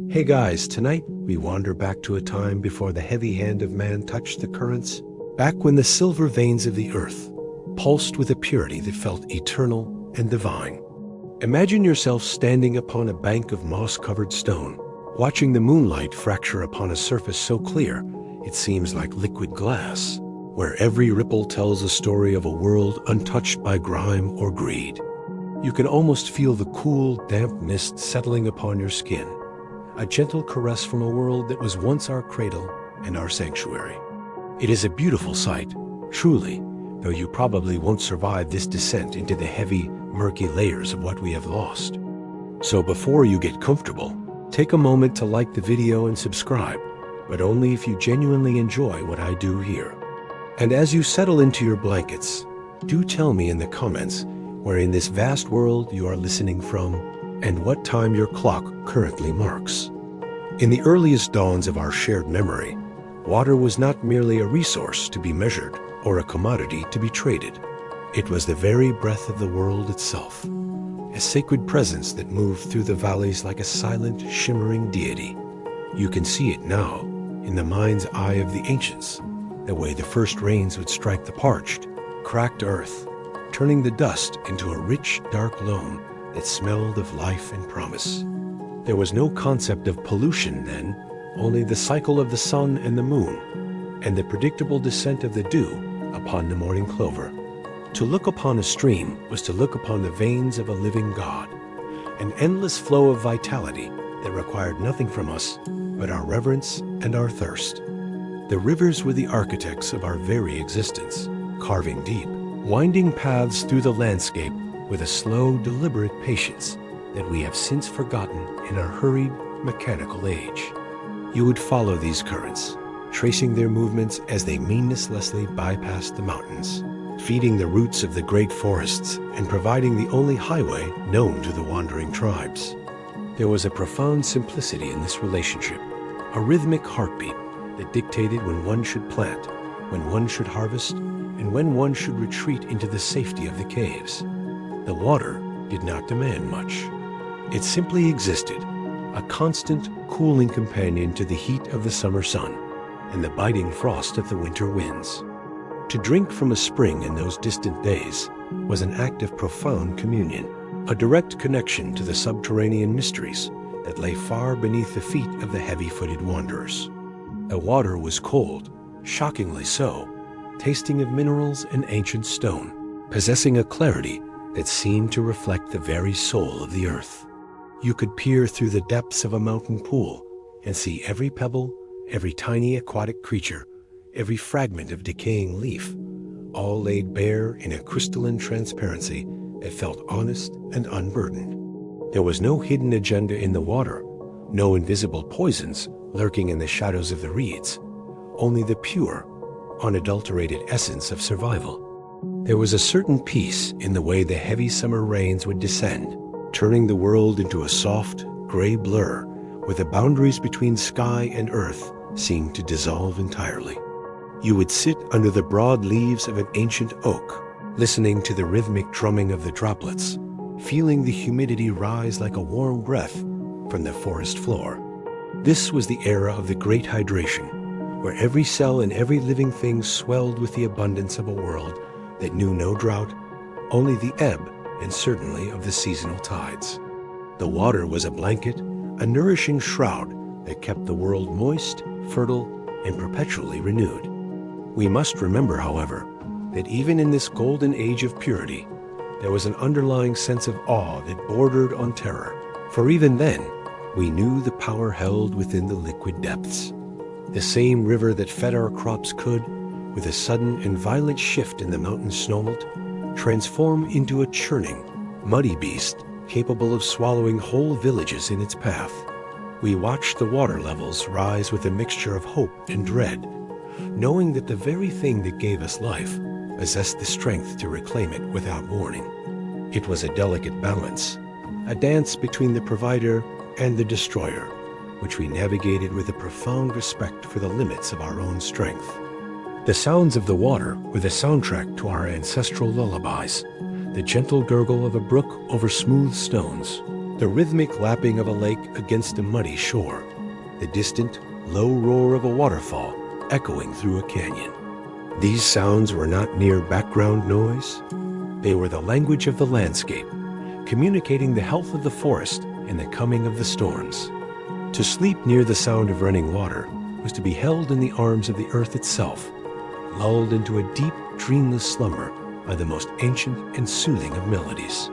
Hey guys, tonight we wander back to a time before the heavy hand of man touched the currents, back when the silver veins of the earth pulsed with a purity that felt eternal and divine. Imagine yourself standing upon a bank of moss-covered stone, watching the moonlight fracture upon a surface so clear it seems like liquid glass, where every ripple tells a story of a world untouched by grime or greed. You can almost feel the cool, damp mist settling upon your skin, a gentle caress from a world that was once our cradle and our sanctuary. It is a beautiful sight, truly, though you probably won't survive this descent into the heavy, murky layers of what we have lost. So before you get comfortable, take a moment to like the video and subscribe, but only if you genuinely enjoy what I do here. And as you settle into your blankets, do tell me in the comments where in this vast world you are listening from and what time your clock currently marks. In the earliest dawns of our shared memory, water was not merely a resource to be measured or a commodity to be traded. It was the very breath of the world itself, a sacred presence that moved through the valleys like a silent, shimmering deity. You can see it now in the mind's eye of the ancients, the way the first rains would strike the parched, cracked earth, turning the dust into a rich, dark loam that smelled of life and promise. There was no concept of pollution then, only the cycle of the sun and the moon, and the predictable descent of the dew upon the morning clover. To look upon a stream was to look upon the veins of a living God, an endless flow of vitality that required nothing from us but our reverence and our thirst. The rivers were the architects of our very existence, carving deep, winding paths through the landscape with a slow, deliberate patience that we have since forgotten in our hurried, mechanical age. You would follow these currents, tracing their movements as they meaninglessly bypassed the mountains, feeding the roots of the great forests and providing the only highway known to the wandering tribes. There was a profound simplicity in this relationship, a rhythmic heartbeat that dictated when one should plant, when one should harvest, and when one should retreat into the safety of the caves. The water did not demand much. It simply existed, a constant, cooling companion to the heat of the summer sun and the biting frost of the winter winds. To drink from a spring in those distant days was an act of profound communion, a direct connection to the subterranean mysteries that lay far beneath the feet of the heavy-footed wanderers. The water was cold, shockingly so, tasting of minerals and ancient stone, possessing a clarity that seemed to reflect the very soul of the earth. You could peer through the depths of a mountain pool and see every pebble, every tiny aquatic creature, every fragment of decaying leaf, all laid bare in a crystalline transparency that felt honest and unburdened. There was no hidden agenda in the water, no invisible poisons lurking in the shadows of the reeds, only the pure, unadulterated essence of survival. There was a certain peace in the way the heavy summer rains would descend, turning the world into a soft, gray blur where the boundaries between sky and earth seemed to dissolve entirely. You would sit under the broad leaves of an ancient oak, listening to the rhythmic drumming of the droplets, feeling the humidity rise like a warm breath from the forest floor. This was the era of the Great Hydration, where every cell and every living thing swelled with the abundance of a world that knew no drought, only the ebb and certainly of the seasonal tides. The water was a blanket, a nourishing shroud that kept the world moist, fertile, and perpetually renewed. We must remember, however, that even in this golden age of purity, there was an underlying sense of awe that bordered on terror. For even then, we knew the power held within the liquid depths. The same river that fed our crops could, with a sudden and violent shift in the mountain snowmelt, transform into a churning, muddy beast capable of swallowing whole villages in its path. We watched the water levels rise with a mixture of hope and dread, knowing that the very thing that gave us life possessed the strength to reclaim it without warning. It was a delicate balance, a dance between the provider and the destroyer, which we navigated with a profound respect for the limits of our own strength. The sounds of the water were the soundtrack to our ancestral lullabies, the gentle gurgle of a brook over smooth stones, The rhythmic lapping of a lake against a muddy shore, the distant, low roar of a waterfall echoing through a canyon. These sounds were not mere background noise. They were the language of the landscape, communicating the health of the forest and the coming of the storms. To sleep near the sound of running water was to be held in the arms of the earth itself, lulled into a deep, dreamless slumber by the most ancient and soothing of melodies.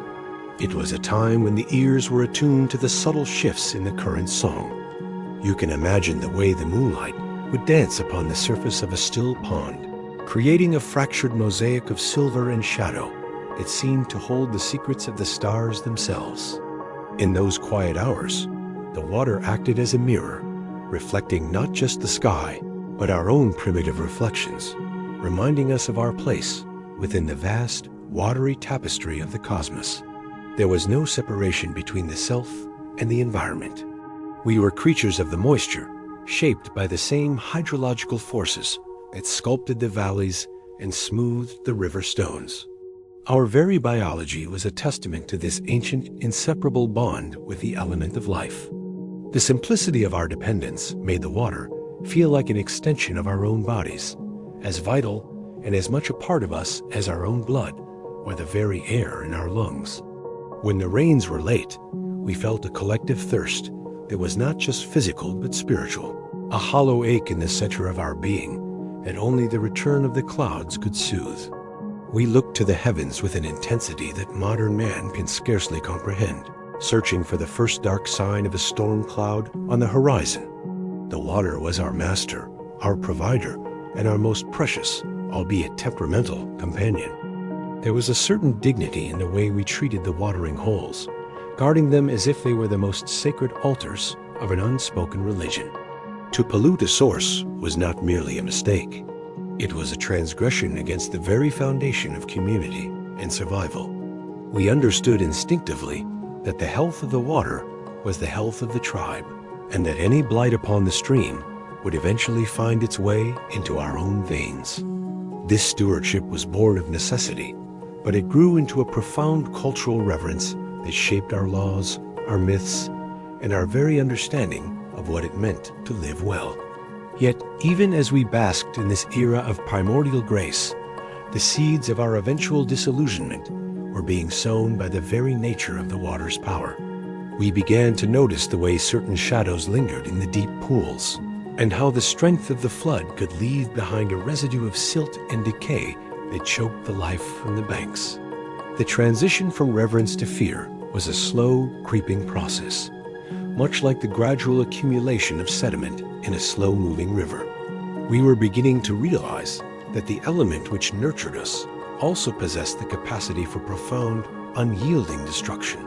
It was a time when the ears were attuned to the subtle shifts in the current's song. You can imagine the way the moonlight would dance upon the surface of a still pond, creating a fractured mosaic of silver and shadow that seemed to hold the secrets of the stars themselves. In those quiet hours, the water acted as a mirror, reflecting not just the sky, but our own primitive reflections, reminding us of our place within the vast, watery tapestry of the cosmos. There was no separation between the self and the environment. We were creatures of the moisture, shaped by the same hydrological forces that sculpted the valleys and smoothed the river stones. Our very biology was a testament to this ancient, inseparable bond with the element of life. The simplicity of our dependence made the water feel like an extension of our own bodies, as vital and as much a part of us as our own blood or the very air in our lungs. When the rains were late, we felt a collective thirst that was not just physical but spiritual, a hollow ache in the center of our being that only the return of the clouds could soothe. We looked to the heavens with an intensity that modern man can scarcely comprehend, searching for the first dark sign of a storm cloud on the horizon. The water was our master, our provider, and our most precious, albeit temperamental, companion. There was a certain dignity in the way we treated the watering holes, guarding them as if they were the most sacred altars of an unspoken religion. To pollute a source was not merely a mistake. It was a transgression against the very foundation of community and survival. We understood instinctively that the health of the water was the health of the tribe, and that any blight upon the stream would eventually find its way into our own veins. This stewardship was born of necessity, but it grew into a profound cultural reverence that shaped our laws, our myths, and our very understanding of what it meant to live well. Yet, even as we basked in this era of primordial grace, the seeds of our eventual disillusionment were being sown by the very nature of the water's power. We began to notice the way certain shadows lingered in the deep pools, and how the strength of the flood could leave behind a residue of silt and decay that choked the life from the banks. The transition from reverence to fear was a slow, creeping process, much like the gradual accumulation of sediment in a slow-moving river. We were beginning to realize that the element which nurtured us also possessed the capacity for profound, unyielding destruction,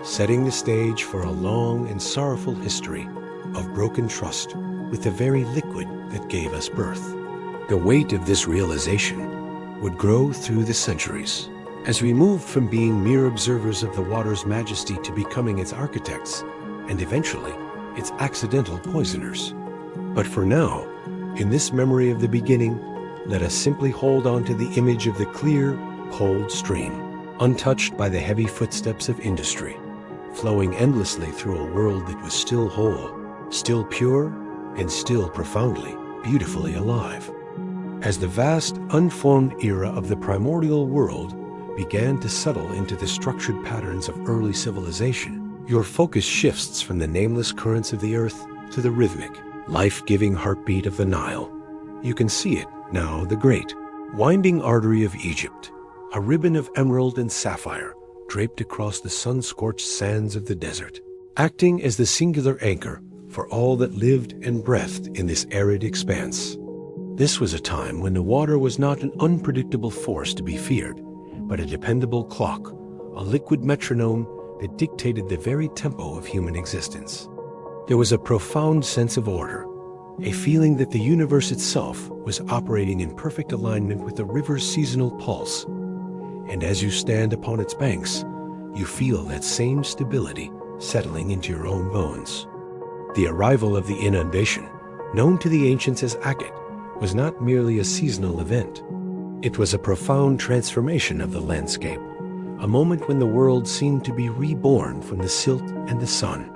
setting the stage for a long and sorrowful history of broken trust with the very liquid that gave us birth. The weight of this realization would grow through the centuries, as we moved from being mere observers of the water's majesty to becoming its architects, and eventually its accidental poisoners. But for now, in this memory of the beginning, let us simply hold on to the image of the clear, cold stream, untouched by the heavy footsteps of industry, flowing endlessly through a world that was still whole, still pure, and still profoundly, beautifully alive. As the vast, unformed era of the primordial world began to settle into the structured patterns of early civilization, your focus shifts from the nameless currents of the earth to the rhythmic, life-giving heartbeat of the Nile. You can see it now, the great, winding artery of Egypt, a ribbon of emerald and sapphire draped across the sun-scorched sands of the desert, acting as the singular anchor for all that lived and breathed in this arid expanse. This was a time when the water was not an unpredictable force to be feared, but a dependable clock, a liquid metronome that dictated the very tempo of human existence. There was a profound sense of order, a feeling that the universe itself was operating in perfect alignment with the river's seasonal pulse. And as you stand upon its banks, you feel that same stability settling into your own bones. The arrival of the inundation, known to the ancients as Akhet, was not merely a seasonal event. It was a profound transformation of the landscape, a moment when the world seemed to be reborn from the silt and the sun.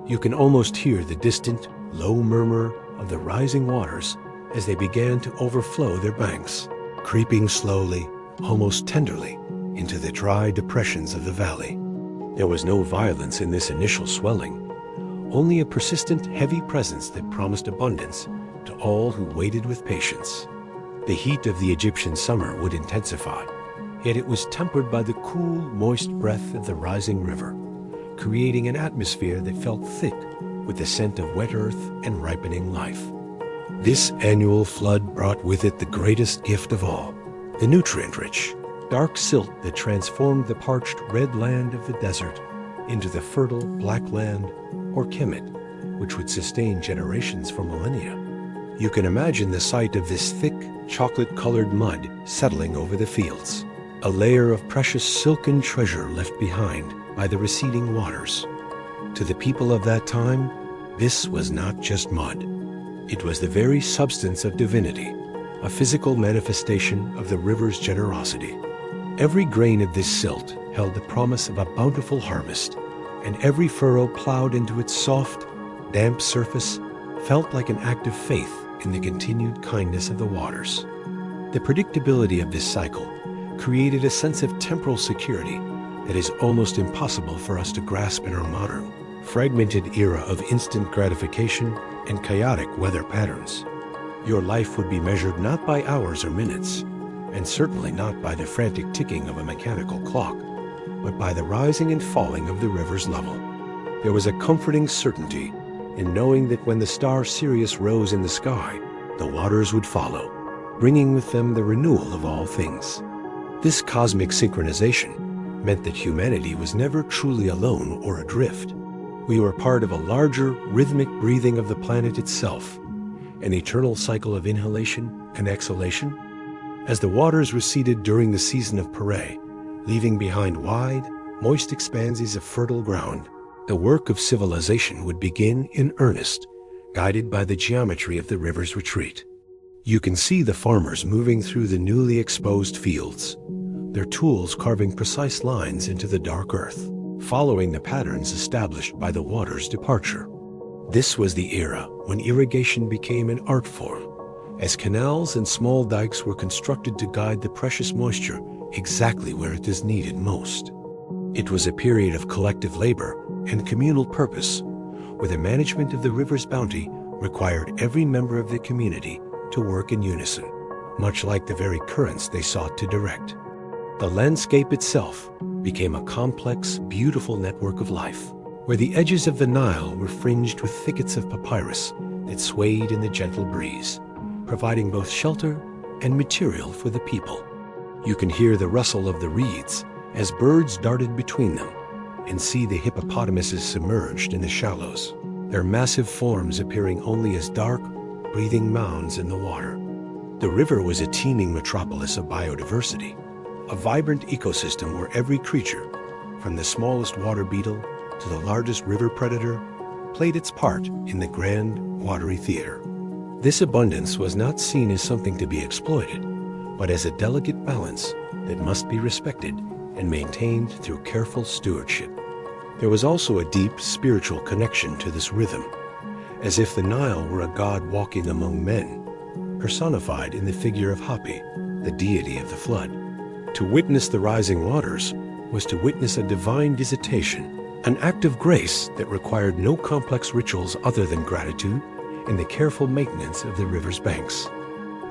You can almost hear the distant, low murmur of the rising waters as they began to overflow their banks, creeping slowly, almost tenderly, into the dry depressions of the valley. There was no violence in this initial swelling, only a persistent, heavy presence that promised abundance to all who waited with patience. The heat of the Egyptian summer would intensify, yet it was tempered by the cool, moist breath of the rising river, creating an atmosphere that felt thick with the scent of wet earth and ripening life. This annual flood brought with it the greatest gift of all, the nutrient-rich, dark silt that transformed the parched red land of the desert into the fertile black land, or kemet, which would sustain generations for millennia. You can imagine the sight of this thick, chocolate-colored mud settling over the fields, a layer of precious silken treasure left behind by the receding waters. To the people of that time, this was not just mud. It was the very substance of divinity, a physical manifestation of the river's generosity. Every grain of this silt held the promise of a bountiful harvest, and every furrow plowed into its soft, damp surface felt like an act of faith in the continued kindness of the waters. The predictability of this cycle created a sense of temporal security that is almost impossible for us to grasp in our modern, fragmented era of instant gratification and chaotic weather patterns. Your life would be measured not by hours or minutes, and certainly not by the frantic ticking of a mechanical clock, but by the rising and falling of the river's level. There was a comforting certainty in knowing that when the star Sirius rose in the sky, the waters would follow, bringing with them the renewal of all things. This cosmic synchronization meant that humanity was never truly alone or adrift. We were part of a larger, rhythmic breathing of the planet itself, an eternal cycle of inhalation and exhalation. As the waters receded during the season of Pare, leaving behind wide, moist expanses of fertile ground, the work of civilization would begin in earnest, guided by the geometry of the river's retreat. You can see the farmers moving through the newly exposed fields, their tools carving precise lines into the dark earth, following the patterns established by the water's departure. This was the era when irrigation became an art form, as canals and small dikes were constructed to guide the precious moisture exactly where it is needed most. It was a period of collective labor and communal purpose, where the management of the river's bounty required every member of the community to work in unison, much like the very currents they sought to direct. The landscape itself became a complex, beautiful network of life, where the edges of the Nile were fringed with thickets of papyrus that swayed in the gentle breeze, providing both shelter and material for the people. You can hear the rustle of the reeds as birds darted between them, and see the hippopotamuses submerged in the shallows, their massive forms appearing only as dark, breathing mounds in the water. The river was a teeming metropolis of biodiversity, a vibrant ecosystem where every creature, from the smallest water beetle to the largest river predator, played its part in the grand, watery theater. This abundance was not seen as something to be exploited, but as a delicate balance that must be respected and maintained through careful stewardship. There was also a deep spiritual connection to this rhythm, as if the Nile were a god walking among men, personified in the figure of Hapi, the deity of the flood. To witness the rising waters was to witness a divine visitation, an act of grace that required no complex rituals other than gratitude and the careful maintenance of the river's banks.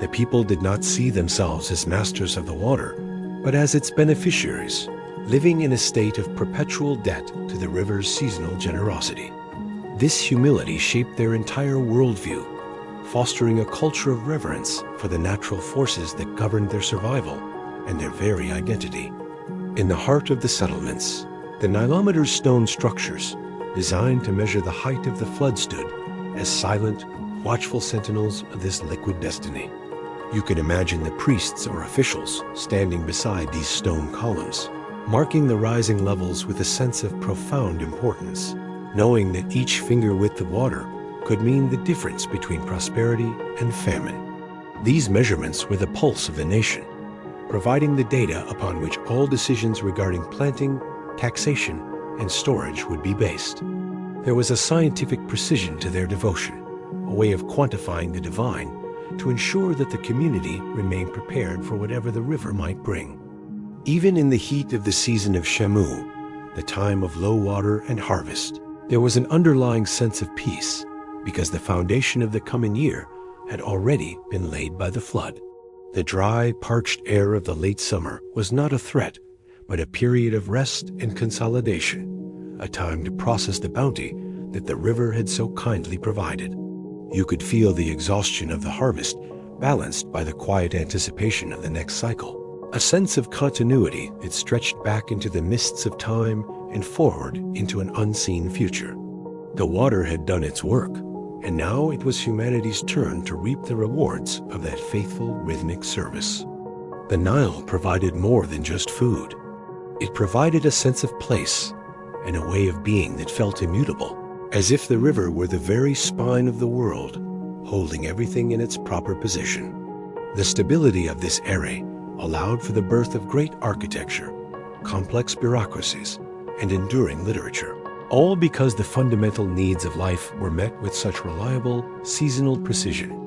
The people did not see themselves as masters of the water, but as its beneficiaries, living in a state of perpetual debt to the river's seasonal generosity. This humility shaped their entire worldview, fostering a culture of reverence for the natural forces that governed their survival and their very identity. In the heart of the settlements, the Nilometer's stone structures, designed to measure the height of the flood, stood as silent, watchful sentinels of this liquid destiny. You can imagine the priests or officials standing beside these stone columns, marking the rising levels with a sense of profound importance, knowing that each finger width of water could mean the difference between prosperity and famine. These measurements were the pulse of the nation, providing the data upon which all decisions regarding planting, taxation, and storage would be based. There was a scientific precision to their devotion, a way of quantifying the divine to ensure that the community remained prepared for whatever the river might bring. Even in the heat of the season of Shamu, the time of low water and harvest, there was an underlying sense of peace because the foundation of the coming year had already been laid by the flood. The dry, parched air of the late summer was not a threat, but a period of rest and consolidation, a time to process the bounty that the river had so kindly provided. You could feel the exhaustion of the harvest balanced by the quiet anticipation of the next cycle, a sense of continuity that stretched back into the mists of time and forward into an unseen future. The water had done its work, and now it was humanity's turn to reap the rewards of that faithful rhythmic service. The Nile provided more than just food. It provided a sense of place and a way of being that felt immutable, as if the river were the very spine of the world, holding everything in its proper position. The stability of this array allowed for the birth of great architecture, complex bureaucracies, and enduring literature, all because the fundamental needs of life were met with such reliable, seasonal precision.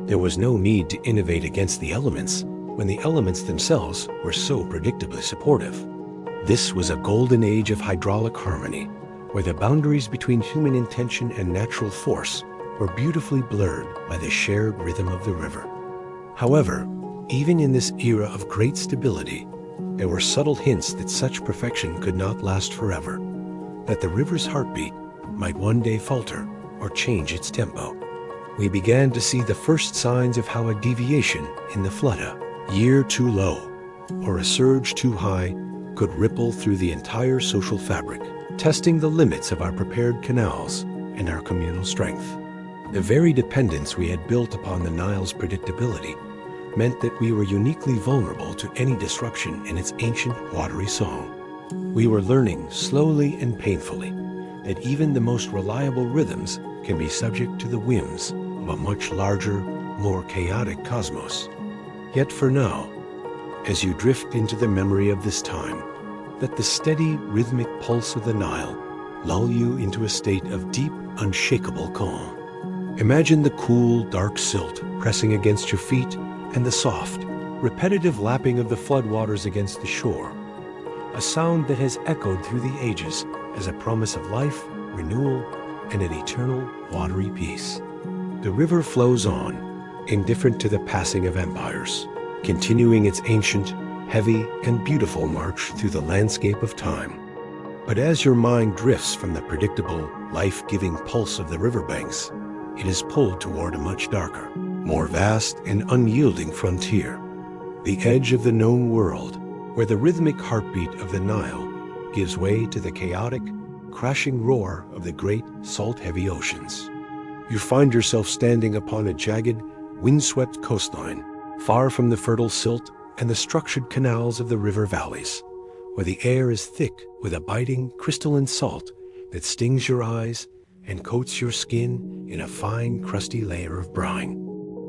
There was no need to innovate against the elements when the elements themselves were so predictably supportive. This was a golden age of hydraulic harmony, where the boundaries between human intention and natural force were beautifully blurred by the shared rhythm of the river. However, even in this era of great stability, there were subtle hints that such perfection could not last forever, that the river's heartbeat might one day falter or change its tempo. We began to see the first signs of how a deviation in the flood, a year too low, or a surge too high, could ripple through the entire social fabric, testing the limits of our prepared canals and our communal strength. The very dependence we had built upon the Nile's predictability meant that we were uniquely vulnerable to any disruption in its ancient watery song. We were learning slowly and painfully that even the most reliable rhythms can be subject to the whims of a much larger, more chaotic cosmos. Yet for now, as you drift into the memory of this time, let the steady, rhythmic pulse of the Nile lull you into a state of deep, unshakable calm. Imagine the cool, dark silt pressing against your feet and the soft, repetitive lapping of the floodwaters against the shore, a sound that has echoed through the ages as a promise of life, renewal, and an eternal, watery peace. The river flows on, indifferent to the passing of empires, continuing its ancient, heavy, and beautiful march through the landscape of time. But as your mind drifts from the predictable, life-giving pulse of the riverbanks, it is pulled toward a much darker, more vast and unyielding frontier, the edge of the known world, where the rhythmic heartbeat of the Nile gives way to the chaotic, crashing roar of the great, salt-heavy oceans. You find yourself standing upon a jagged, windswept coastline, far from the fertile silt and the structured canals of the river valleys, where the air is thick with a biting, crystalline salt that stings your eyes and coats your skin in a fine, crusty layer of brine.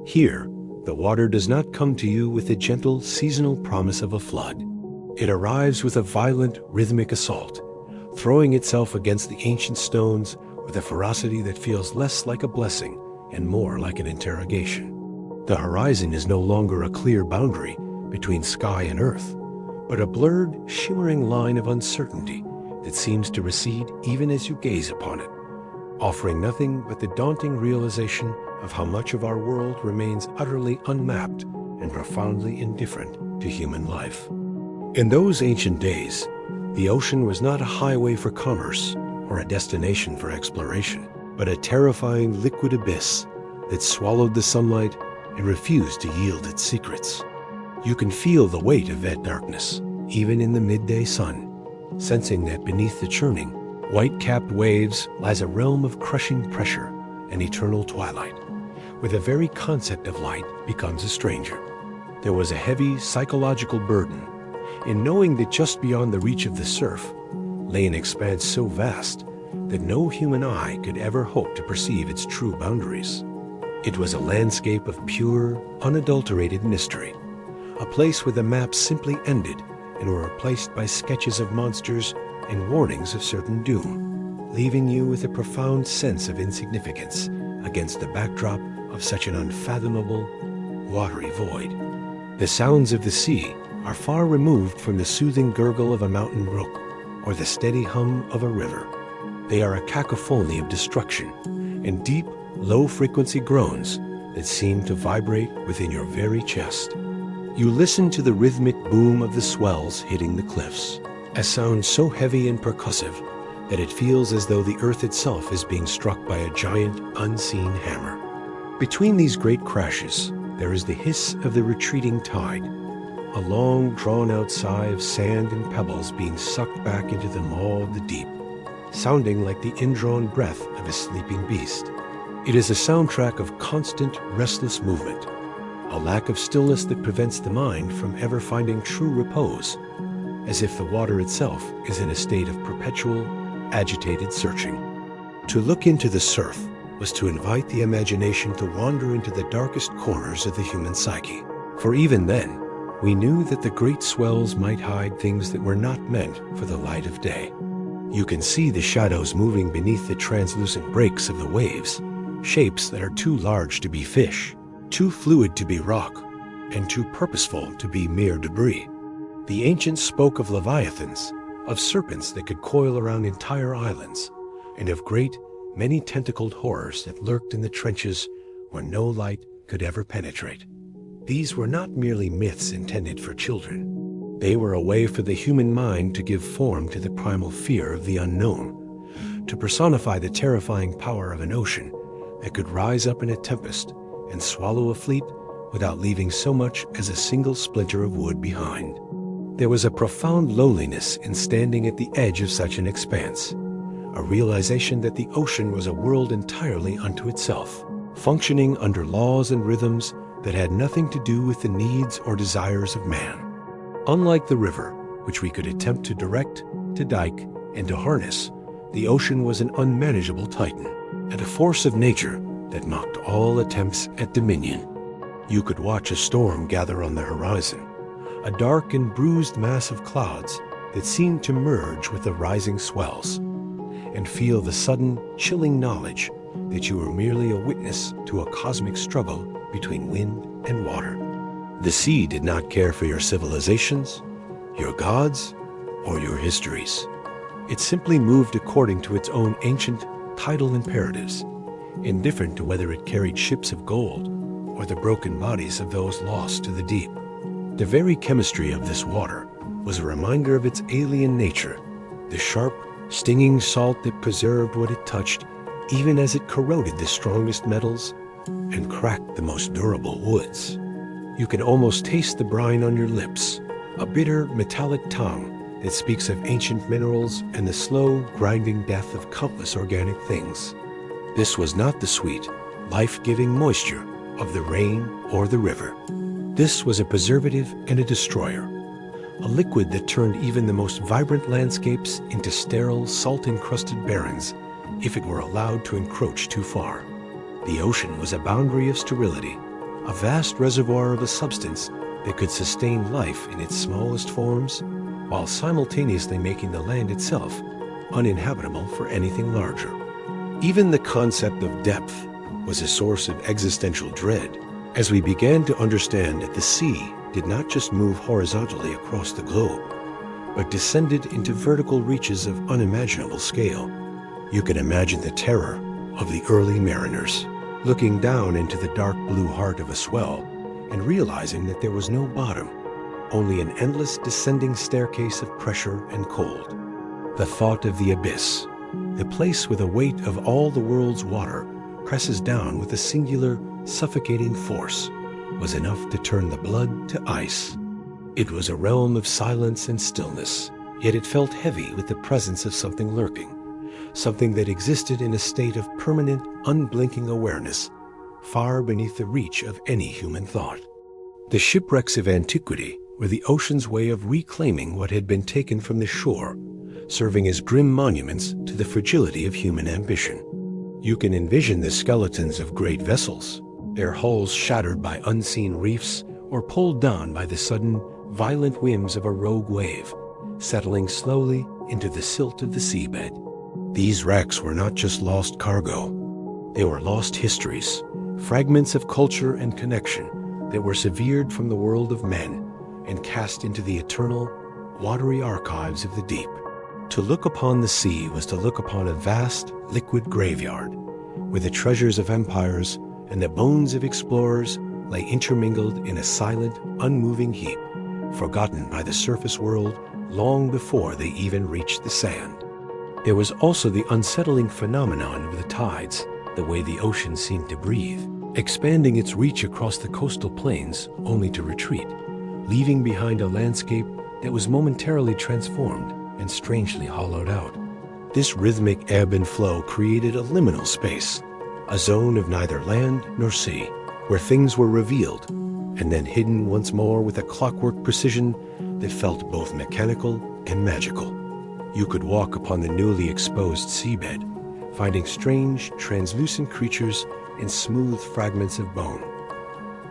Here, the water does not come to you with the gentle, seasonal promise of a flood. It arrives with a violent, rhythmic assault, throwing itself against the ancient stones with a ferocity that feels less like a blessing and more like an interrogation. The horizon is no longer a clear boundary between sky and earth, but a blurred, shimmering line of uncertainty that seems to recede even as you gaze upon it, offering nothing but the daunting realization of how much of our world remains utterly unmapped and profoundly indifferent to human life. In those ancient days, the ocean was not a highway for commerce or a destination for exploration, but a terrifying liquid abyss that swallowed the sunlight and refused to yield its secrets. You can feel the weight of that darkness, even in the midday sun, sensing that beneath the churning, white-capped waves lies a realm of crushing pressure and eternal twilight, where the very concept of light becomes a stranger. There was a heavy psychological burden in knowing that just beyond the reach of the surf lay an expanse so vast that no human eye could ever hope to perceive its true boundaries. It was a landscape of pure, unadulterated mystery, a place where the maps simply ended and were replaced by sketches of monsters and warnings of certain doom, leaving you with a profound sense of insignificance against the backdrop of such an unfathomable, watery void. The sounds of the sea are far removed from the soothing gurgle of a mountain brook or the steady hum of a river. They are a cacophony of destruction and deep, low-frequency groans that seem to vibrate within your very chest. You listen to the rhythmic boom of the swells hitting the cliffs, a sound so heavy and percussive that it feels as though the earth itself is being struck by a giant, unseen hammer. Between these great crashes, there is the hiss of the retreating tide, a long, drawn-out sigh of sand and pebbles being sucked back into the maw of the deep, sounding like the indrawn breath of a sleeping beast. It is a soundtrack of constant, restless movement, a lack of stillness that prevents the mind from ever finding true repose, as if the water itself is in a state of perpetual, agitated searching. To look into the surf was to invite the imagination to wander into the darkest corners of the human psyche, for even then, we knew that the great swells might hide things that were not meant for the light of day. You can see the shadows moving beneath the translucent breaks of the waves, shapes that are too large to be fish, too fluid to be rock, and too purposeful to be mere debris. The ancients spoke of leviathans, of serpents that could coil around entire islands, and of great, many-tentacled horrors that lurked in the trenches where no light could ever penetrate. These were not merely myths intended for children. They were a way for the human mind to give form to the primal fear of the unknown, to personify the terrifying power of an ocean that could rise up in a tempest and swallow a fleet without leaving so much as a single splinter of wood behind. There was a profound loneliness in standing at the edge of such an expanse, a realization that the ocean was a world entirely unto itself, functioning under laws and rhythms that had nothing to do with the needs or desires of man. Unlike the river, which we could attempt to direct, to dike, and to harness, the ocean was an unmanageable titan, and a force of nature that mocked all attempts at dominion. You could watch a storm gather on the horizon, a dark and bruised mass of clouds that seemed to merge with the rising swells, and feel the sudden, chilling knowledge that you were merely a witness to a cosmic struggle between wind and water. The sea did not care for your civilizations, your gods, or your histories. It simply moved according to its own ancient tidal imperatives, indifferent to whether it carried ships of gold or the broken bodies of those lost to the deep. The very chemistry of this water was a reminder of its alien nature, the sharp, stinging salt that preserved what it touched even as it corroded the strongest metals and cracked the most durable woods. You can almost taste the brine on your lips, a bitter, metallic tongue that speaks of ancient minerals and the slow, grinding death of countless organic things. This was not the sweet, life-giving moisture of the rain or the river. This was a preservative and a destroyer, a liquid that turned even the most vibrant landscapes into sterile, salt-encrusted barrens if it were allowed to encroach too far. The ocean was a boundary of sterility, a vast reservoir of a substance that could sustain life in its smallest forms, while simultaneously making the land itself uninhabitable for anything larger. Even the concept of depth was a source of existential dread, as we began to understand that the sea did not just move horizontally across the globe, but descended into vertical reaches of unimaginable scale. You can imagine the terror of the early mariners, looking down into the dark blue heart of a swell and realizing that there was no bottom, only an endless descending staircase of pressure and cold. The thought of the abyss, the place where the weight of all the world's water presses down with a singular, suffocating force, was enough to turn the blood to ice. It was a realm of silence and stillness, yet it felt heavy with the presence of something lurking, something that existed in a state of permanent, unblinking awareness, far beneath the reach of any human thought. The shipwrecks of antiquity were the ocean's way of reclaiming what had been taken from the shore, serving as grim monuments to the fragility of human ambition. You can envision the skeletons of great vessels, their hulls shattered by unseen reefs or pulled down by the sudden, violent whims of a rogue wave, settling slowly into the silt of the seabed. These wrecks were not just lost cargo. They were lost histories, fragments of culture and connection that were severed from the world of men and cast into the eternal, watery archives of the deep. To look upon the sea was to look upon a vast, liquid graveyard, where the treasures of empires and the bones of explorers lay intermingled in a silent, unmoving heap, forgotten by the surface world long before they even reached the sand. There was also the unsettling phenomenon of the tides, the way the ocean seemed to breathe, expanding its reach across the coastal plains only to retreat, leaving behind a landscape that was momentarily transformed and strangely hollowed out. This rhythmic ebb and flow created a liminal space, a zone of neither land nor sea, where things were revealed and then hidden once more with a clockwork precision that felt both mechanical and magical. You could walk upon the newly exposed seabed, finding strange, translucent creatures in smooth fragments of bone,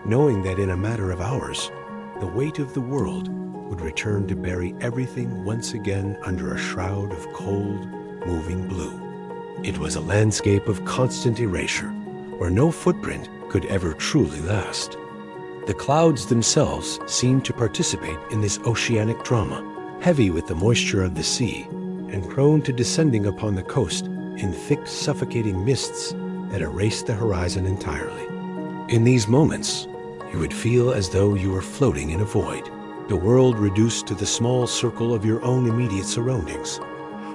knowing that in a matter of hours, the weight of the world would return to bury everything once again under a shroud of cold, moving blue. It was a landscape of constant erasure, where no footprint could ever truly last. The clouds themselves seemed to participate in this oceanic drama, heavy with the moisture of the sea, and prone to descending upon the coast in thick, suffocating mists that erased the horizon entirely. In these moments, you would feel as though you were floating in a void, the world reduced to the small circle of your own immediate surroundings,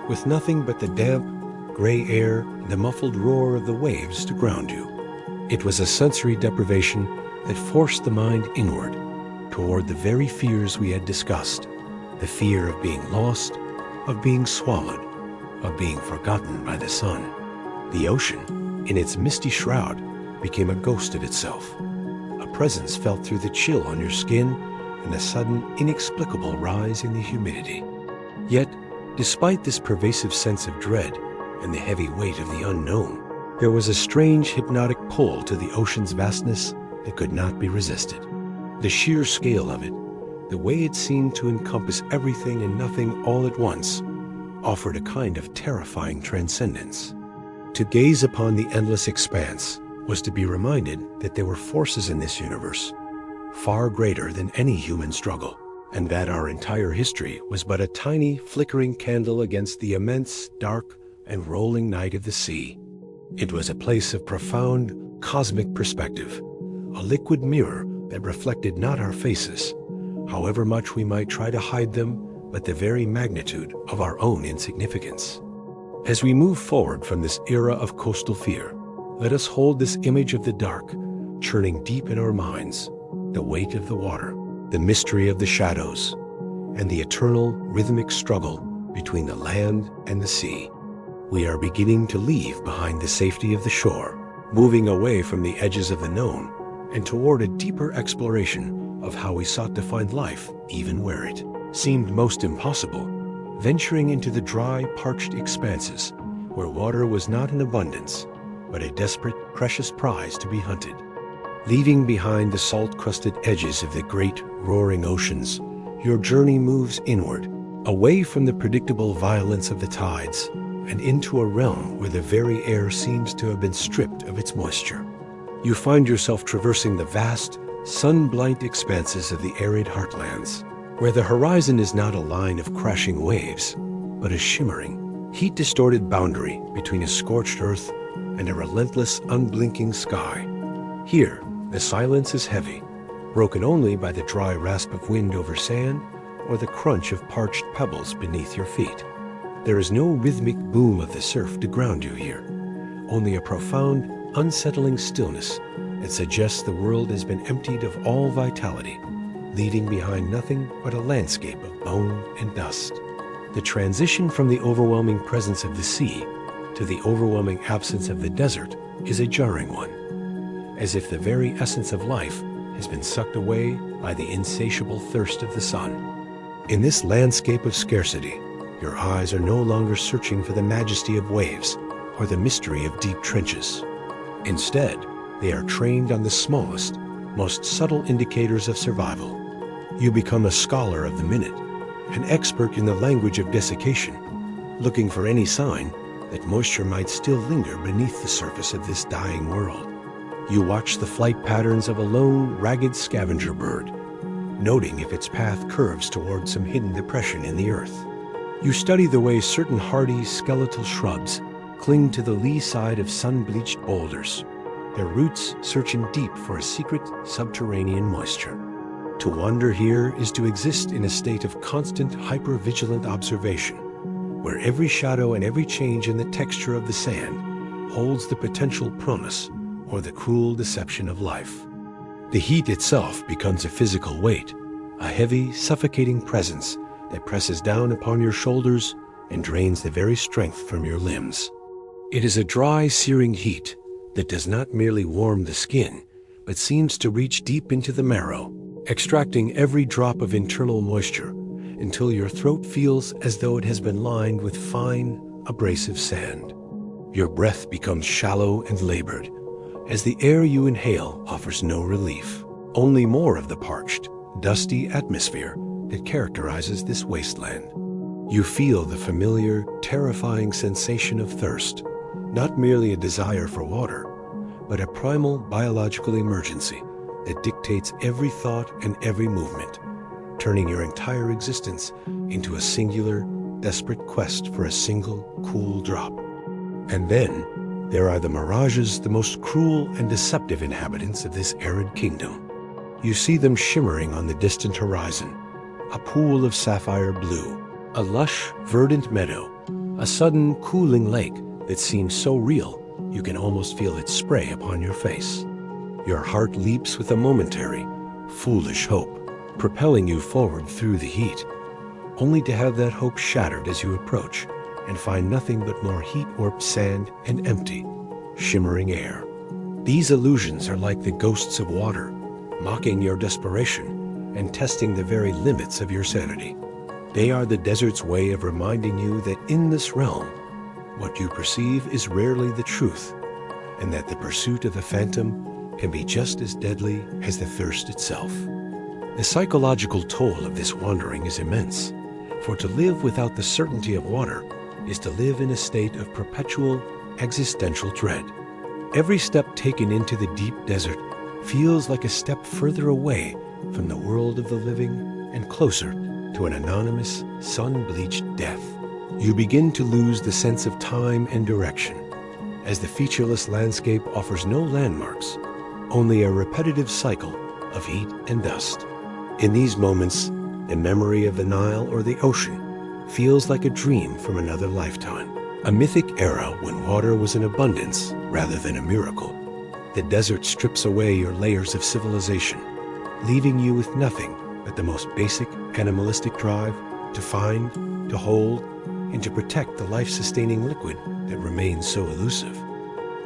with nothing but the damp, gray air and the muffled roar of the waves to ground you. It was a sensory deprivation that forced the mind inward, toward the very fears we had discussed, the fear of being lost, of being swallowed, of being forgotten by the sun. The ocean, in its misty shroud, became a ghost of itself. A presence felt through the chill on your skin and a sudden, inexplicable rise in the humidity. Yet, despite this pervasive sense of dread and the heavy weight of the unknown, there was a strange hypnotic pull to the ocean's vastness that could not be resisted. The sheer scale of it, the way it seemed to encompass everything and nothing all at once, offered a kind of terrifying transcendence. To gaze upon the endless expanse was to be reminded that there were forces in this universe far greater than any human struggle, and that our entire history was but a tiny, flickering candle against the immense, dark, and rolling night of the sea. It was a place of profound, cosmic perspective, a liquid mirror that reflected not our faces, however much we might try to hide them, but the very magnitude of our own insignificance. As we move forward from this era of coastal fear, let us hold this image of the dark, churning deep in our minds, the weight of the water, the mystery of the shadows, and the eternal rhythmic struggle between the land and the sea. We are beginning to leave behind the safety of the shore, moving away from the edges of the known and toward a deeper exploration of how we sought to find life even where it seemed most impossible, venturing into the dry, parched expanses where water was not in abundance, but a desperate, precious prize to be hunted. Leaving behind the salt-crusted edges of the great, roaring oceans, your journey moves inward, away from the predictable violence of the tides, and into a realm where the very air seems to have been stripped of its moisture. You find yourself traversing the vast, sun-blind expanses of the arid heartlands, where the horizon is not a line of crashing waves, but a shimmering, heat-distorted boundary between a scorched earth and a relentless, unblinking sky. Here, the silence is heavy, broken only by the dry rasp of wind over sand or the crunch of parched pebbles beneath your feet. There is no rhythmic boom of the surf to ground you here, only a profound, unsettling stillness that suggests the world has been emptied of all vitality, leaving behind nothing but a landscape of bone and dust. The transition from the overwhelming presence of the sea to the overwhelming absence of the desert is a jarring one, as if the very essence of life has been sucked away by the insatiable thirst of the sun. In this landscape of scarcity, your eyes are no longer searching for the majesty of waves or the mystery of deep trenches. Instead, they are trained on the smallest, most subtle indicators of survival. You become a scholar of the minute, an expert in the language of desiccation, looking for any sign that moisture might still linger beneath the surface of this dying world. You watch the flight patterns of a lone, ragged scavenger bird, noting if its path curves toward some hidden depression in the earth. You study the way certain hardy, skeletal shrubs cling to the lee side of sun-bleached boulders, their roots searching deep for a secret subterranean moisture. To wander here is to exist in a state of constant, hyper-vigilant observation, where every shadow and every change in the texture of the sand holds the potential promise or the cruel deception of life. The heat itself becomes a physical weight, a heavy, suffocating presence that presses down upon your shoulders and drains the very strength from your limbs. It is a dry, searing heat that does not merely warm the skin, but seems to reach deep into the marrow, extracting every drop of internal moisture until your throat feels as though it has been lined with fine, abrasive sand. Your breath becomes shallow and labored, as the air you inhale offers no relief, only more of the parched, dusty atmosphere that characterizes this wasteland. You feel the familiar, terrifying sensation of thirst, not merely a desire for water, but a primal biological emergency that dictates every thought and every movement, turning your entire existence into a singular, desperate quest for a single, cool drop. And then there are the mirages, the most cruel and deceptive inhabitants of this arid kingdom. You see them shimmering on the distant horizon, a pool of sapphire blue, a lush, verdant meadow, a sudden cooling lake that seems so real you can almost feel its spray upon your face. Your heart leaps with a momentary, foolish hope, propelling you forward through the heat, only to have that hope shattered as you approach and find nothing but more heat-warped sand and empty, shimmering air. These illusions are like the ghosts of water, mocking your desperation and testing the very limits of your sanity. They are the desert's way of reminding you that in this realm, what you perceive is rarely the truth, and that the pursuit of the phantom can be just as deadly as the thirst itself. The psychological toll of this wandering is immense, for to live without the certainty of water is to live in a state of perpetual existential dread. Every step taken into the deep desert feels like a step further away from the world of the living and closer to an anonymous, sun-bleached death. You begin to lose the sense of time and direction, as the featureless landscape offers no landmarks, only a repetitive cycle of heat and dust. In these moments, the memory of the Nile or the ocean feels like a dream from another lifetime, a mythic era when water was in abundance rather than a miracle. The desert strips away your layers of civilization, leaving you with nothing but the most basic animalistic drive to find, to hold, and to protect the life-sustaining liquid that remains so elusive.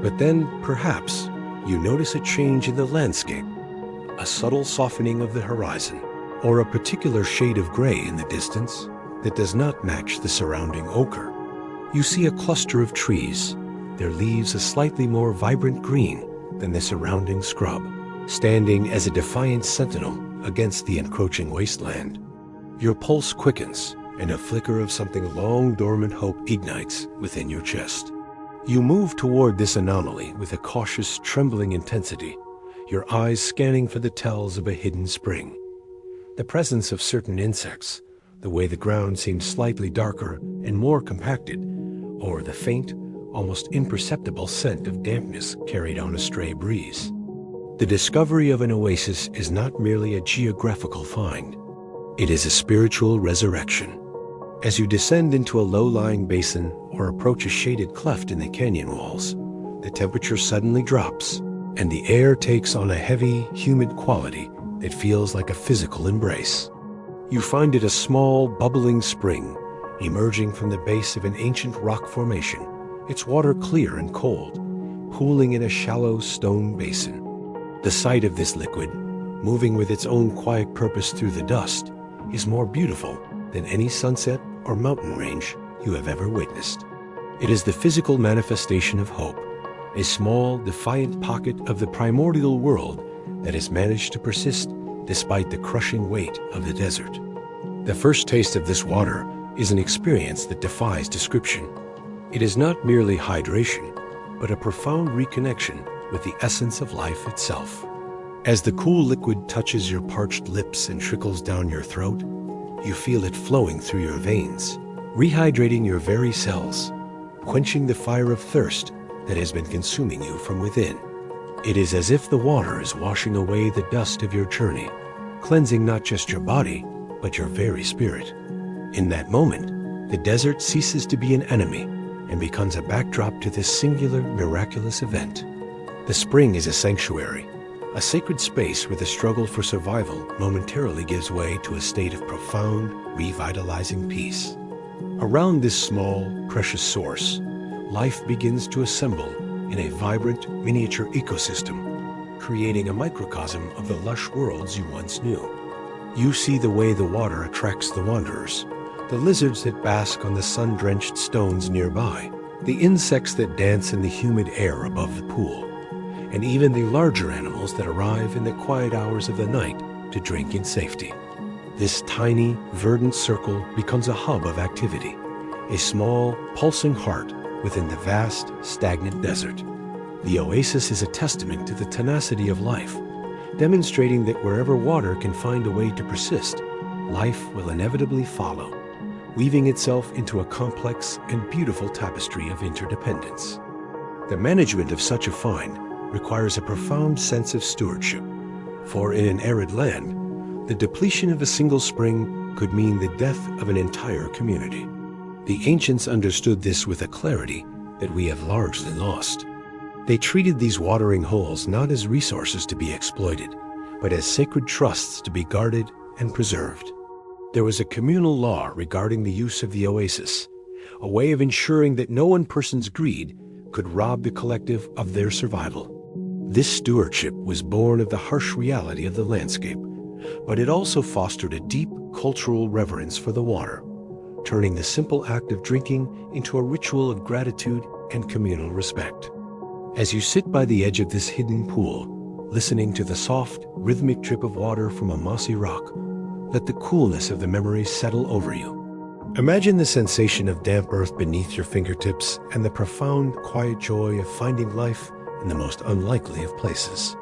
But then, perhaps, you notice a change in the landscape, a subtle softening of the horizon, or a particular shade of gray in the distance that does not match the surrounding ochre. You see a cluster of trees, their leaves a slightly more vibrant green than the surrounding scrub, standing as a defiant sentinel against the encroaching wasteland. Your pulse quickens, and a flicker of something long dormant hope ignites within your chest. You move toward this anomaly with a cautious, trembling intensity, your eyes scanning for the tells of a hidden spring. The presence of certain insects, the way the ground seems slightly darker and more compacted, or the faint, almost imperceptible scent of dampness carried on a stray breeze. The discovery of an oasis is not merely a geographical find. It is a spiritual resurrection. As you descend into a low-lying basin or approach a shaded cleft in the canyon walls, the temperature suddenly drops, and the air takes on a heavy, humid quality that feels like a physical embrace. You find it a small, bubbling spring emerging from the base of an ancient rock formation, its water clear and cold, pooling in a shallow stone basin. The sight of this liquid, moving with its own quiet purpose through the dust, is more beautiful than any sunset or mountain range you have ever witnessed. It is the physical manifestation of hope, a small, defiant pocket of the primordial world that has managed to persist despite the crushing weight of the desert. The first taste of this water is an experience that defies description. It is not merely hydration, but a profound reconnection with the essence of life itself. As the cool liquid touches your parched lips and trickles down your throat, you feel it flowing through your veins, rehydrating your very cells, quenching the fire of thirst that has been consuming you from within. It is as if the water is washing away the dust of your journey, cleansing not just your body, but your very spirit. In that moment, the desert ceases to be an enemy and becomes a backdrop to this singular, miraculous event. The spring is a sanctuary, a sacred space where the struggle for survival momentarily gives way to a state of profound, revitalizing peace. Around this small, precious source, life begins to assemble in a vibrant, miniature ecosystem, creating a microcosm of the lush worlds you once knew. You see the way the water attracts the wanderers, the lizards that bask on the sun-drenched stones nearby, the insects that dance in the humid air above the pool, and even the larger animals that arrive in the quiet hours of the night to drink in safety. This tiny, verdant circle becomes a hub of activity, a small, pulsing heart within the vast, stagnant desert. The oasis is a testament to the tenacity of life, demonstrating that wherever water can find a way to persist, life will inevitably follow, weaving itself into a complex and beautiful tapestry of interdependence. The management of such a find requires a profound sense of stewardship, for in an arid land, the depletion of a single spring could mean the death of an entire community. The ancients understood this with a clarity that we have largely lost. They treated these watering holes not as resources to be exploited, but as sacred trusts to be guarded and preserved. There was a communal law regarding the use of the oasis, a way of ensuring that no one person's greed could rob the collective of their survival. This stewardship was born of the harsh reality of the landscape, but it also fostered a deep cultural reverence for the water, turning the simple act of drinking into a ritual of gratitude and communal respect. As you sit by the edge of this hidden pool, listening to the soft, rhythmic drip of water from a mossy rock, let the coolness of the memories settle over you. Imagine the sensation of damp earth beneath your fingertips and the profound, quiet joy of finding life in the most unlikely of places.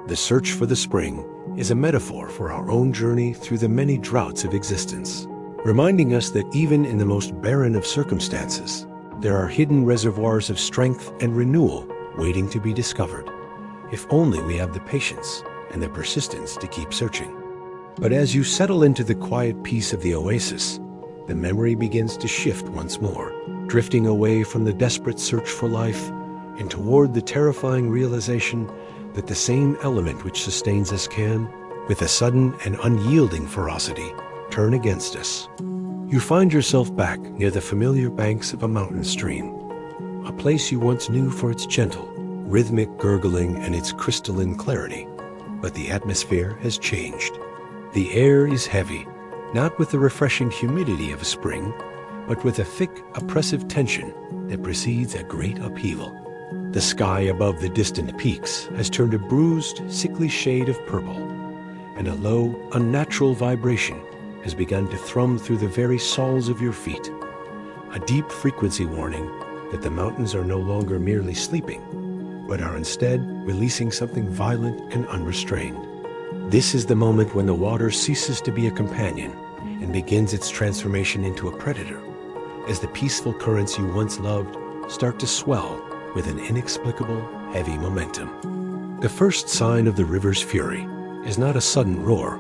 The search for the spring is a metaphor for our own journey through the many droughts of existence, reminding us that even in the most barren of circumstances, there are hidden reservoirs of strength and renewal waiting to be discovered, if only we have the patience and the persistence to keep searching. But as you settle into the quiet peace of the oasis, the memory begins to shift once more, drifting away from the desperate search for life and toward the terrifying realization that the same element which sustains us can, with a sudden and unyielding ferocity, turn against us. You find yourself back near the familiar banks of a mountain stream, a place you once knew for its gentle, rhythmic gurgling and its crystalline clarity. But the atmosphere has changed. The air is heavy, not with the refreshing humidity of a spring, but with a thick, oppressive tension that precedes a great upheaval. The sky above the distant peaks has turned a bruised, sickly shade of purple, and a low, unnatural vibration has begun to thrum through the very soles of your feet, a deep frequency warning that the mountains are no longer merely sleeping, but are instead releasing something violent and unrestrained. This is the moment when the water ceases to be a companion and begins its transformation into a predator, as the peaceful currents you once loved start to swell with an inexplicable, heavy momentum. The first sign of the river's fury is not a sudden roar,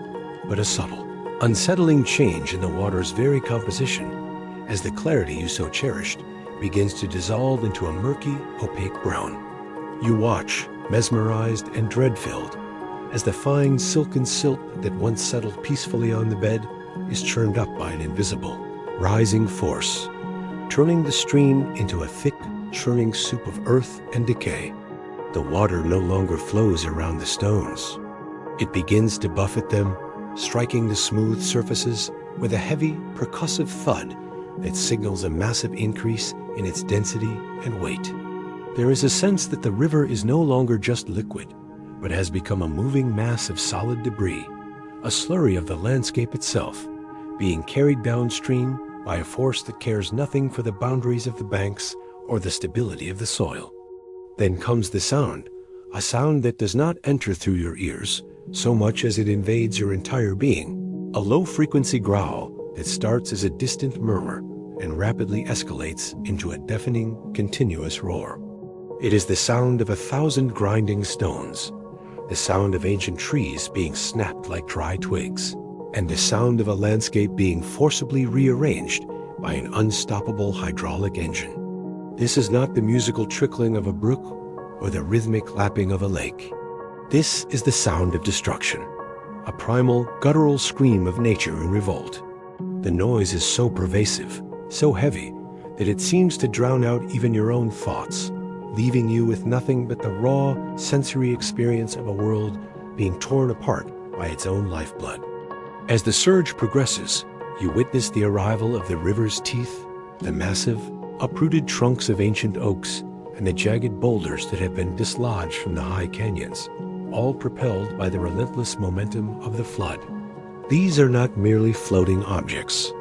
but a subtle, unsettling change in the water's very composition, as the clarity you so cherished begins to dissolve into a murky, opaque brown. You watch, mesmerized and dread-filled, as the fine silken silt that once settled peacefully on the bed is churned up by an invisible, rising force, turning the stream into a thick, churning soup of earth and decay. The water no longer flows around the stones. It begins to buffet them, striking the smooth surfaces with a heavy, percussive thud that signals a massive increase in its density and weight. There is a sense that the river is no longer just liquid, but has become a moving mass of solid debris, a slurry of the landscape itself, being carried downstream by a force that cares nothing for the boundaries of the banks or the stability of the soil. Then comes the sound, a sound that does not enter through your ears so much as it invades your entire being, a low-frequency growl that starts as a distant murmur and rapidly escalates into a deafening, continuous roar. It is the sound of 1,000 grinding stones, the sound of ancient trees being snapped like dry twigs, and the sound of a landscape being forcibly rearranged by an unstoppable hydraulic engine. This is not the musical trickling of a brook or the rhythmic lapping of a lake. This is the sound of destruction, a primal, guttural scream of nature in revolt. The noise is so pervasive, so heavy, that it seems to drown out even your own thoughts, leaving you with nothing but the raw, sensory experience of a world being torn apart by its own lifeblood. As the surge progresses, you witness the arrival of the river's teeth, the massive, uprooted trunks of ancient oaks, and the jagged boulders that have been dislodged from the high canyons, all propelled by the relentless momentum of the flood. These are not merely floating objects.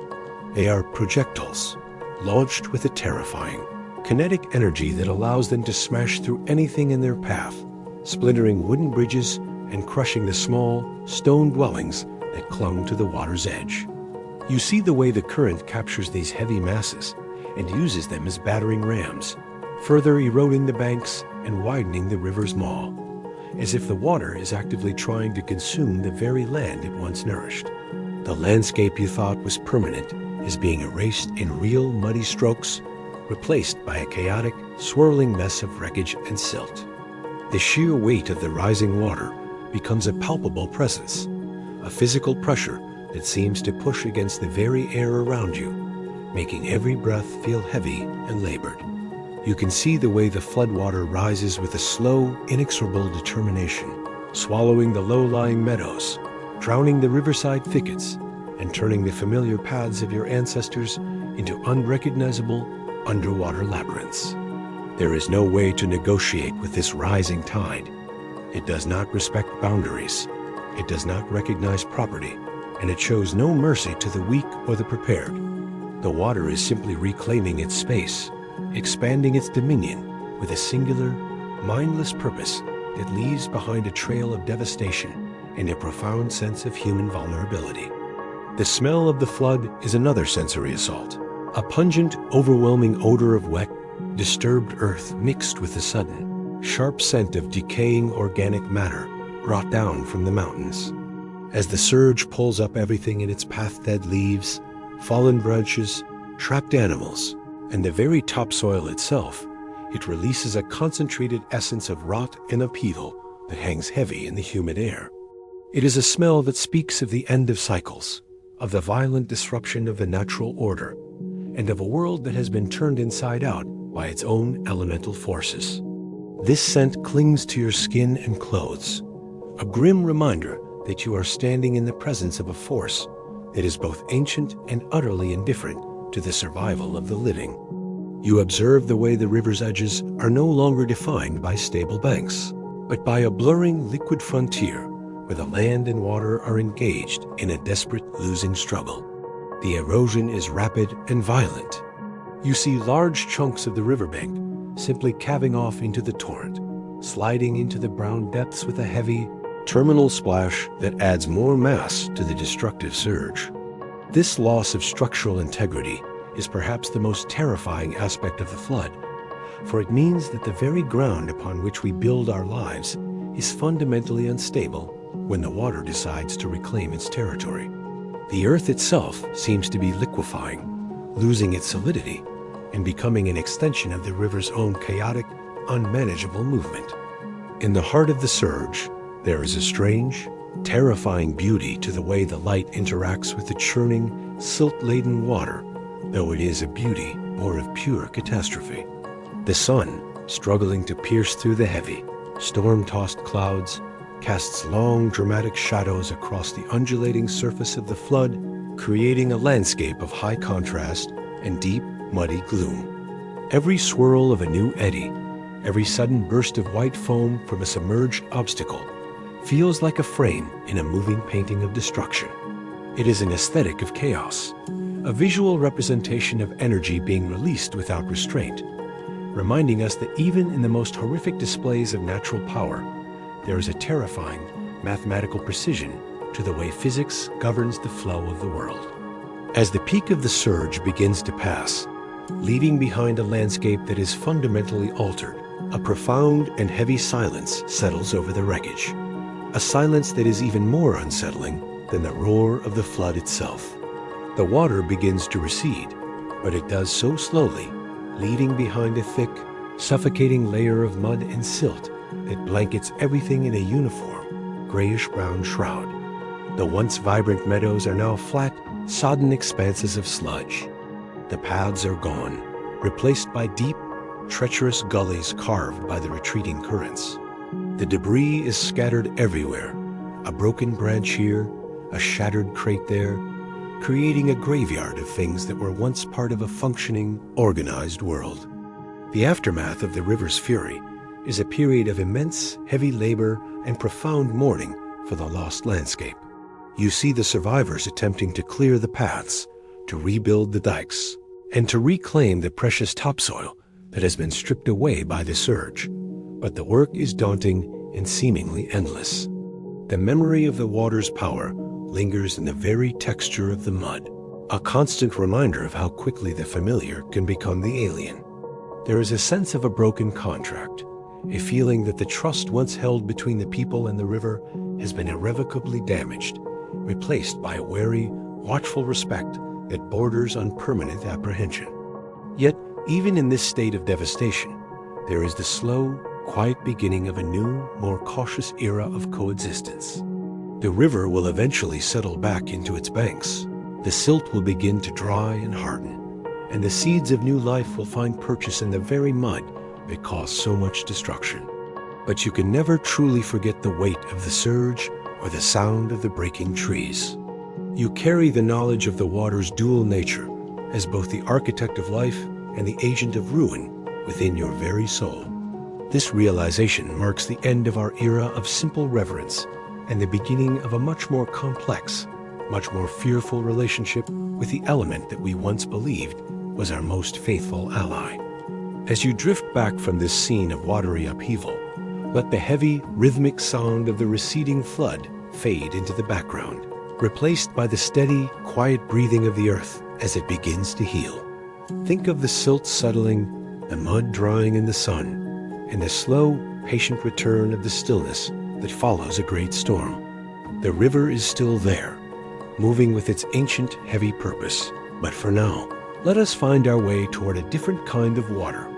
They are projectiles, launched with a terrifying, kinetic energy that allows them to smash through anything in their path, splintering wooden bridges and crushing the small, stone dwellings that clung to the water's edge. You see the way the current captures these heavy masses and uses them as battering rams, further eroding the banks and widening the river's maw, as if the water is actively trying to consume the very land it once nourished. The landscape you thought was permanent is being erased in real muddy strokes, replaced by a chaotic, swirling mess of wreckage and silt. The sheer weight of the rising water becomes a palpable presence, a physical pressure that seems to push against the very air around you, making every breath feel heavy and labored. You can see the way the floodwater rises with a slow, inexorable determination, swallowing the low-lying meadows, drowning the riverside thickets, and turning the familiar paths of your ancestors into unrecognizable underwater labyrinths. There is no way to negotiate with this rising tide. It does not respect boundaries. It does not recognize property, and it shows no mercy to the weak or the prepared. The water is simply reclaiming its space, expanding its dominion with a singular, mindless purpose that leaves behind a trail of devastation and a profound sense of human vulnerability. The smell of the flood is another sensory assault, a pungent, overwhelming odor of wet, disturbed earth mixed with the sudden, sharp scent of decaying organic matter brought down from the mountains. As the surge pulls up everything in its path, dead leaves, fallen branches, trapped animals, and the very topsoil itself, it releases a concentrated essence of rot and upheaval that hangs heavy in the humid air. It is a smell that speaks of the end of cycles, of the violent disruption of the natural order, and of a world that has been turned inside out by its own elemental forces. This scent clings to your skin and clothes, a grim reminder that you are standing in the presence of a force that is both ancient and utterly indifferent to the survival of the living. You observe the way the river's edges are no longer defined by stable banks, but by a blurring liquid frontier where the land and water are engaged in a desperate losing struggle. The erosion is rapid and violent. You see large chunks of the riverbank simply calving off into the torrent, sliding into the brown depths with a heavy, terminal splash that adds more mass to the destructive surge. This loss of structural integrity is perhaps the most terrifying aspect of the flood, for it means that the very ground upon which we build our lives is fundamentally unstable when the water decides to reclaim its territory. The earth itself seems to be liquefying, losing its solidity, and becoming an extension of the river's own chaotic, unmanageable movement. In the heart of the surge, there is a strange, terrifying beauty to the way the light interacts with the churning, silt-laden water, though it is a beauty more of pure catastrophe. The sun, struggling to pierce through the heavy, storm-tossed clouds, casts long, dramatic shadows across the undulating surface of the flood, creating a landscape of high contrast and deep, muddy gloom. Every swirl of a new eddy, Every sudden burst of white foam from a submerged obstacle feels like a frame in a moving painting of destruction. It is an aesthetic of chaos, a visual representation of energy being released without restraint, reminding us that even in the most horrific displays of natural power, there is a terrifying mathematical precision to the way physics governs the flow of the world. As the peak of the surge begins to pass, leaving behind a landscape that is fundamentally altered, a profound and heavy silence settles over the wreckage. A silence that is even more unsettling than the roar of the flood itself. The water begins to recede, but it does so slowly, leaving behind a thick, suffocating layer of mud and silt that blankets everything in a uniform, grayish-brown shroud. The once vibrant meadows are now flat, sodden expanses of sludge. The paths are gone, replaced by deep, treacherous gullies carved by the retreating currents. The debris is scattered everywhere, a broken branch here, a shattered crate there, creating a graveyard of things that were once part of a functioning, organized world. The aftermath of the river's fury is a period of immense, heavy labor and profound mourning for the lost landscape. You see the survivors attempting to clear the paths, to rebuild the dikes, and to reclaim the precious topsoil that has been stripped away by the surge. But the work is daunting and seemingly endless. The memory of the water's power lingers in the very texture of the mud, a constant reminder of how quickly the familiar can become the alien. There is a sense of a broken contract, a feeling that the trust once held between the people and the river has been irrevocably damaged, replaced by a wary, watchful respect that borders on permanent apprehension. Yet, even in this state of devastation, there is the slow, quiet beginning of a new, more cautious era of coexistence. The river will eventually settle back into its banks. The silt will begin to dry and harden, and the seeds of new life will find purchase in the very mud that caused so much destruction. But you can never truly forget the weight of the surge or the sound of the breaking trees. You carry the knowledge of the water's dual nature as both the architect of life and the agent of ruin within your very soul. This realization marks the end of our era of simple reverence and the beginning of a much more complex, much more fearful relationship with the element that we once believed was our most faithful ally. As you drift back from this scene of watery upheaval, let the heavy, rhythmic sound of the receding flood fade into the background, replaced by the steady, quiet breathing of the earth as it begins to heal. Think of the silt settling, the mud drying in the sun, and the slow, patient return of the stillness that follows a great storm. The river is still there, moving with its ancient, heavy purpose. But for now, let us find our way toward a different kind of water,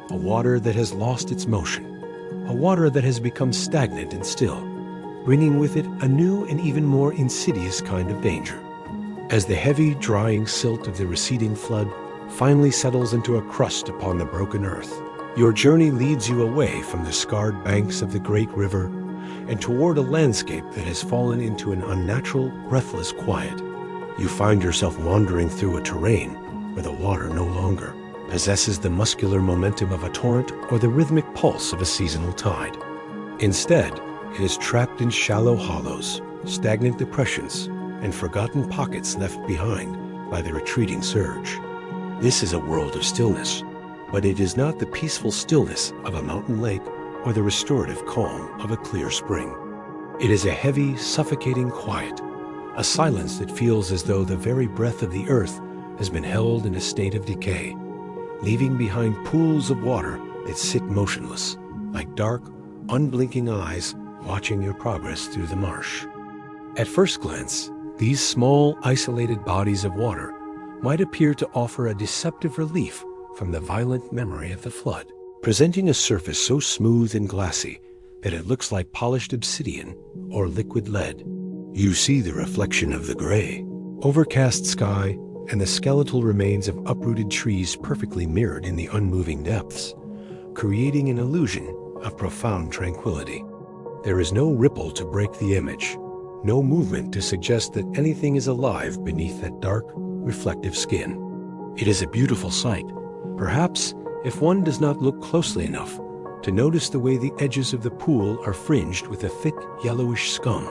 a water that has lost its motion, a water that has become stagnant and still, bringing with it a new and even more insidious kind of danger. As the heavy, drying silt of the receding flood finally settles into a crust upon the broken earth, your journey leads you away from the scarred banks of the great river and toward a landscape that has fallen into an unnatural, breathless quiet. You find yourself wandering through a terrain where the water no longer possesses the muscular momentum of a torrent or the rhythmic pulse of a seasonal tide. Instead, it is trapped in shallow hollows, stagnant depressions, and forgotten pockets left behind by the retreating surge. This is a world of stillness, but it is not the peaceful stillness of a mountain lake or the restorative calm of a clear spring. It is a heavy, suffocating quiet, a silence that feels as though the very breath of the earth has been held in a state of decay, leaving behind pools of water that sit motionless, like dark, unblinking eyes watching your progress through the marsh. At first glance, these small, isolated bodies of water might appear to offer a deceptive relief from the violent memory of the flood, presenting a surface so smooth and glassy that it looks like polished obsidian or liquid lead. You see the reflection of the gray, overcast sky and the skeletal remains of uprooted trees perfectly mirrored in the unmoving depths, creating an illusion of profound tranquility. There is no ripple to break the image, no movement to suggest that anything is alive beneath that dark, reflective skin. It is a beautiful sight. Perhaps, if one does not look closely enough, to notice the way the edges of the pool are fringed with a thick yellowish scum,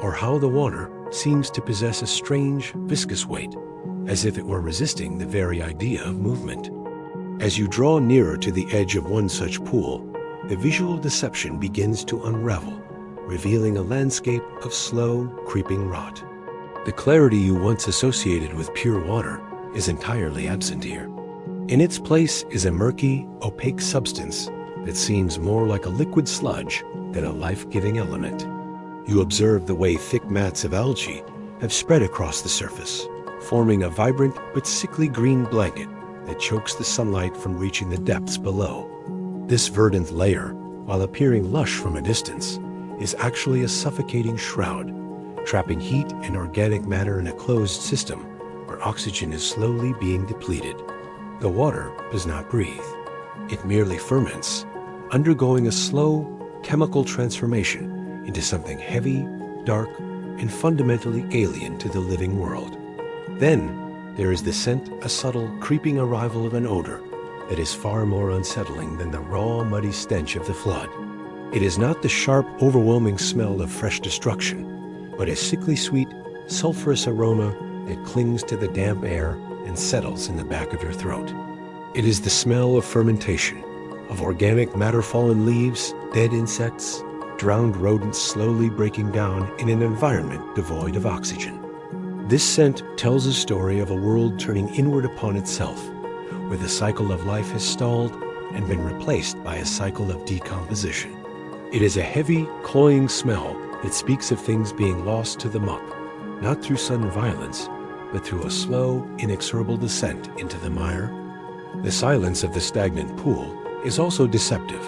or how the water seems to possess a strange, viscous weight, as if it were resisting the very idea of movement. As you draw nearer to the edge of one such pool, the visual deception begins to unravel, revealing a landscape of slow, creeping rot. The clarity you once associated with pure water is entirely absent here. In its place is a murky, opaque substance that seems more like a liquid sludge than a life-giving element. You observe the way thick mats of algae have spread across the surface, forming a vibrant but sickly green blanket that chokes the sunlight from reaching the depths below. This verdant layer, while appearing lush from a distance, is actually a suffocating shroud, trapping heat and organic matter in a closed system where oxygen is slowly being depleted. The water does not breathe. It merely ferments, undergoing a slow chemical transformation into something heavy, dark, and fundamentally alien to the living world. Then there is the scent, a subtle, creeping arrival of an odor that is far more unsettling than the raw, muddy stench of the flood. It is not the sharp, overwhelming smell of fresh destruction, but a sickly sweet, sulfurous aroma that clings to the damp air and settles in the back of your throat. It is the smell of fermentation, of organic matter-fallen leaves, dead insects, drowned rodents slowly breaking down in an environment devoid of oxygen. This scent tells a story of a world turning inward upon itself, where the cycle of life has stalled and been replaced by a cycle of decomposition. It is a heavy, cloying smell that speaks of things being lost to the muck, not through sudden violence, but through a slow, inexorable descent into the mire. The silence of the stagnant pool is also deceptive,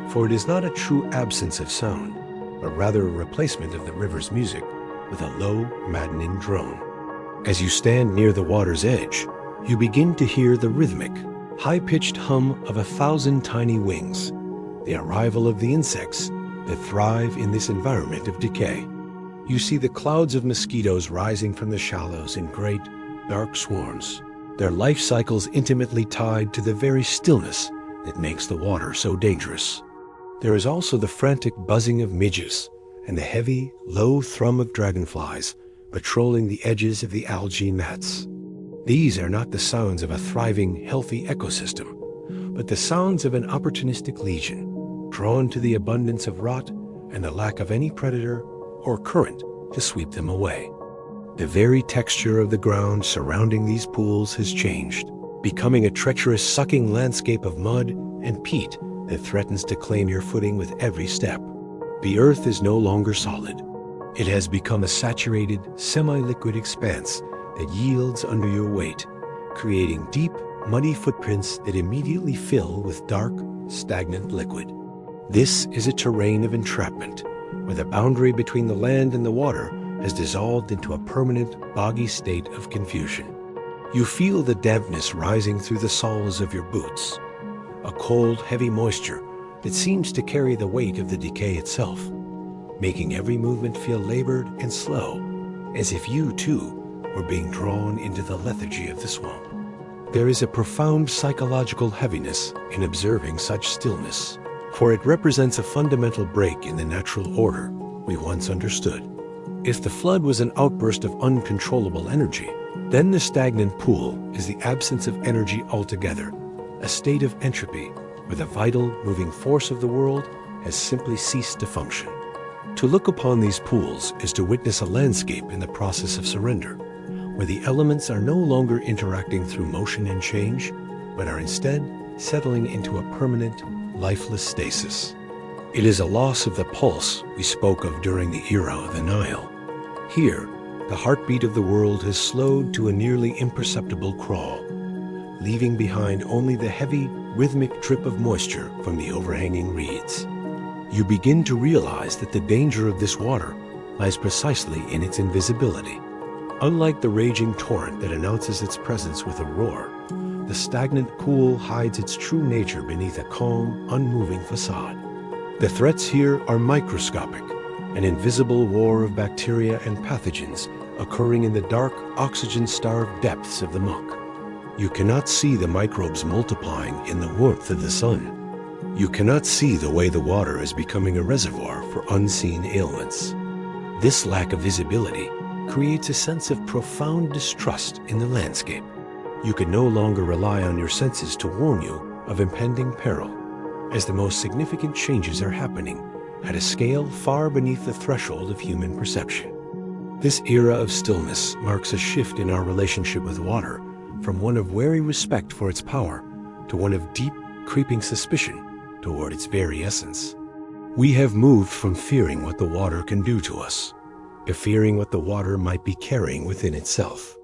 for it is not a true absence of sound, but rather a replacement of the river's music with a low, maddening drone. As you stand near the water's edge, you begin to hear the rhythmic, high-pitched hum of 1,000 tiny wings, the arrival of the insects that thrive in this environment of decay. You see the clouds of mosquitoes rising from the shallows in great, dark swarms, their life cycles intimately tied to the very stillness that makes the water so dangerous. There is also the frantic buzzing of midges and the heavy, low thrum of dragonflies patrolling the edges of the algae mats. These are not the sounds of a thriving, healthy ecosystem, but the sounds of an opportunistic legion, drawn to the abundance of rot and the lack of any predator or current to sweep them away. The very texture of the ground surrounding these pools has changed, becoming a treacherous, sucking landscape of mud and peat that threatens to claim your footing with every step. The earth is no longer solid. It has become a saturated, semi-liquid expanse that yields under your weight, creating deep, muddy footprints that immediately fill with dark, stagnant liquid. This is a terrain of entrapment, where the boundary between the land and the water has dissolved into a permanent, boggy state of confusion. You feel the dampness rising through the soles of your boots, a cold, heavy moisture that seems to carry the weight of the decay itself, making every movement feel labored and slow, as if you, too, were being drawn into the lethargy of the swamp. There is a profound psychological heaviness in observing such stillness, for it represents a fundamental break in the natural order we once understood. If the flood was an outburst of uncontrollable energy, then the stagnant pool is the absence of energy altogether, a state of entropy where the vital, moving force of the world has simply ceased to function. To look upon these pools is to witness a landscape in the process of surrender, where the elements are no longer interacting through motion and change, but are instead settling into a permanent, lifeless stasis. It is a loss of the pulse we spoke of during the era of the Nile. Here, the heartbeat of the world has slowed to a nearly imperceptible crawl, leaving behind only the heavy, rhythmic drip of moisture from the overhanging reeds. You begin to realize that the danger of this water lies precisely in its invisibility. Unlike the raging torrent that announces its presence with a roar, the stagnant pool hides its true nature beneath a calm, unmoving facade. The threats here are microscopic, an invisible war of bacteria and pathogens occurring in the dark, oxygen-starved depths of the muck. You cannot see the microbes multiplying in the warmth of the sun, You cannot see the way the water is becoming a reservoir for unseen ailments. This lack of visibility creates a sense of profound distrust in the landscape. You can no longer rely on your senses to warn you of impending peril, as the most significant changes are happening at a scale far beneath the threshold of human perception. This era of stillness marks a shift in our relationship with water, from one of wary respect for its power to one of deep, creeping suspicion toward its very essence. We have moved from fearing what the water can do to us to fearing what the water might be carrying within itself.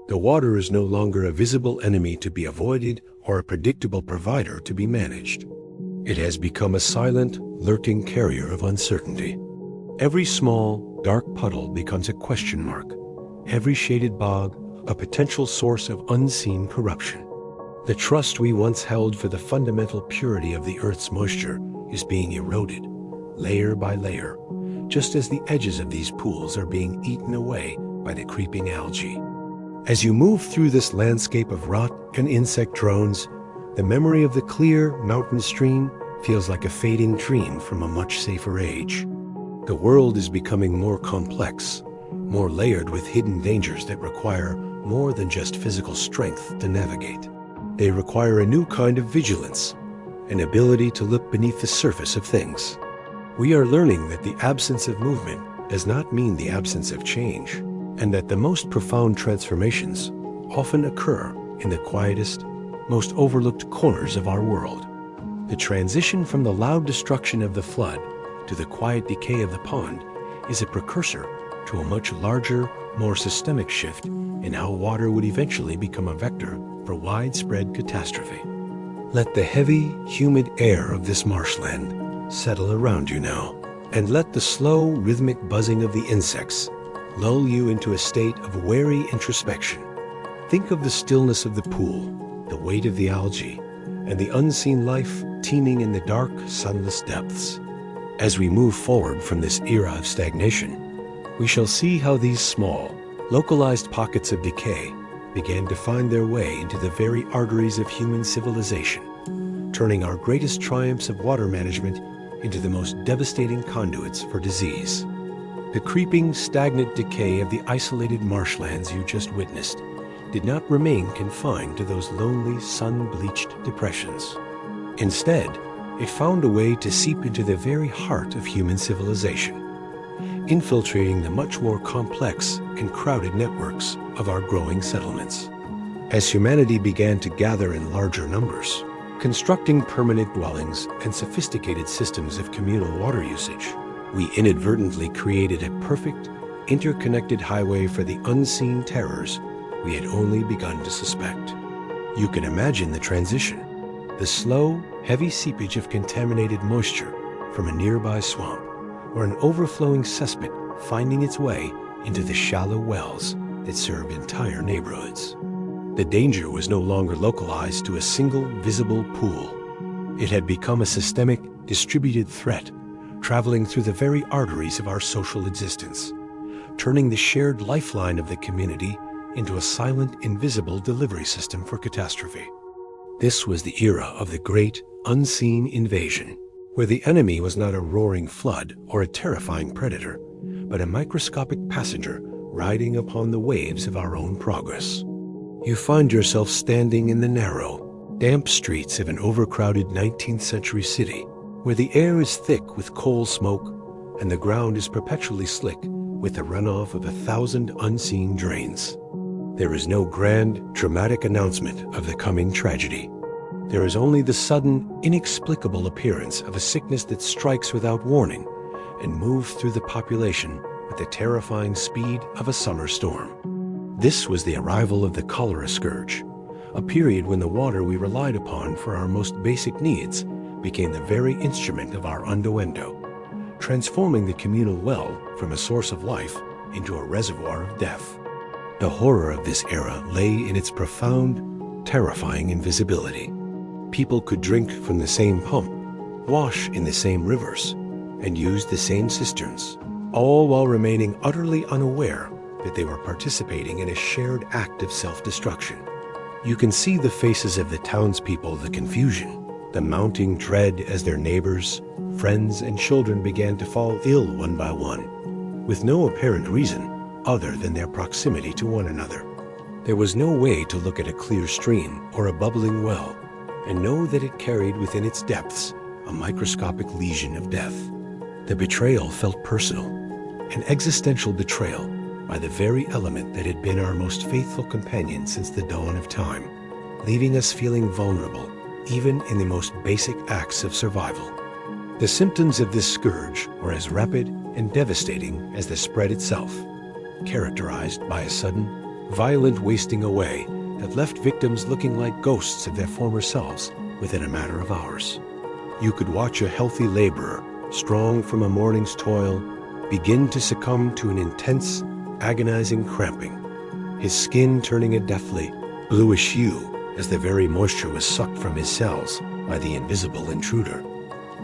The water is no longer a visible enemy to be avoided or a predictable provider to be managed. It has become a silent, lurking carrier of uncertainty. Every small, dark puddle becomes a question mark. Every shaded bog, a potential source of unseen corruption. The trust we once held for the fundamental purity of the Earth's moisture is being eroded, layer by layer, just as the edges of these pools are being eaten away by the creeping algae. As you move through this landscape of rot and insect drones, the memory of the clear mountain stream feels like a fading dream from a much safer age. The world is becoming more complex, more layered with hidden dangers that require more than just physical strength to navigate. They require a new kind of vigilance, an ability to look beneath the surface of things. We are learning that the absence of movement does not mean the absence of change, and that the most profound transformations often occur in the quietest, most overlooked corners of our world. The transition from the loud destruction of the flood to the quiet decay of the pond is a precursor to a much larger, more systemic shift in how water would eventually become a vector for widespread catastrophe. Let the heavy, humid air of this marshland settle around you now, and let the slow, rhythmic buzzing of the insects lull you into a state of wary introspection. Think of the stillness of the pool, the weight of the algae, and the unseen life teeming in the dark, sunless depths. As we move forward from this era of stagnation, we shall see how these small, localized pockets of decay began to find their way into the very arteries of human civilization, turning our greatest triumphs of water management into the most devastating conduits for disease. The creeping, stagnant decay of the isolated marshlands you just witnessed did not remain confined to those lonely, sun-bleached depressions. Instead, it found a way to seep into the very heart of human civilization, infiltrating the much more complex and crowded networks of our growing settlements. As humanity began to gather in larger numbers, constructing permanent dwellings and sophisticated systems of communal water usage, we inadvertently created a perfect, interconnected highway for the unseen terrors we had only begun to suspect. You can imagine the transition, the slow, heavy seepage of contaminated moisture from a nearby swamp, or an overflowing cesspit finding its way into the shallow wells that served entire neighborhoods. The danger was no longer localized to a single visible pool. It had become a systemic, distributed threat, traveling through the very arteries of our social existence, turning the shared lifeline of the community into a silent, invisible delivery system for catastrophe. This was the era of the great, unseen invasion, where the enemy was not a roaring flood or a terrifying predator, but a microscopic passenger riding upon the waves of our own progress. You find yourself standing in the narrow, damp streets of an overcrowded 19th century city, where the air is thick with coal smoke and the ground is perpetually slick with the runoff of 1,000 unseen drains. There is no grand, dramatic announcement of the coming tragedy. There is only the sudden, inexplicable appearance of a sickness that strikes without warning and moves through the population with the terrifying speed of a summer storm. This was the arrival of the cholera scourge, a period when the water we relied upon for our most basic needs became the very instrument of our innuendo, transforming the communal well from a source of life into a reservoir of death. The horror of this era lay in its profound, terrifying invisibility. People could drink from the same pump, wash in the same rivers, and use the same cisterns, all while remaining utterly unaware that they were participating in a shared act of self-destruction. You can see the faces of the townspeople, the confusion, the mounting dread as their neighbors, friends, and children began to fall ill one by one, with no apparent reason other than their proximity to one another. There was no way to look at a clear stream or a bubbling well and know that it carried within its depths a microscopic lesion of death. The betrayal felt personal, an existential betrayal by the very element that had been our most faithful companion since the dawn of time, leaving us feeling vulnerable even in the most basic acts of survival. The symptoms of this scourge were as rapid and devastating as the spread itself, characterized by a sudden, violent wasting away that left victims looking like ghosts of their former selves within a matter of hours. You could watch a healthy laborer, strong from a morning's toil, begin to succumb to an intense, agonizing cramping, his skin turning a deathly, bluish hue as the very moisture was sucked from his cells by the invisible intruder.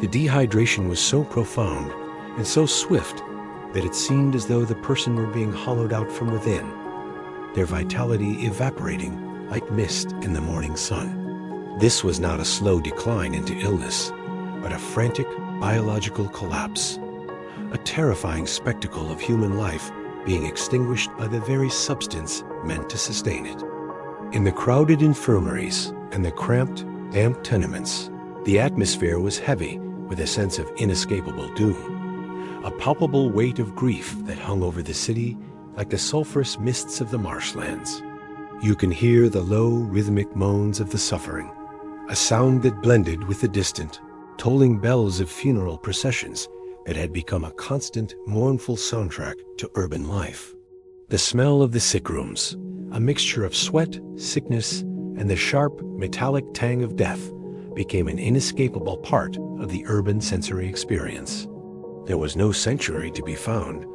The dehydration was so profound and so swift that it seemed as though the person were being hollowed out from within, their vitality evaporating like mist in the morning sun. This was not a slow decline into illness, but a frantic biological collapse, a terrifying spectacle of human life being extinguished by the very substance meant to sustain it. In the crowded infirmaries and the cramped, damp tenements, the atmosphere was heavy with a sense of inescapable doom, a palpable weight of grief that hung over the city like the sulphurous mists of the marshlands. You can hear the low, rhythmic moans of the suffering, a sound that blended with the distant, tolling bells of funeral processions that had become a constant, mournful soundtrack to urban life. The smell of the sick rooms, a mixture of sweat, sickness, and the sharp, metallic tang of death, became an inescapable part of the urban sensory experience. There was no sanctuary to be found,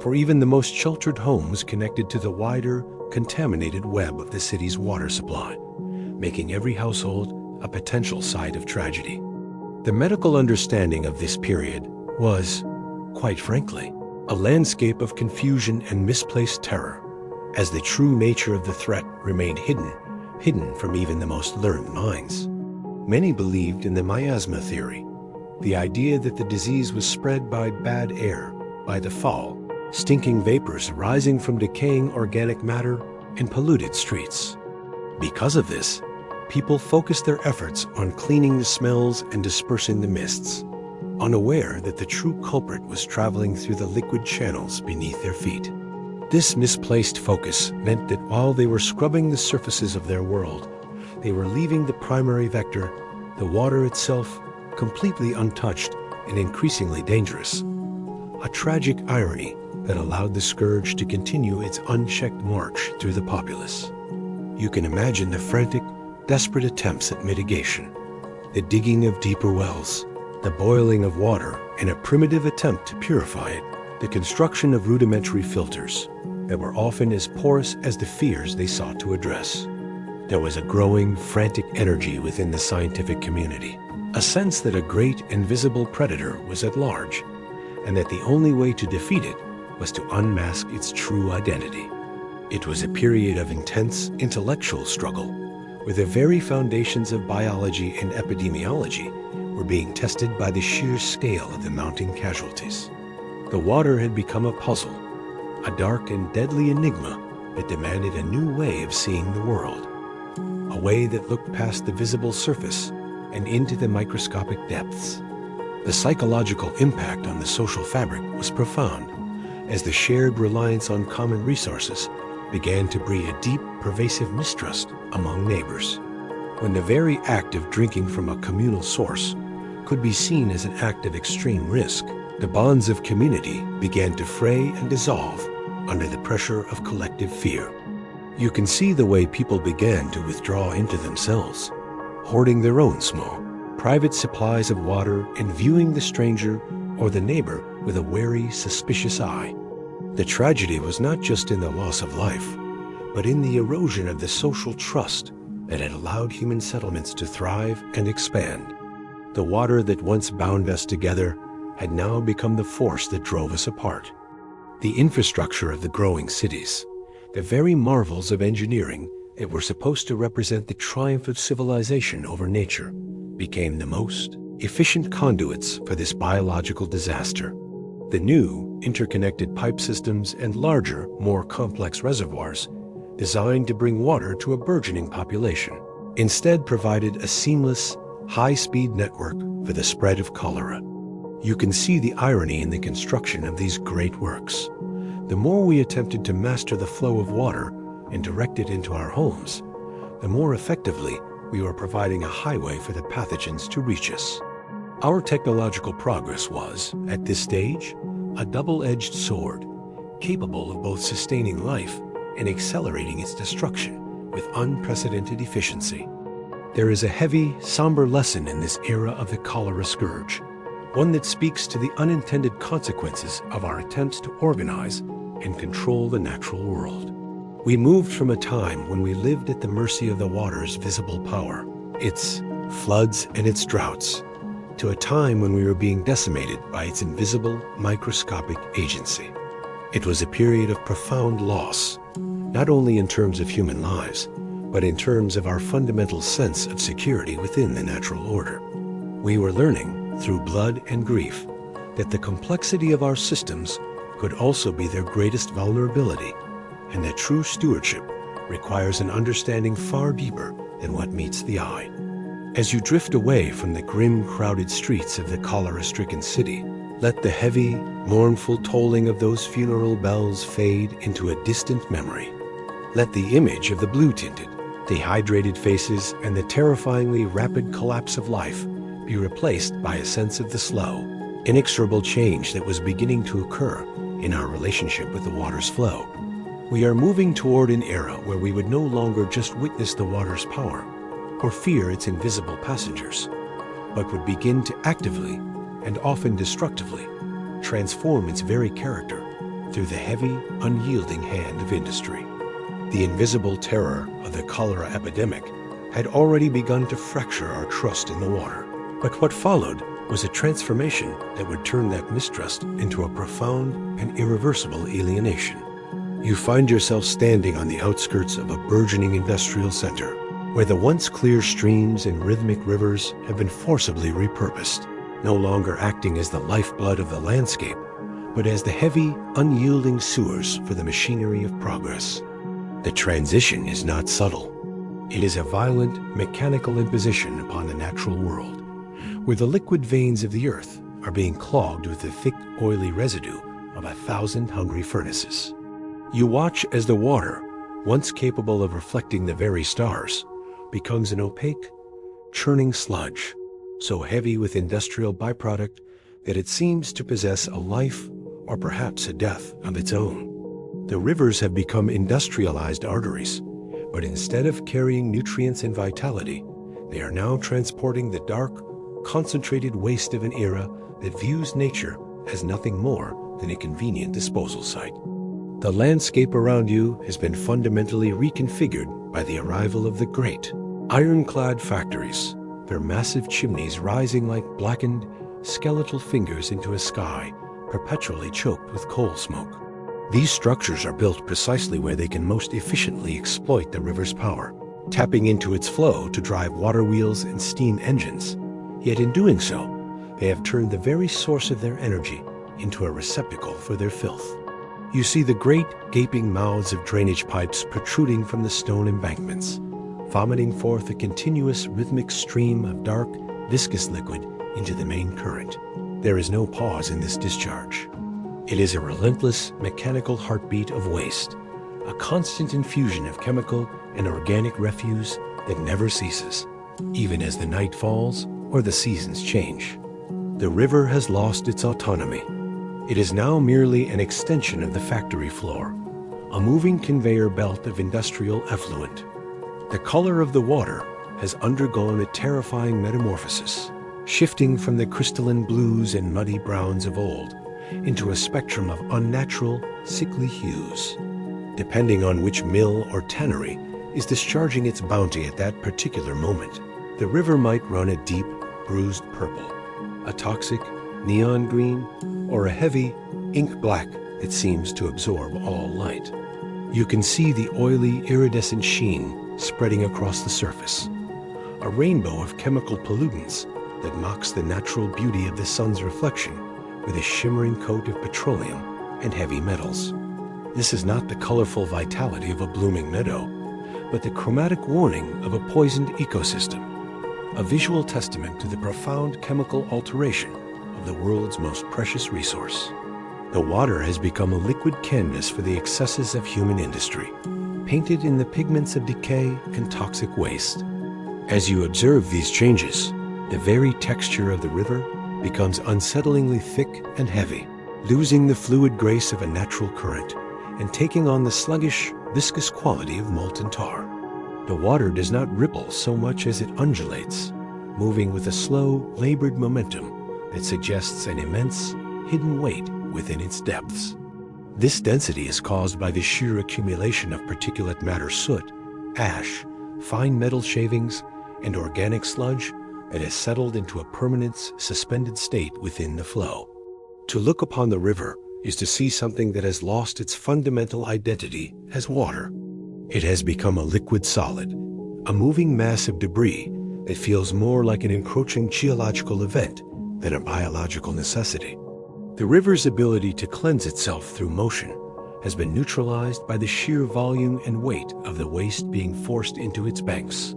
for even the most sheltered home was connected to the wider, contaminated web of the city's water supply, making every household a potential site of tragedy. The medical understanding of this period was, quite frankly, a landscape of confusion and misplaced terror, as the true nature of the threat remained hidden from even the most learned minds. Many believed in the miasma theory, the idea that the disease was spread by bad air, by the foul, stinking vapors rising from decaying organic matter and polluted streets. Because of this, people focused their efforts on cleaning the smells and dispersing the mists, unaware that the true culprit was traveling through the liquid channels beneath their feet. This misplaced focus meant that while they were scrubbing the surfaces of their world, they were leaving the primary vector, the water itself, completely untouched and increasingly dangerous. A tragic irony that allowed the scourge to continue its unchecked march through the populace. You can imagine the frantic, desperate attempts at mitigation, the digging of deeper wells, the boiling of water in a primitive attempt to purify it, the construction of rudimentary filters that were often as porous as the fears they sought to address. There was a growing, frantic energy within the scientific community, a sense that a great, invisible predator was at large, and that the only way to defeat it was to unmask its true identity. It was a period of intense intellectual struggle, where the very foundations of biology and epidemiology were being tested by the sheer scale of the mounting casualties. The water had become a puzzle, a dark and deadly enigma that demanded a new way of seeing the world, a way that looked past the visible surface and into the microscopic depths. The psychological impact on the social fabric was profound, as the shared reliance on common resources began to breed a deep, pervasive mistrust among neighbors. When the very act of drinking from a communal source could be seen as an act of extreme risk, the bonds of community began to fray and dissolve under the pressure of collective fear. You can see the way people began to withdraw into themselves, hoarding their own small, private supplies of water and viewing the stranger or the neighbor with a wary, suspicious eye. The tragedy was not just in the loss of life, but in the erosion of the social trust that had allowed human settlements to thrive and expand. The water that once bound us together had now become the force that drove us apart. The infrastructure of the growing cities, the very marvels of engineering that were supposed to represent the triumph of civilization over nature became the most efficient conduits for this biological disaster. The new, interconnected pipe systems and larger, more complex reservoirs, designed to bring water to a burgeoning population, instead provided a seamless, high-speed network for the spread of cholera. You can see the irony in the construction of these great works. The more we attempted to master the flow of water and direct it into our homes, the more effectively we were providing a highway for the pathogens to reach us. Our technological progress was, at this stage, a double-edged sword, capable of both sustaining life and accelerating its destruction with unprecedented efficiency. There is a heavy, somber lesson in this era of the cholera scourge, one that speaks to the unintended consequences of our attempts to organize and control the natural world. We moved from a time when we lived at the mercy of the water's visible power, its floods and its droughts, to a time when we were being decimated by its invisible, microscopic agency. It was a period of profound loss, not only in terms of human lives, but in terms of our fundamental sense of security within the natural order. We were learning, through blood and grief, that the complexity of our systems could also be their greatest vulnerability, and that true stewardship requires an understanding far deeper than what meets the eye. As you drift away from the grim, crowded streets of the cholera-stricken city, let the heavy, mournful tolling of those funeral bells fade into a distant memory. Let the image of the blue-tinted, dehydrated faces and the terrifyingly rapid collapse of life be replaced by a sense of the slow, inexorable change that was beginning to occur in our relationship with the water's flow. We are moving toward an era where we would no longer just witness the water's power or fear its invisible passengers, but would begin to actively, and often destructively, transform its very character through the heavy, unyielding hand of industry. The invisible terror of the cholera epidemic had already begun to fracture our trust in the water, but what followed was a transformation that would turn that mistrust into a profound and irreversible alienation. You find yourself standing on the outskirts of a burgeoning industrial center, where the once clear streams and rhythmic rivers have been forcibly repurposed, no longer acting as the lifeblood of the landscape, but as the heavy, unyielding sewers for the machinery of progress. The transition is not subtle. It is a violent, mechanical imposition upon the natural world, where the liquid veins of the earth are being clogged with the thick, oily residue of 1,000 hungry furnaces. You watch as the water, once capable of reflecting the very stars, becomes an opaque, churning sludge, so heavy with industrial byproduct that it seems to possess a life or perhaps a death of its own. The rivers have become industrialized arteries, but instead of carrying nutrients and vitality, they are now transporting the dark, concentrated waste of an era that views nature as nothing more than a convenient disposal site. The landscape around you has been fundamentally reconfigured by the arrival of the great, ironclad factories, their massive chimneys rising like blackened, skeletal fingers into a sky perpetually choked with coal smoke. These structures are built precisely where they can most efficiently exploit the river's power, tapping into its flow to drive water wheels and steam engines. Yet in doing so, they have turned the very source of their energy into a receptacle for their filth. You see the great, gaping mouths of drainage pipes protruding from the stone embankments, vomiting forth a continuous rhythmic stream of dark, viscous liquid into the main current. There is no pause in this discharge. It is a relentless, mechanical heartbeat of waste, a constant infusion of chemical and organic refuse that never ceases, even as the night falls or the seasons change. The river has lost its autonomy. It is now merely an extension of the factory floor, a moving conveyor belt of industrial effluent. The color of the water has undergone a terrifying metamorphosis, shifting from the crystalline blues and muddy browns of old into a spectrum of unnatural, sickly hues. Depending on which mill or tannery is discharging its bounty at that particular moment, the river might run a deep, bruised purple, a toxic, neon green, or a heavy, ink black that seems to absorb all light. You can see the oily, iridescent sheen spreading across the surface. A rainbow of chemical pollutants that mocks the natural beauty of the sun's reflection with a shimmering coat of petroleum and heavy metals. This is not the colorful vitality of a blooming meadow, but the chromatic warning of a poisoned ecosystem, a visual testament to the profound chemical alteration of the world's most precious resource. The water has become a liquid canvas for the excesses of human industry, painted in the pigments of decay and toxic waste. As you observe these changes, the very texture of the river becomes unsettlingly thick and heavy, losing the fluid grace of a natural current and taking on the sluggish, viscous quality of molten tar. The water does not ripple so much as it undulates, moving with a slow, labored momentum that suggests an immense, hidden weight within its depths. This density is caused by the sheer accumulation of particulate matter soot, ash, fine metal shavings, and organic sludge that has settled into a permanent, suspended state within the flow. To look upon the river is to see something that has lost its fundamental identity as water. It has become a liquid solid, a moving mass of debris that feels more like an encroaching geological event than a biological necessity. The river's ability to cleanse itself through motion has been neutralized by the sheer volume and weight of the waste being forced into its banks.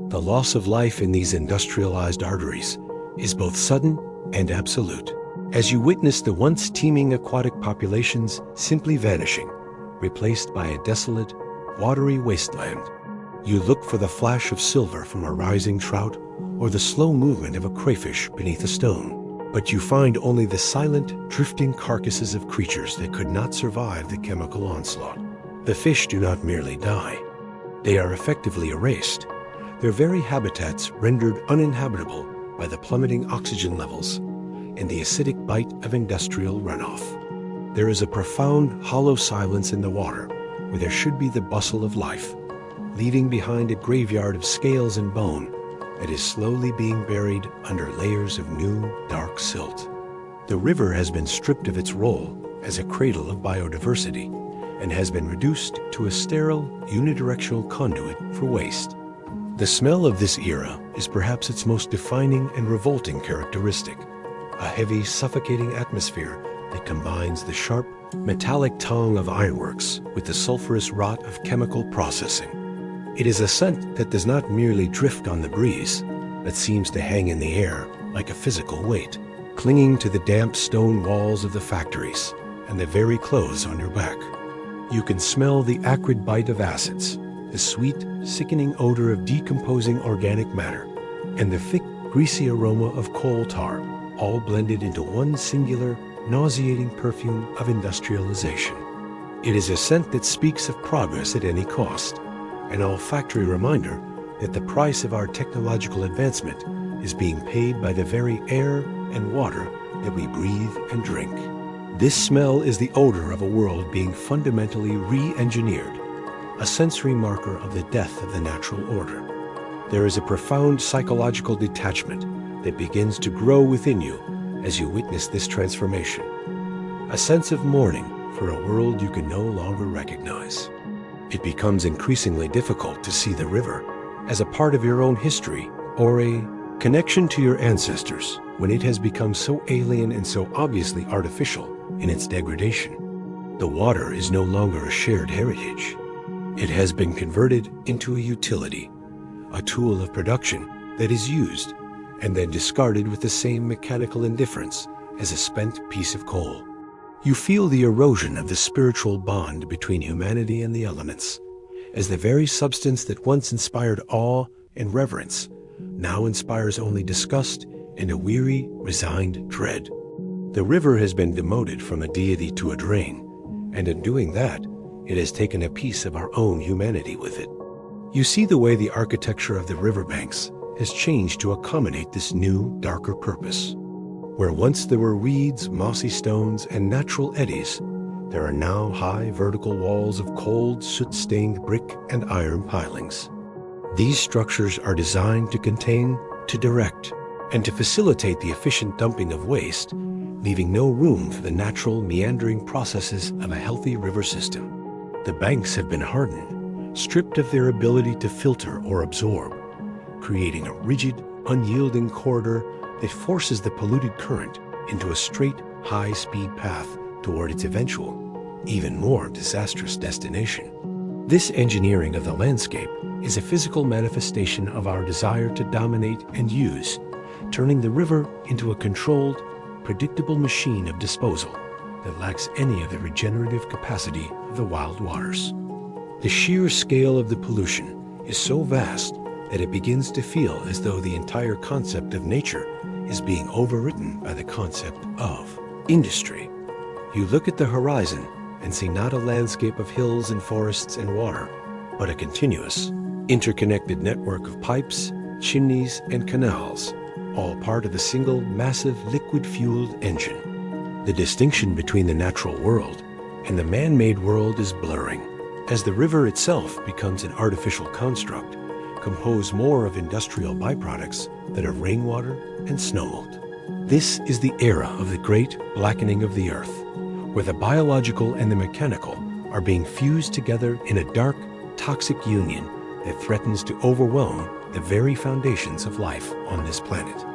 The loss of life in these industrialized arteries is both sudden and absolute, as you witness the once teeming aquatic populations simply vanishing, replaced by a desolate, watery wasteland. You look for the flash of silver from a rising trout or the slow movement of a crayfish beneath a stone, but you find only the silent, drifting carcasses of creatures that could not survive the chemical onslaught. The fish do not merely die. They are effectively erased, their very habitats rendered uninhabitable by the plummeting oxygen levels and the acidic bite of industrial runoff. There is a profound, hollow silence in the water where there should be the bustle of life, leaving behind a graveyard of scales and bone that is slowly being buried under layers of new, dark silt. The river has been stripped of its role as a cradle of biodiversity and has been reduced to a sterile, unidirectional conduit for waste. The smell of this era is perhaps its most defining and revolting characteristic, a heavy, suffocating atmosphere that combines the sharp, metallic tongue of ironworks with the sulfurous rot of chemical processing. It is a scent that does not merely drift on the breeze, but seems to hang in the air like a physical weight, clinging to the damp stone walls of the factories and the very clothes on your back. You can smell the acrid bite of acids, the sweet, sickening odor of decomposing organic matter, and the thick, greasy aroma of coal tar, all blended into one singular, nauseating perfume of industrialization. It is a scent that speaks of progress at any cost, an olfactory reminder that the price of our technological advancement is being paid by the very air and water that we breathe and drink. This smell is the odor of a world being fundamentally re-engineered, a sensory marker of the death of the natural order. There is a profound psychological detachment that begins to grow within you as you witness this transformation, a sense of mourning for a world you can no longer recognize. It becomes increasingly difficult to see the river as a part of your own history or a connection to your ancestors when it has become so alien and so obviously artificial in its degradation. The water is no longer a shared heritage. It has been converted into a utility, a tool of production that is used and then discarded with the same mechanical indifference as a spent piece of coal. You feel the erosion of the spiritual bond between humanity and the elements, as the very substance that once inspired awe and reverence now inspires only disgust and a weary, resigned dread. The river has been demoted from a deity to a drain, and in doing that, it has taken a piece of our own humanity with it. You see the way the architecture of the riverbanks has changed to accommodate this new, darker purpose. Where once there were reeds, mossy stones, and natural eddies, there are now high vertical walls of cold, soot-stained brick and iron pilings. These structures are designed to contain, to direct, and to facilitate the efficient dumping of waste, leaving no room for the natural, meandering processes of a healthy river system. The banks have been hardened stripped of their ability to filter or absorb, creating a rigid, unyielding corridor that forces the polluted current into a straight, high-speed path toward its eventual, even more disastrous destination. This engineering of the landscape is a physical manifestation of our desire to dominate and use, turning the river into a controlled, predictable machine of disposal that lacks any of the regenerative capacity of the wild waters. The sheer scale of the pollution is so vast that it begins to feel as though the entire concept of nature is being overwritten by the concept of industry. You look at the horizon and see not a landscape of hills and forests and water, but a continuous, interconnected network of pipes, chimneys, and canals, all part of a single massive liquid-fueled engine. The distinction between the natural world and the man-made world is blurring, as the river itself becomes an artificial construct, composed more of industrial byproducts than of rainwater and snowmelt. This is the era of the great blackening of the earth, where the biological and the mechanical are being fused together in a dark, toxic union that threatens to overwhelm the very foundations of life on this planet.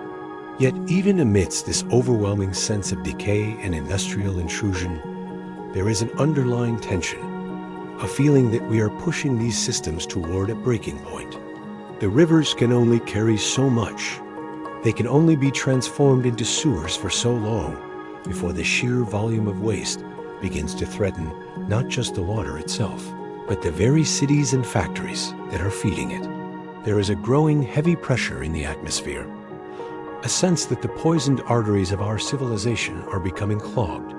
Yet even amidst this overwhelming sense of decay and industrial intrusion, there is an underlying tension, a feeling that we are pushing these systems toward a breaking point. The rivers can only carry so much. They can only be transformed into sewers for so long before the sheer volume of waste begins to threaten not just the water itself, but the very cities and factories that are feeding it. There is a growing heavy pressure in the atmosphere, a sense that the poisoned arteries of our civilization are becoming clogged,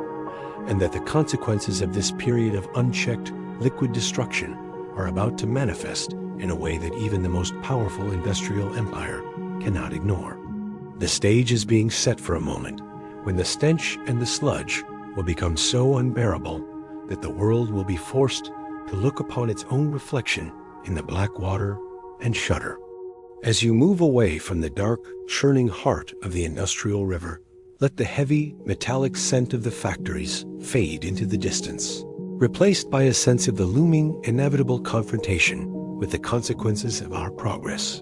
and that the consequences of this period of unchecked liquid destruction are about to manifest in a way that even the most powerful industrial empire cannot ignore. The stage is being set for a moment when the stench and the sludge will become so unbearable that the world will be forced to look upon its own reflection in the black water and shudder. As you move away from the dark, churning heart of the industrial river, let the heavy, metallic scent of the factories fade into the distance, replaced by a sense of the looming, inevitable confrontation with the consequences of our progress.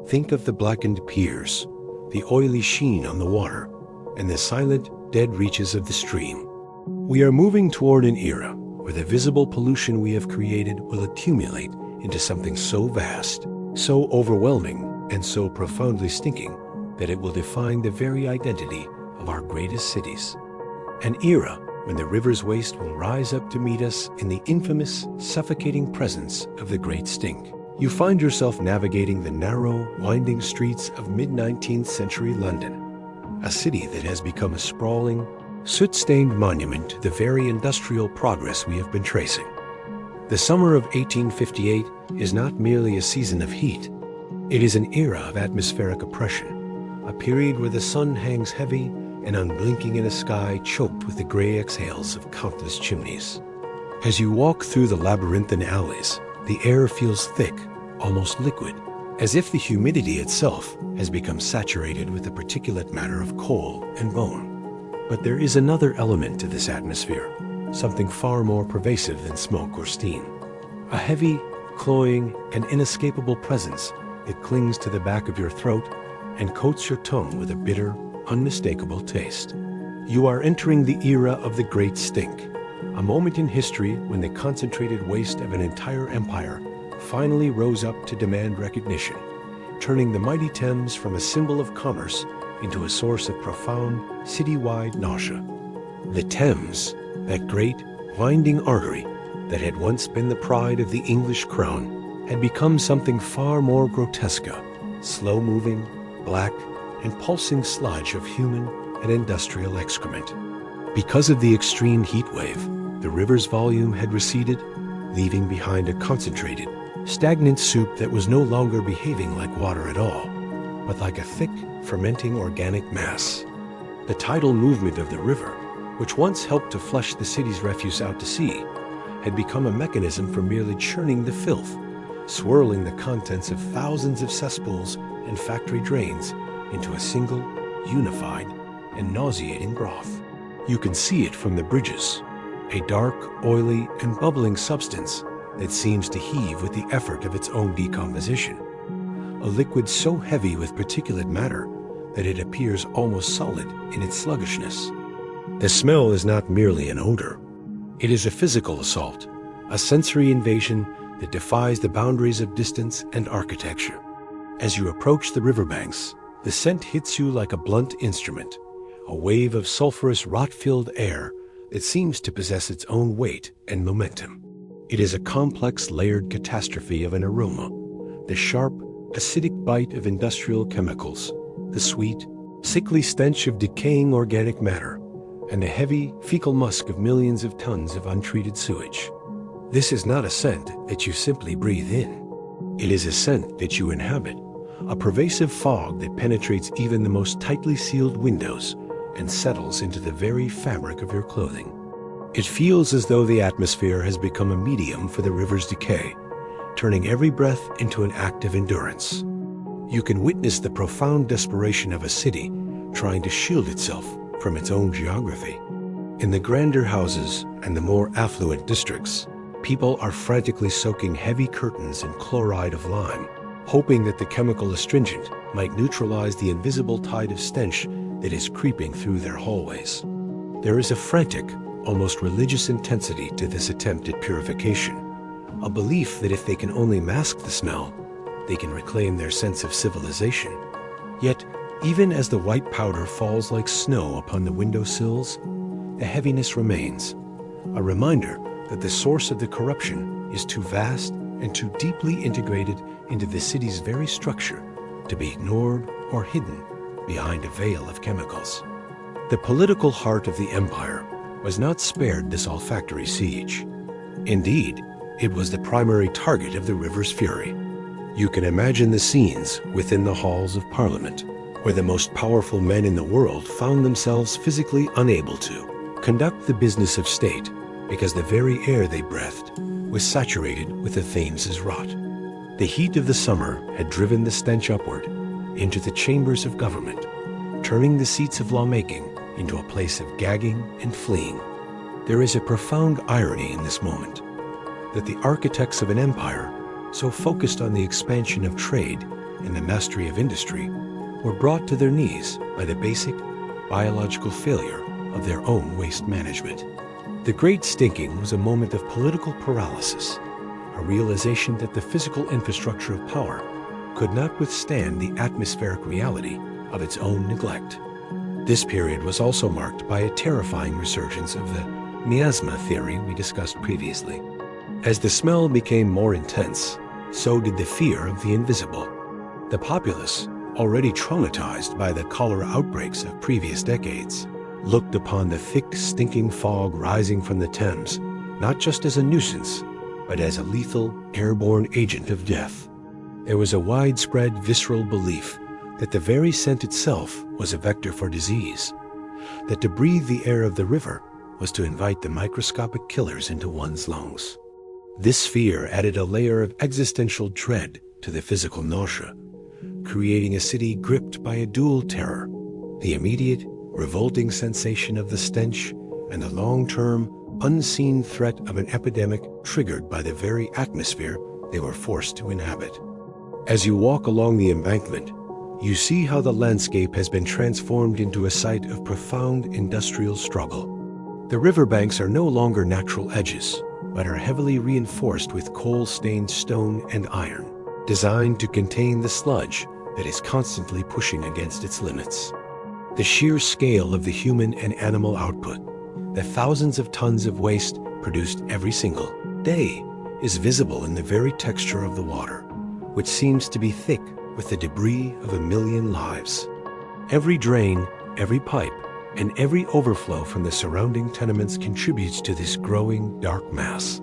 Think of the blackened piers, the oily sheen on the water, and the silent, dead reaches of the stream. We are moving toward an era where the visible pollution we have created will accumulate into something so vast, so overwhelming, and so profoundly stinking that it will define the very identity of our greatest cities. An era when the river's waste will rise up to meet us in the infamous, suffocating presence of the Great Stink. You find yourself navigating the narrow, winding streets of mid-19th century London, a city that has become a sprawling, soot-stained monument to the very industrial progress we have been tracing. The summer of 1858 is not merely a season of heat. It is an era of atmospheric oppression, a period where the sun hangs heavy and unblinking in a sky choked with the gray exhales of countless chimneys. As you walk through the labyrinthine alleys, the air feels thick, almost liquid, as if the humidity itself has become saturated with the particulate matter of coal and bone. But there is another element to this atmosphere, something far more pervasive than smoke or steam. A heavy, cloying, and inescapable presence that clings to the back of your throat and coats your tongue with a bitter, unmistakable taste. You are entering the era of the Great Stink, a moment in history when the concentrated waste of an entire empire finally rose up to demand recognition, turning the mighty Thames from a symbol of commerce into a source of profound, city-wide nausea. The Thames, that great, winding artery that had once been the pride of the English crown, had become something far more grotesque, slow-moving, black, and pulsing sludge of human and industrial excrement. Because of the extreme heat wave, the river's volume had receded, leaving behind a concentrated, stagnant soup that was no longer behaving like water at all, but like a thick, fermenting organic mass. The tidal movement of the river, which once helped to flush the city's refuse out to sea, had become a mechanism for merely churning the filth, swirling the contents of thousands of cesspools and factory drains into a single, unified, and nauseating broth. You can see it from the bridges, a dark, oily, and bubbling substance that seems to heave with the effort of its own decomposition, a liquid so heavy with particulate matter that it appears almost solid in its sluggishness. The smell is not merely an odor. It is a physical assault, a sensory invasion that defies the boundaries of distance and architecture. As you approach the riverbanks, the scent hits you like a blunt instrument, a wave of sulfurous rot-filled air that seems to possess its own weight and momentum. It is a complex layered catastrophe of an aroma, the sharp, acidic bite of industrial chemicals, the sweet, sickly stench of decaying organic matter, and the heavy, fecal musk of millions of tons of untreated sewage. This is not a scent that you simply breathe in. It is a scent that you inhabit, a pervasive fog that penetrates even the most tightly sealed windows and settles into the very fabric of your clothing. It feels as though the atmosphere has become a medium for the river's decay, turning every breath into an act of endurance. You can witness the profound desperation of a city trying to shield itself from its own geography. In the grander houses and the more affluent districts, people are frantically soaking heavy curtains in chloride of lime, hoping that the chemical astringent might neutralize the invisible tide of stench that is creeping through their hallways. There is a frantic, almost religious intensity to this attempt at purification, a belief that if they can only mask the smell, they can reclaim their sense of civilization. Yet, even as the white powder falls like snow upon the windowsills, the heaviness remains, a reminder that the source of the corruption is too vast and too deeply integrated into the city's very structure to be ignored or hidden behind a veil of chemicals. The political heart of the empire was not spared this olfactory siege. Indeed, it was the primary target of the river's fury. You can imagine the scenes within the halls of Parliament, where the most powerful men in the world found themselves physically unable to conduct the business of state because the very air they breathed was saturated with the Thames's rot. The heat of the summer had driven the stench upward into the chambers of government, turning the seats of lawmaking into a place of gagging and fleeing. There is a profound irony in this moment, that the architects of an empire so focused on the expansion of trade and the mastery of industry were brought to their knees by the basic biological failure of their own waste management. The Great Stinking was a moment of political paralysis, a realization that the physical infrastructure of power could not withstand the atmospheric reality of its own neglect. This period was also marked by a terrifying resurgence of the miasma theory we discussed previously. As the smell became more intense, so did the fear of the invisible. The populace, already traumatized by the cholera outbreaks of previous decades, looked upon the thick, stinking fog rising from the Thames not just as a nuisance, but as a lethal, airborne agent of death. There was a widespread visceral belief that the very scent itself was a vector for disease, that to breathe the air of the river was to invite the microscopic killers into one's lungs. This fear added a layer of existential dread to the physical nausea, creating a city gripped by a dual terror, the immediate, revolting sensation of the stench and the long-term, unseen threat of an epidemic triggered by the very atmosphere they were forced to inhabit. As you walk along the embankment, you see how the landscape has been transformed into a site of profound industrial struggle. The riverbanks are no longer natural edges, but are heavily reinforced with coal-stained stone and iron, designed to contain the sludge that is constantly pushing against its limits. The sheer scale of the human and animal output, the thousands of tons of waste produced every single day, is visible in the very texture of the water, which seems to be thick with the debris of a million lives. Every drain, every pipe, and every overflow from the surrounding tenements contributes to this growing dark mass,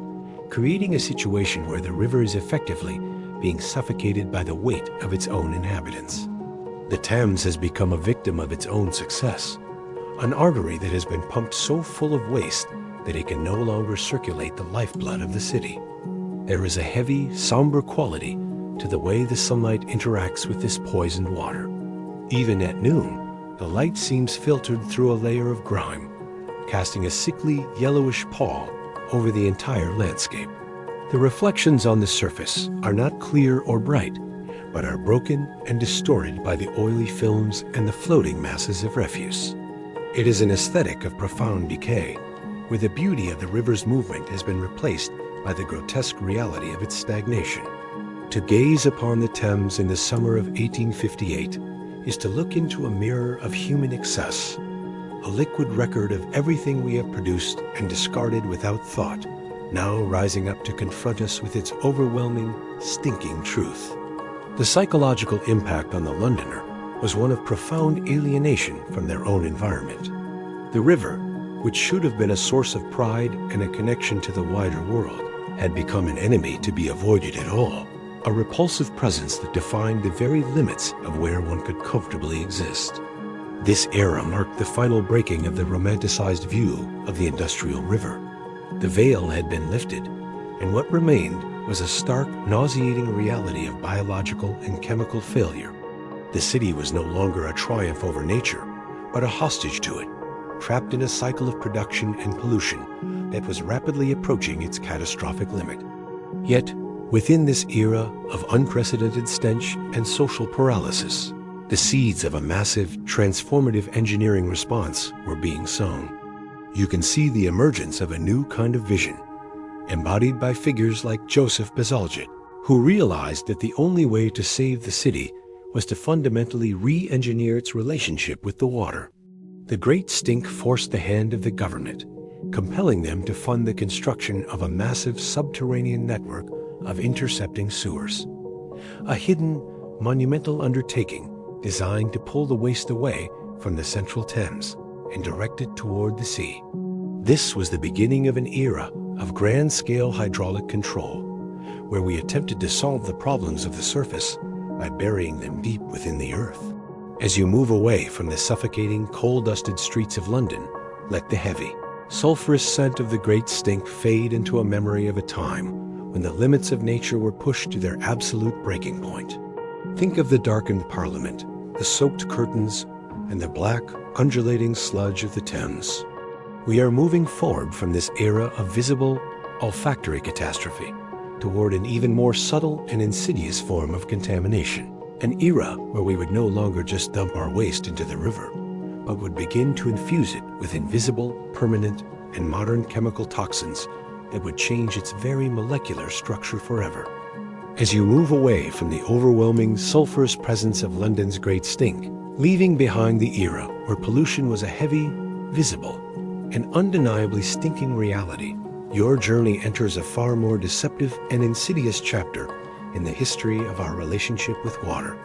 creating a situation where the river is effectively being suffocated by the weight of its own inhabitants. The Thames has become a victim of its own success, an artery that has been pumped so full of waste that it can no longer circulate the lifeblood of the city. There is a heavy, somber quality to the way the sunlight interacts with this poisoned water. Even at noon, the light seems filtered through a layer of grime, casting a sickly, yellowish pall over the entire landscape. The reflections on the surface are not clear or bright, but are broken and distorted by the oily films and the floating masses of refuse. It is an aesthetic of profound decay, where the beauty of the river's movement has been replaced by the grotesque reality of its stagnation. To gaze upon the Thames in the summer of 1858 is to look into a mirror of human excess, a liquid record of everything we have produced and discarded without thought, now rising up to confront us with its overwhelming, stinking truth. The psychological impact on the Londoner was one of profound alienation from their own environment. The river, which should have been a source of pride and a connection to the wider world, had become an enemy to be avoided at all, a repulsive presence that defined the very limits of where one could comfortably exist. This era marked the final breaking of the romanticized view of the industrial river. The veil had been lifted, and what remained was a stark, nauseating reality of biological and chemical failure. The city was no longer a triumph over nature, but a hostage to it, trapped in a cycle of production and pollution that was rapidly approaching its catastrophic limit. Yet, within this era of unprecedented stench and social paralysis, the seeds of a massive, transformative engineering response were being sown. You can see the emergence of a new kind of vision, embodied by figures like Joseph Bazalgette, who realized that the only way to save the city was to fundamentally re-engineer its relationship with the water. The Great Stink forced the hand of the government, compelling them to fund the construction of a massive subterranean network of intercepting sewers. A hidden, monumental undertaking designed to pull the waste away from the central Thames and direct it toward the sea. This was the beginning of an era of grand-scale hydraulic control, where we attempted to solve the problems of the surface by burying them deep within the earth. As you move away from the suffocating, coal-dusted streets of London, let the heavy, sulfurous scent of the Great Stink fade into a memory of a time when the limits of nature were pushed to their absolute breaking point. Think of the darkened Parliament, the soaked curtains, and the black, undulating sludge of the Thames. We are moving forward from this era of visible, olfactory catastrophe toward an even more subtle and insidious form of contamination. An era where we would no longer just dump our waste into the river, but would begin to infuse it with invisible, permanent, and modern chemical toxins that would change its very molecular structure forever. As you move away from the overwhelming, sulfurous presence of London's Great Stink, leaving behind the era where pollution was a heavy, visible, and undeniably stinking reality, your journey enters a far more deceptive and insidious chapter in the history of our relationship with water.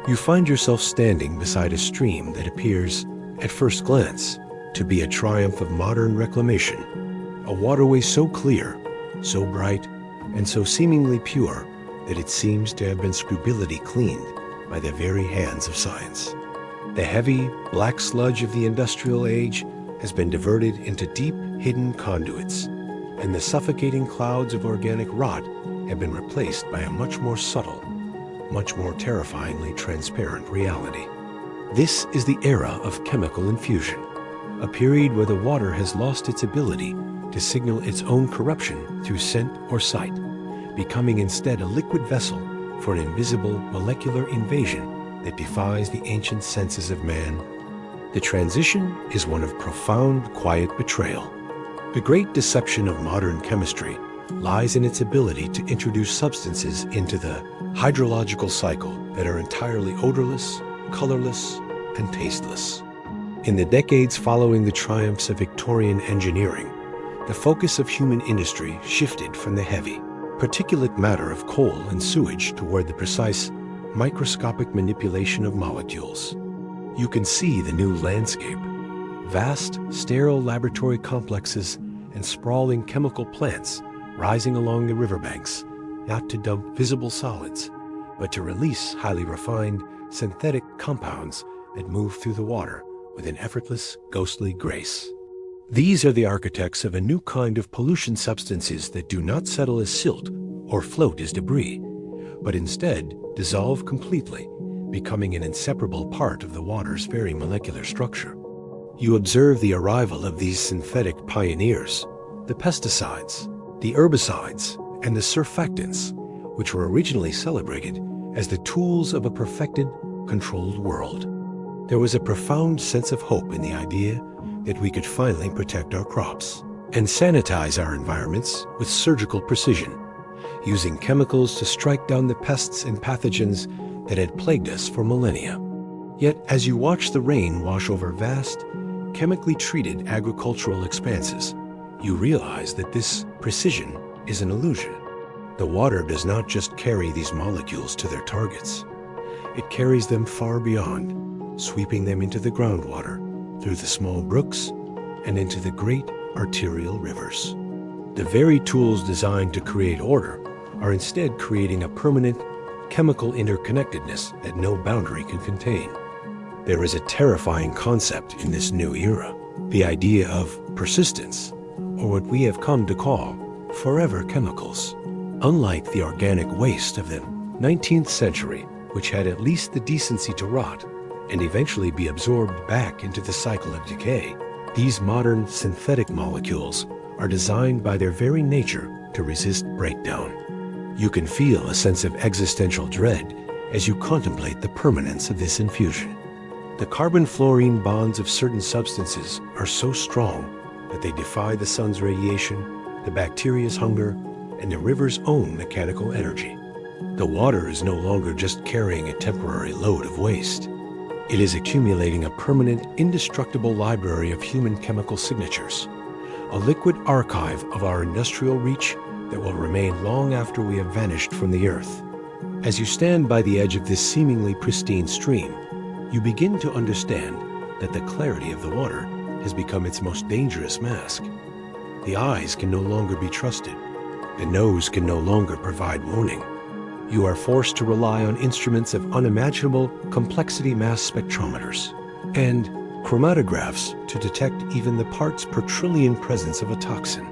You find yourself standing beside a stream that appears, at first glance, to be a triumph of modern reclamation, a waterway so clear, so bright, and so seemingly pure that it seems to have been scrupulously cleaned by the very hands of science. The heavy, black sludge of the industrial age has been diverted into deep, hidden conduits, and the suffocating clouds of organic rot have been replaced by a much more subtle, much more terrifyingly transparent reality. This is the era of chemical infusion, a period where the water has lost its ability to signal its own corruption through scent or sight, becoming instead a liquid vessel for an invisible molecular invasion that defies the ancient senses of man. The transition is one of profound, quiet betrayal. The great deception of modern chemistry lies in its ability to introduce substances into the hydrological cycle that are entirely odorless, colorless, and tasteless. In the decades following the triumphs of Victorian engineering, the focus of human industry shifted from the heavy, particulate matter of coal and sewage toward the precise, microscopic manipulation of molecules. You can see the new landscape: vast, sterile laboratory complexes and sprawling chemical plants rising along the riverbanks, not to dump visible solids, but to release highly refined, synthetic compounds that move through the water with an effortless, ghostly grace. These are the architects of a new kind of pollution substances that do not settle as silt or float as debris, but instead dissolve completely, becoming an inseparable part of the water's very molecular structure. You observe the arrival of these synthetic pioneers, the pesticides, the herbicides, and the surfactants, which were originally celebrated as the tools of a perfected, controlled world. There was a profound sense of hope in the idea that we could finally protect our crops and sanitize our environments with surgical precision, using chemicals to strike down the pests and pathogens that had plagued us for millennia. Yet, as you watch the rain wash over vast, chemically treated agricultural expanses, you realize that this precision is an illusion. The water does not just carry these molecules to their targets. It carries them far beyond, sweeping them into the groundwater, through the small brooks, and into the great arterial rivers. The very tools designed to create order are instead creating a permanent chemical interconnectedness that no boundary can contain. There is a terrifying concept in this new era, the idea of persistence, or what we have come to call forever chemicals. Unlike the organic waste of the 19th century, which had at least the decency to rot and eventually be absorbed back into the cycle of decay, these modern synthetic molecules are designed by their very nature to resist breakdown. You can feel a sense of existential dread as you contemplate the permanence of this infusion. The carbon-fluorine bonds of certain substances are so strong that they defy the sun's radiation, the bacteria's hunger, and the river's own mechanical energy. The water is no longer just carrying a temporary load of waste. It is accumulating a permanent, indestructible library of human chemical signatures, a liquid archive of our industrial reach that will remain long after we have vanished from the earth. As you stand by the edge of this seemingly pristine stream, you begin to understand that the clarity of the water has become its most dangerous mask. The eyes can no longer be trusted. The nose can no longer provide warning. You are forced to rely on instruments of unimaginable complexity mass spectrometers and chromatographs to detect even the parts per trillion presence of a toxin.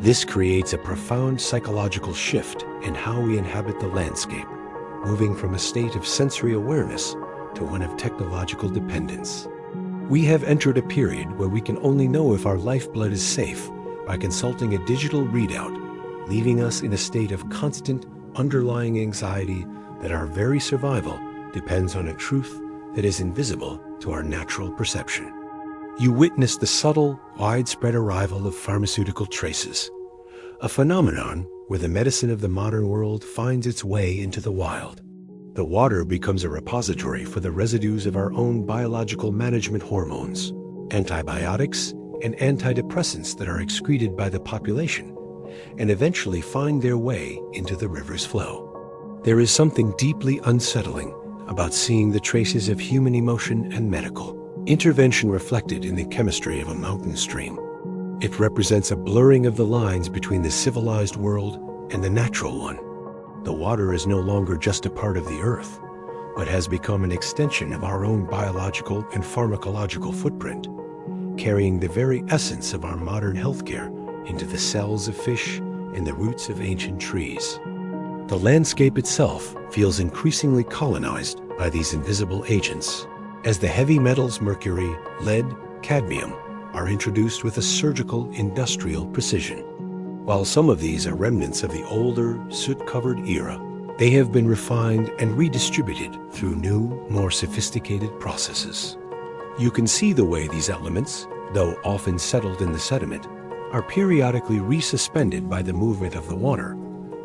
This creates a profound psychological shift in how we inhabit the landscape, moving from a state of sensory awareness to one of technological dependence. We have entered a period where we can only know if our lifeblood is safe by consulting a digital readout, leaving us in a state of constant underlying anxiety that our very survival depends on a truth that is invisible to our natural perception. You witness the subtle, widespread arrival of pharmaceutical traces, a phenomenon where the medicine of the modern world finds its way into the wild. The water becomes a repository for the residues of our own biological management hormones, antibiotics and antidepressants that are excreted by the population and eventually find their way into the river's flow. There is something deeply unsettling about seeing the traces of human emotion and medical intervention reflected in the chemistry of a mountain stream. It represents a blurring of the lines between the civilized world and the natural one. The water is no longer just a part of the earth, but has become an extension of our own biological and pharmacological footprint, carrying the very essence of our modern healthcare into the cells of fish and the roots of ancient trees. The landscape itself feels increasingly colonized by these invisible agents, as the heavy metals mercury, lead, cadmium are introduced with a surgical industrial precision. While some of these are remnants of the older, soot-covered era, they have been refined and redistributed through new, more sophisticated processes. You can see the way these elements, though often settled in the sediment, are periodically resuspended by the movement of the water,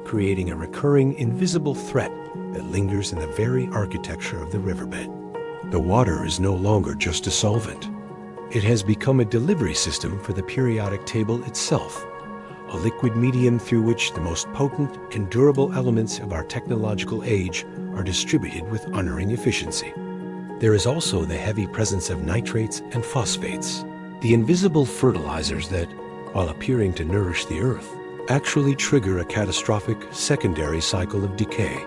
creating a recurring invisible threat that lingers in the very architecture of the riverbed. The water is no longer just a solvent. It has become a delivery system for the periodic table itself, a liquid medium through which the most potent and durable elements of our technological age are distributed with unerring efficiency. There is also the heavy presence of nitrates and phosphates, the invisible fertilizers that, while appearing to nourish the earth, actually trigger a catastrophic secondary cycle of decay.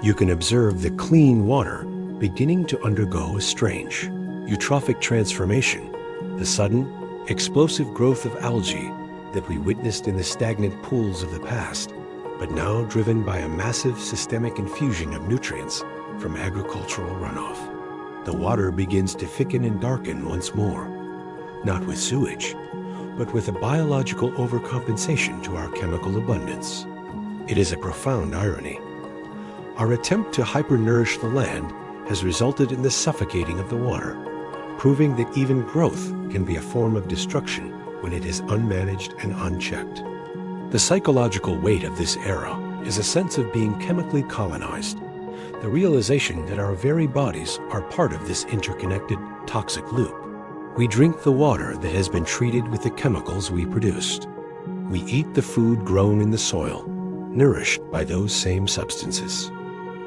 You can observe the clean water beginning to undergo a strange, eutrophic transformation, the sudden, explosive growth of algae that we witnessed in the stagnant pools of the past, but now driven by a massive systemic infusion of nutrients from agricultural runoff. The water begins to thicken and darken once more, not with sewage, but with a biological overcompensation to our chemical abundance. It is a profound irony. Our attempt to hyper-nourish the land has resulted in the suffocating of the water, proving that even growth can be a form of destruction when it is unmanaged and unchecked. The psychological weight of this era is a sense of being chemically colonized, the realization that our very bodies are part of this interconnected, toxic loop. We drink the water that has been treated with the chemicals we produced. We eat the food grown in the soil, nourished by those same substances.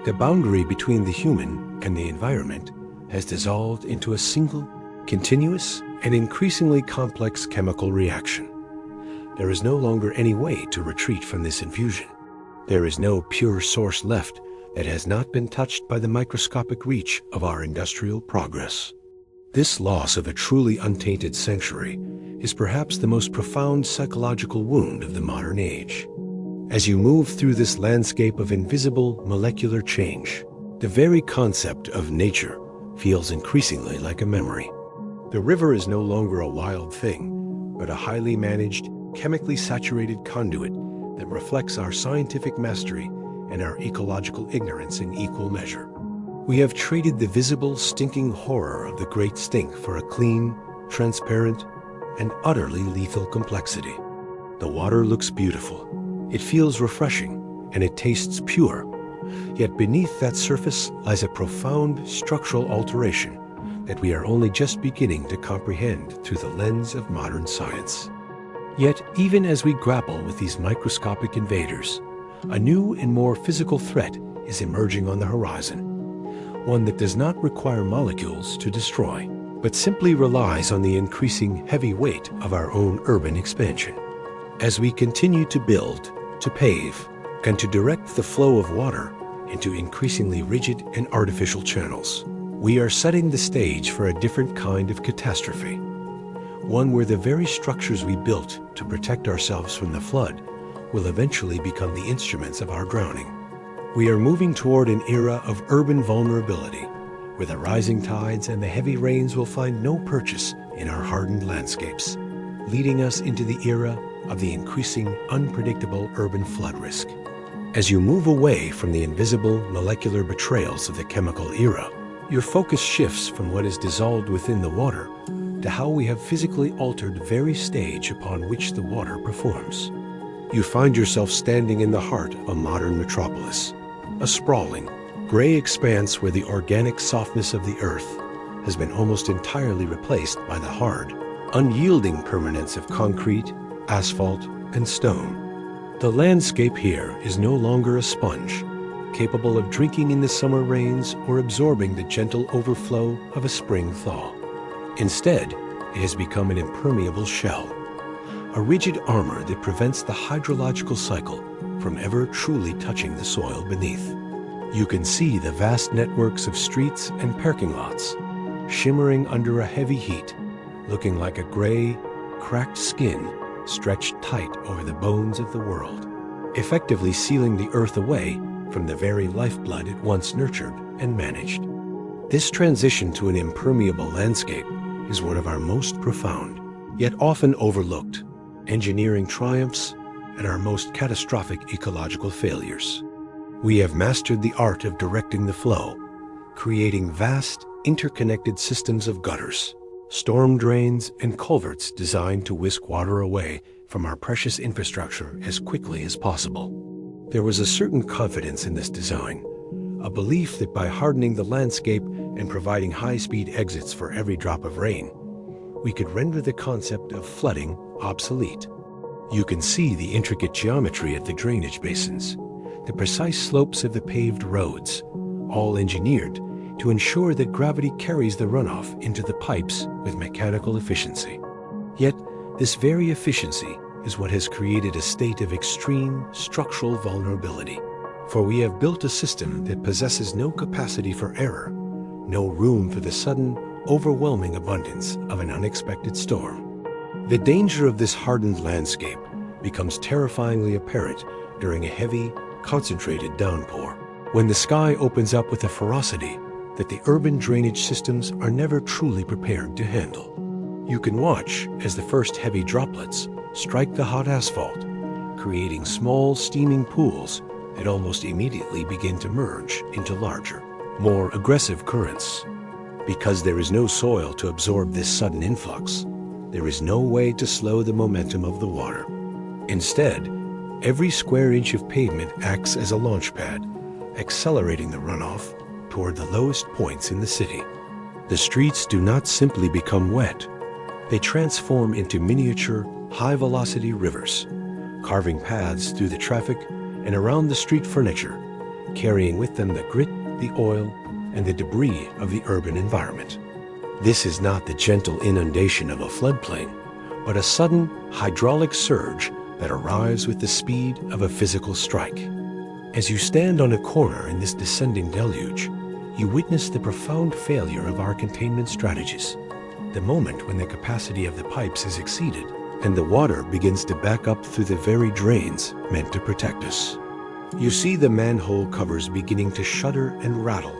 The boundary between the human and the environment has dissolved into a single, continuous, and increasingly complex chemical reaction. There is no longer any way to retreat from this infusion. There is no pure source left that has not been touched by the microscopic reach of our industrial progress. This loss of a truly untainted sanctuary is perhaps the most profound psychological wound of the modern age. As you move through this landscape of invisible molecular change, the very concept of nature feels increasingly like a memory. The river is no longer a wild thing, but a highly managed, chemically saturated conduit that reflects our scientific mastery and our ecological ignorance in equal measure. We have traded the visible, stinking horror of the Great Stink for a clean, transparent, and utterly lethal complexity. The water looks beautiful, it feels refreshing, and it tastes pure. Yet beneath that surface lies a profound structural alteration that we are only just beginning to comprehend through the lens of modern science. Yet, even as we grapple with these microscopic invaders, a new and more physical threat is emerging on the horizon, one that does not require molecules to destroy, but simply relies on the increasing heavy weight of our own urban expansion. As we continue to build, to pave, and to direct the flow of water into increasingly rigid and artificial channels, we are setting the stage for a different kind of catastrophe, one where the very structures we built to protect ourselves from the flood will eventually become the instruments of our drowning. We are moving toward an era of urban vulnerability, where the rising tides and the heavy rains will find no purchase in our hardened landscapes, leading us into the era of the increasing unpredictable urban flood risk. As you move away from the invisible molecular betrayals of the chemical era, your focus shifts from what is dissolved within the water to how we have physically altered the very stage upon which the water performs. You find yourself standing in the heart of a modern metropolis, a sprawling, gray expanse where the organic softness of the earth has been almost entirely replaced by the hard, unyielding permanence of concrete, asphalt, and stone. The landscape here is no longer a sponge, capable of drinking in the summer rains or absorbing the gentle overflow of a spring thaw. Instead, it has become an impermeable shell, a rigid armor that prevents the hydrological cycle from ever truly touching the soil beneath. You can see the vast networks of streets and parking lots, shimmering under a heavy heat, looking like a gray, cracked skin stretched tight over the bones of the world, effectively sealing the earth away from the very lifeblood it once nurtured and managed. This transition to an impermeable landscape is one of our most profound, yet often overlooked, engineering triumphs and our most catastrophic ecological failures. We have mastered the art of directing the flow, creating vast, interconnected systems of gutters, storm drains, and culverts designed to whisk water away from our precious infrastructure as quickly as possible. There was a certain confidence in this design, a belief that by hardening the landscape and providing high-speed exits for every drop of rain, we could render the concept of flooding obsolete. You can see the intricate geometry of the drainage basins, the precise slopes of the paved roads, all engineered to ensure that gravity carries the runoff into the pipes with mechanical efficiency. Yet, this very efficiency is what has created a state of extreme structural vulnerability, for we have built a system that possesses no capacity for error, no room for the sudden, overwhelming abundance of an unexpected storm. The danger of this hardened landscape becomes terrifyingly apparent during a heavy, concentrated downpour, when the sky opens up with a ferocity that the urban drainage systems are never truly prepared to handle. You can watch as the first heavy droplets strike the hot asphalt, creating small steaming pools that almost immediately begin to merge into larger, more aggressive currents. Because there is no soil to absorb this sudden influx, there is no way to slow the momentum of the water. Instead, every square inch of pavement acts as a launch pad, accelerating the runoff toward the lowest points in the city. The streets do not simply become wet. They transform into miniature, high-velocity rivers, carving paths through the traffic and around the street furniture, carrying with them the grit, the oil, and the debris of the urban environment. This is not the gentle inundation of a floodplain, but a sudden hydraulic surge that arrives with the speed of a physical strike. As you stand on a corner in this descending deluge, you witness the profound failure of our containment strategies. The moment when the capacity of the pipes is exceeded and the water begins to back up through the very drains meant to protect us. You see the manhole covers beginning to shudder and rattle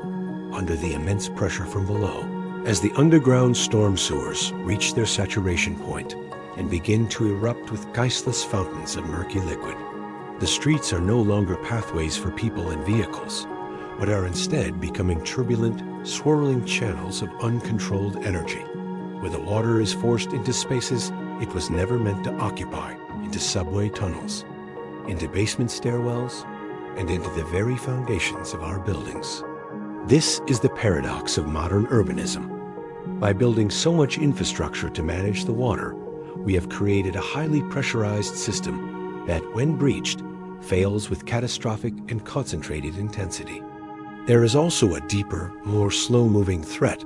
under the immense pressure from below as the underground storm sewers reach their saturation point and begin to erupt with geistless fountains of murky liquid. The streets are no longer pathways for people and vehicles, but are instead becoming turbulent, swirling channels of uncontrolled energy, where the water is forced into spaces it was never meant to occupy, into subway tunnels, into basement stairwells, and into the very foundations of our buildings. This is the paradox of modern urbanism. By building so much infrastructure to manage the water, we have created a highly pressurized system that, when breached, fails with catastrophic and concentrated intensity. There is also a deeper, more slow-moving threat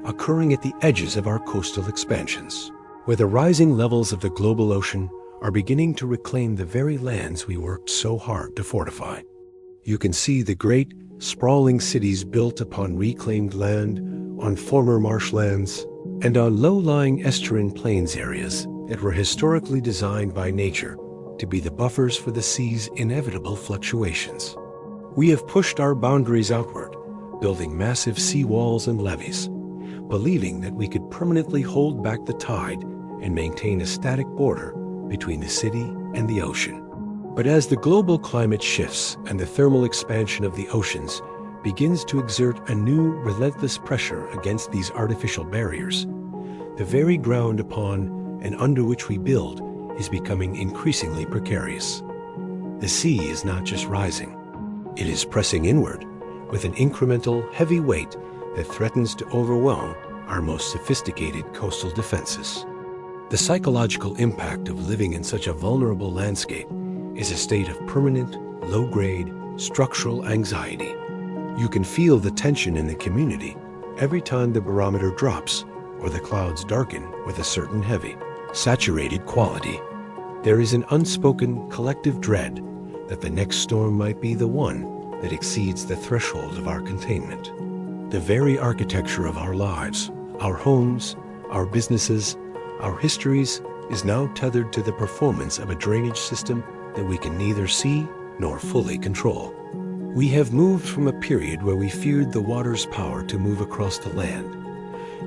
occurring at the edges of our coastal expansions, where the rising levels of the global ocean are beginning to reclaim the very lands we worked so hard to fortify. You can see the great, sprawling cities built upon reclaimed land, on former marshlands, and on low-lying estuarine plains areas that were historically designed by nature to be the buffers for the sea's inevitable fluctuations. We have pushed our boundaries outward, building massive seawalls and levees, believing that we could permanently hold back the tide and maintain a static border between the city and the ocean. But as the global climate shifts and the thermal expansion of the oceans begins to exert a new, relentless pressure against these artificial barriers, the very ground upon and under which we build is becoming increasingly precarious. The sea is not just rising. It is pressing inward with an incremental, heavy weight that threatens to overwhelm our most sophisticated coastal defenses. The psychological impact of living in such a vulnerable landscape is a state of permanent, low-grade, structural anxiety. You can feel the tension in the community every time the barometer drops or the clouds darken with a certain heavy, saturated quality. There is an unspoken collective dread that the next storm might be the one that exceeds the threshold of our containment. The very architecture of our lives, our homes, our businesses, our histories is now tethered to the performance of a drainage system that we can neither see nor fully control. We have moved from a period where we feared the water's power to move across the land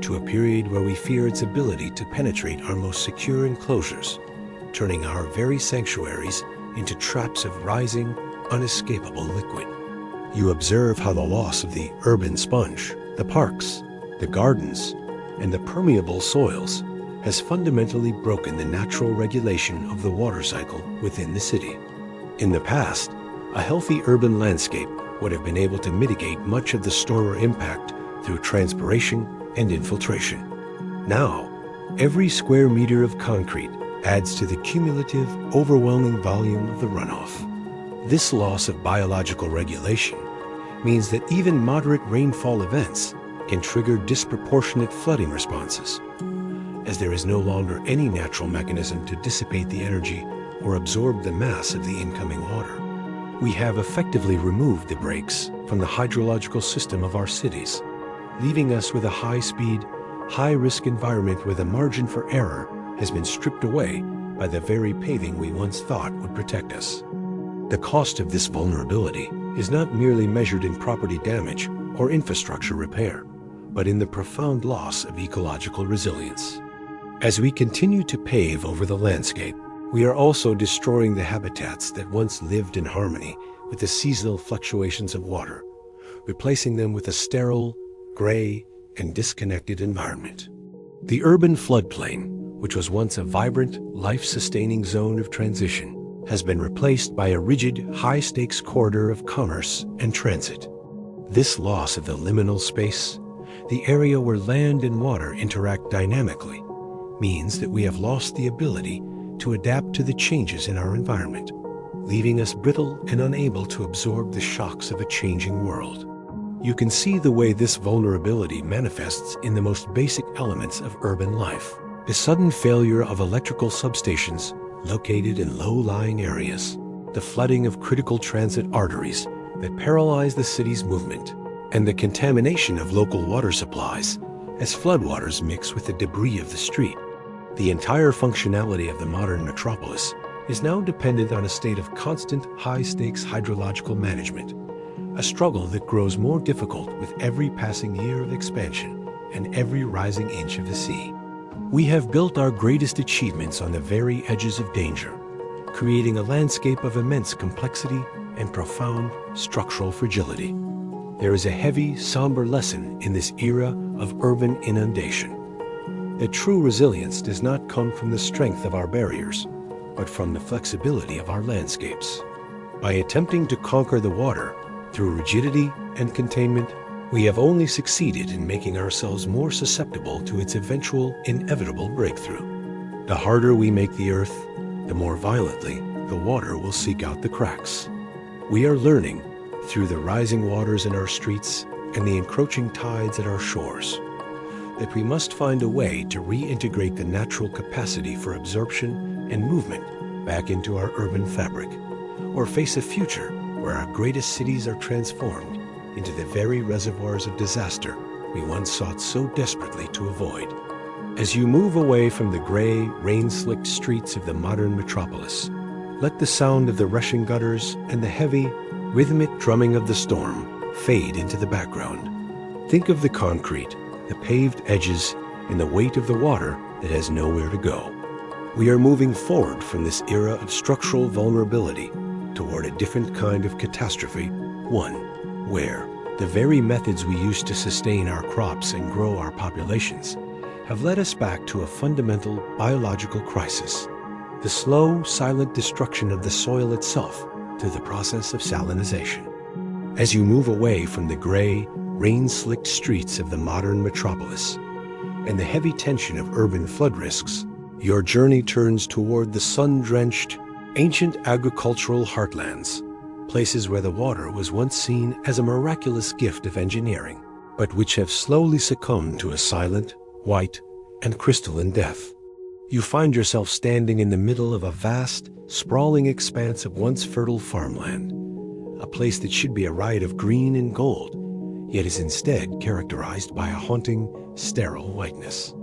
to a period where we fear its ability to penetrate our most secure enclosures, turning our very sanctuaries into traps of rising, unescapable liquid. You observe how the loss of the urban sponge, the parks, the gardens, and the permeable soils has fundamentally broken the natural regulation of the water cycle within the city. In the past, a healthy urban landscape would have been able to mitigate much of the stormer impact through transpiration and infiltration. Now, every square meter of concrete adds to the cumulative, overwhelming volume of the runoff. This loss of biological regulation means that even moderate rainfall events can trigger disproportionate flooding responses, as there is no longer any natural mechanism to dissipate the energy or absorb the mass of the incoming water. We have effectively removed the brakes from the hydrological system of our cities, leaving us with a high-speed, high-risk environment where the margin for error has been stripped away by the very paving we once thought would protect us. The cost of this vulnerability is not merely measured in property damage or infrastructure repair, but in the profound loss of ecological resilience. As we continue to pave over the landscape, We are also destroying the habitats that once lived in harmony with the seasonal fluctuations of water, replacing them with a sterile, gray, and disconnected environment. The urban floodplain, which was once a vibrant, life-sustaining zone of transition, has been replaced by a rigid, high-stakes corridor of commerce and transit. This loss of the liminal space, the area where land and water interact dynamically, means that we have lost the ability to adapt to the changes in our environment, leaving us brittle and unable to absorb the shocks of a changing world. You can see the way this vulnerability manifests in the most basic elements of urban life. The sudden failure of electrical substations located in low-lying areas, the flooding of critical transit arteries that paralyze the city's movement, and the contamination of local water supplies as floodwaters mix with the debris of the street. The entire functionality of the modern metropolis is now dependent on a state of constant high-stakes hydrological management, a struggle that grows more difficult with every passing year of expansion and every rising inch of the sea. We have built our greatest achievements on the very edges of danger, creating a landscape of immense complexity and profound structural fragility. There is a heavy, somber lesson in this era of urban inundation. That true resilience does not come from the strength of our barriers, but from the flexibility of our landscapes. By attempting to conquer the water through rigidity and containment, we have only succeeded in making ourselves more susceptible to its eventual, inevitable breakthrough. The harder we make the earth, the more violently the water will seek out the cracks. We are learning, through the rising waters in our streets and the encroaching tides at our shores, that we must find a way to reintegrate the natural capacity for absorption and movement back into our urban fabric, or face a future where our greatest cities are transformed into the very reservoirs of disaster we once sought so desperately to avoid. As you move away from the gray, rain-slicked streets of the modern metropolis, let the sound of the rushing gutters and the heavy, rhythmic drumming of the storm fade into the background. Think of the concrete, the paved edges, and the weight of the water that has nowhere to go. We are moving forward from this era of structural vulnerability toward a different kind of catastrophe, one where the very methods we use to sustain our crops and grow our populations have led us back to a fundamental biological crisis, the slow, silent destruction of the soil itself through the process of salinization. As you move away from the gray, rain-slicked streets of the modern metropolis and the heavy tension of urban flood risks, your journey turns toward the sun-drenched, ancient agricultural heartlands, places where the water was once seen as a miraculous gift of engineering, but which have slowly succumbed to a silent, white, and crystalline death. You find yourself standing in the middle of a vast, sprawling expanse of once fertile farmland, a place that should be a riot of green and gold, yet is instead characterized by a haunting, sterile whiteness.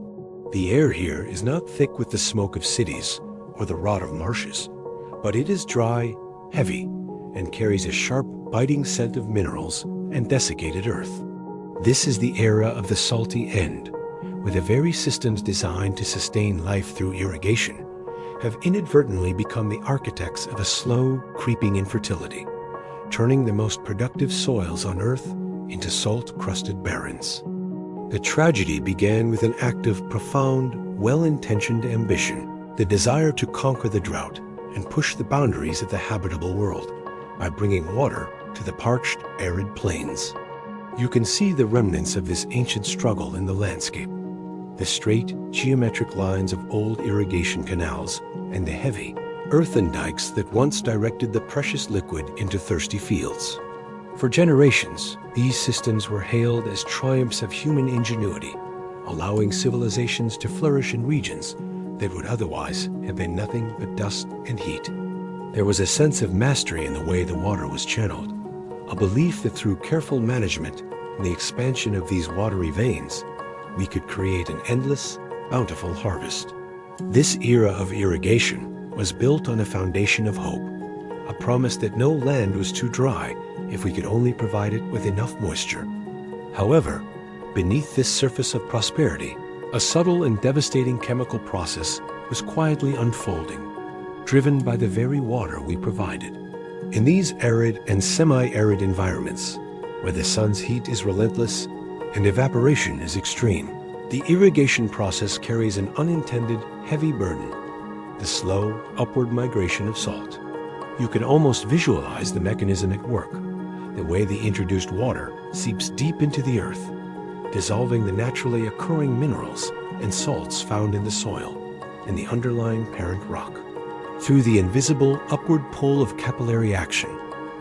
The air here is not thick with the smoke of cities or the rot of marshes, but it is dry, heavy, and carries a sharp, biting scent of minerals and desiccated earth. This is the era of the salty end, where the very systems designed to sustain life through irrigation have inadvertently become the architects of a slow, creeping infertility, turning the most productive soils on Earth into salt-crusted barrens. The tragedy began with an act of profound, well-intentioned ambition, the desire to conquer the drought and push the boundaries of the habitable world by bringing water to the parched, arid plains. You can see the remnants of this ancient struggle in the landscape, the straight, geometric lines of old irrigation canals and the heavy, earthen dikes that once directed the precious liquid into thirsty fields. For generations, these systems were hailed as triumphs of human ingenuity, allowing civilizations to flourish in regions that would otherwise have been nothing but dust and heat. There was a sense of mastery in the way the water was channeled, a belief that through careful management and the expansion of these watery veins, we could create an endless, bountiful harvest. This era of irrigation was built on a foundation of hope, a promise that no land was too dry if we could only provide it with enough moisture. However, beneath this surface of prosperity, a subtle and devastating chemical process was quietly unfolding. driven by the very water we provided. In these arid and semi-arid environments, where the sun's heat is relentless and evaporation is extreme, the irrigation process carries an unintended, heavy burden: the slow, upward migration of salt. You can almost visualize the mechanism at work, the way the introduced water seeps deep into the earth, dissolving the naturally occurring minerals and salts found in the soil and the underlying parent rock. Through the invisible upward pull of capillary action,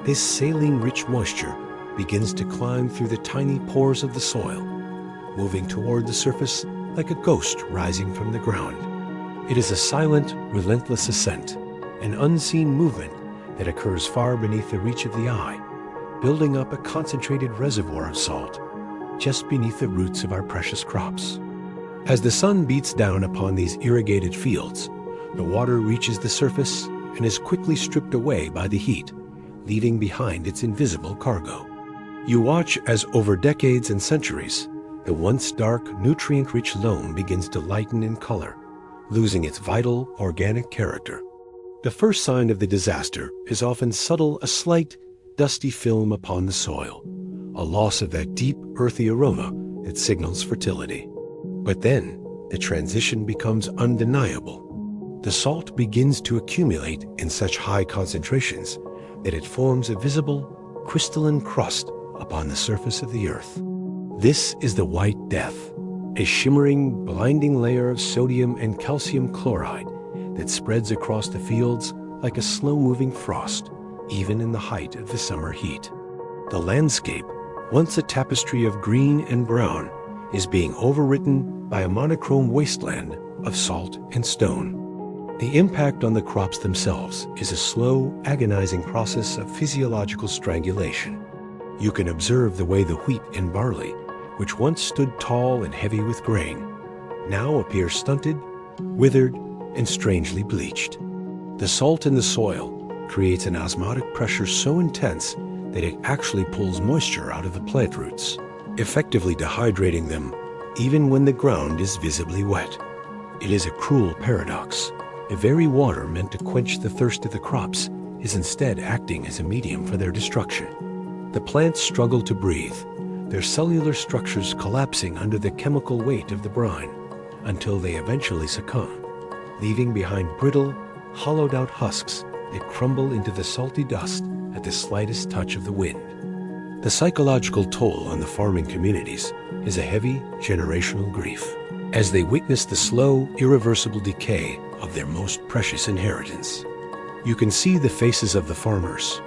this saline-rich moisture begins to climb through the tiny pores of the soil, moving toward the surface like a ghost rising from the ground. It is a silent, relentless ascent, an unseen movement that occurs far beneath the reach of the eye, building up a concentrated reservoir of salt just beneath the roots of our precious crops. As the sun beats down upon these irrigated fields, the water reaches the surface and is quickly stripped away by the heat, leaving behind its invisible cargo. You watch as, over decades and centuries, the once dark, nutrient-rich loam begins to lighten in color, losing its vital, organic character. The first sign of the disaster is often subtle, a slight, dusty film upon the soil, a loss of that deep, earthy aroma that signals fertility. But then, the transition becomes undeniable. The salt begins to accumulate in such high concentrations that it forms a visible, crystalline crust upon the surface of the earth. This is the White Death, a shimmering, blinding layer of sodium and calcium chloride that spreads across the fields like a slow-moving frost, even in the height of the summer heat. The landscape, once a tapestry of green and brown, is being overwritten by a monochrome wasteland of salt and stone. The impact on the crops themselves is a slow, agonizing process of physiological strangulation. You can observe the way the wheat and barley, which once stood tall and heavy with grain, now appear stunted, withered, and strangely bleached. The salt in the soil creates an osmotic pressure so intense that it actually pulls moisture out of the plant roots, effectively dehydrating them even when the ground is visibly wet. It is a cruel paradox. The very water meant to quench the thirst of the crops is instead acting as a medium for their destruction. The plants struggle to breathe, their cellular structures collapsing under the chemical weight of the brine, until they eventually succumb, leaving behind brittle, hollowed-out husks that crumble into the salty dust at the slightest touch of the wind. The psychological toll on the farming communities is a heavy generational grief, as they witness the slow, irreversible decay of their most precious inheritance. You can see the faces of the farmers,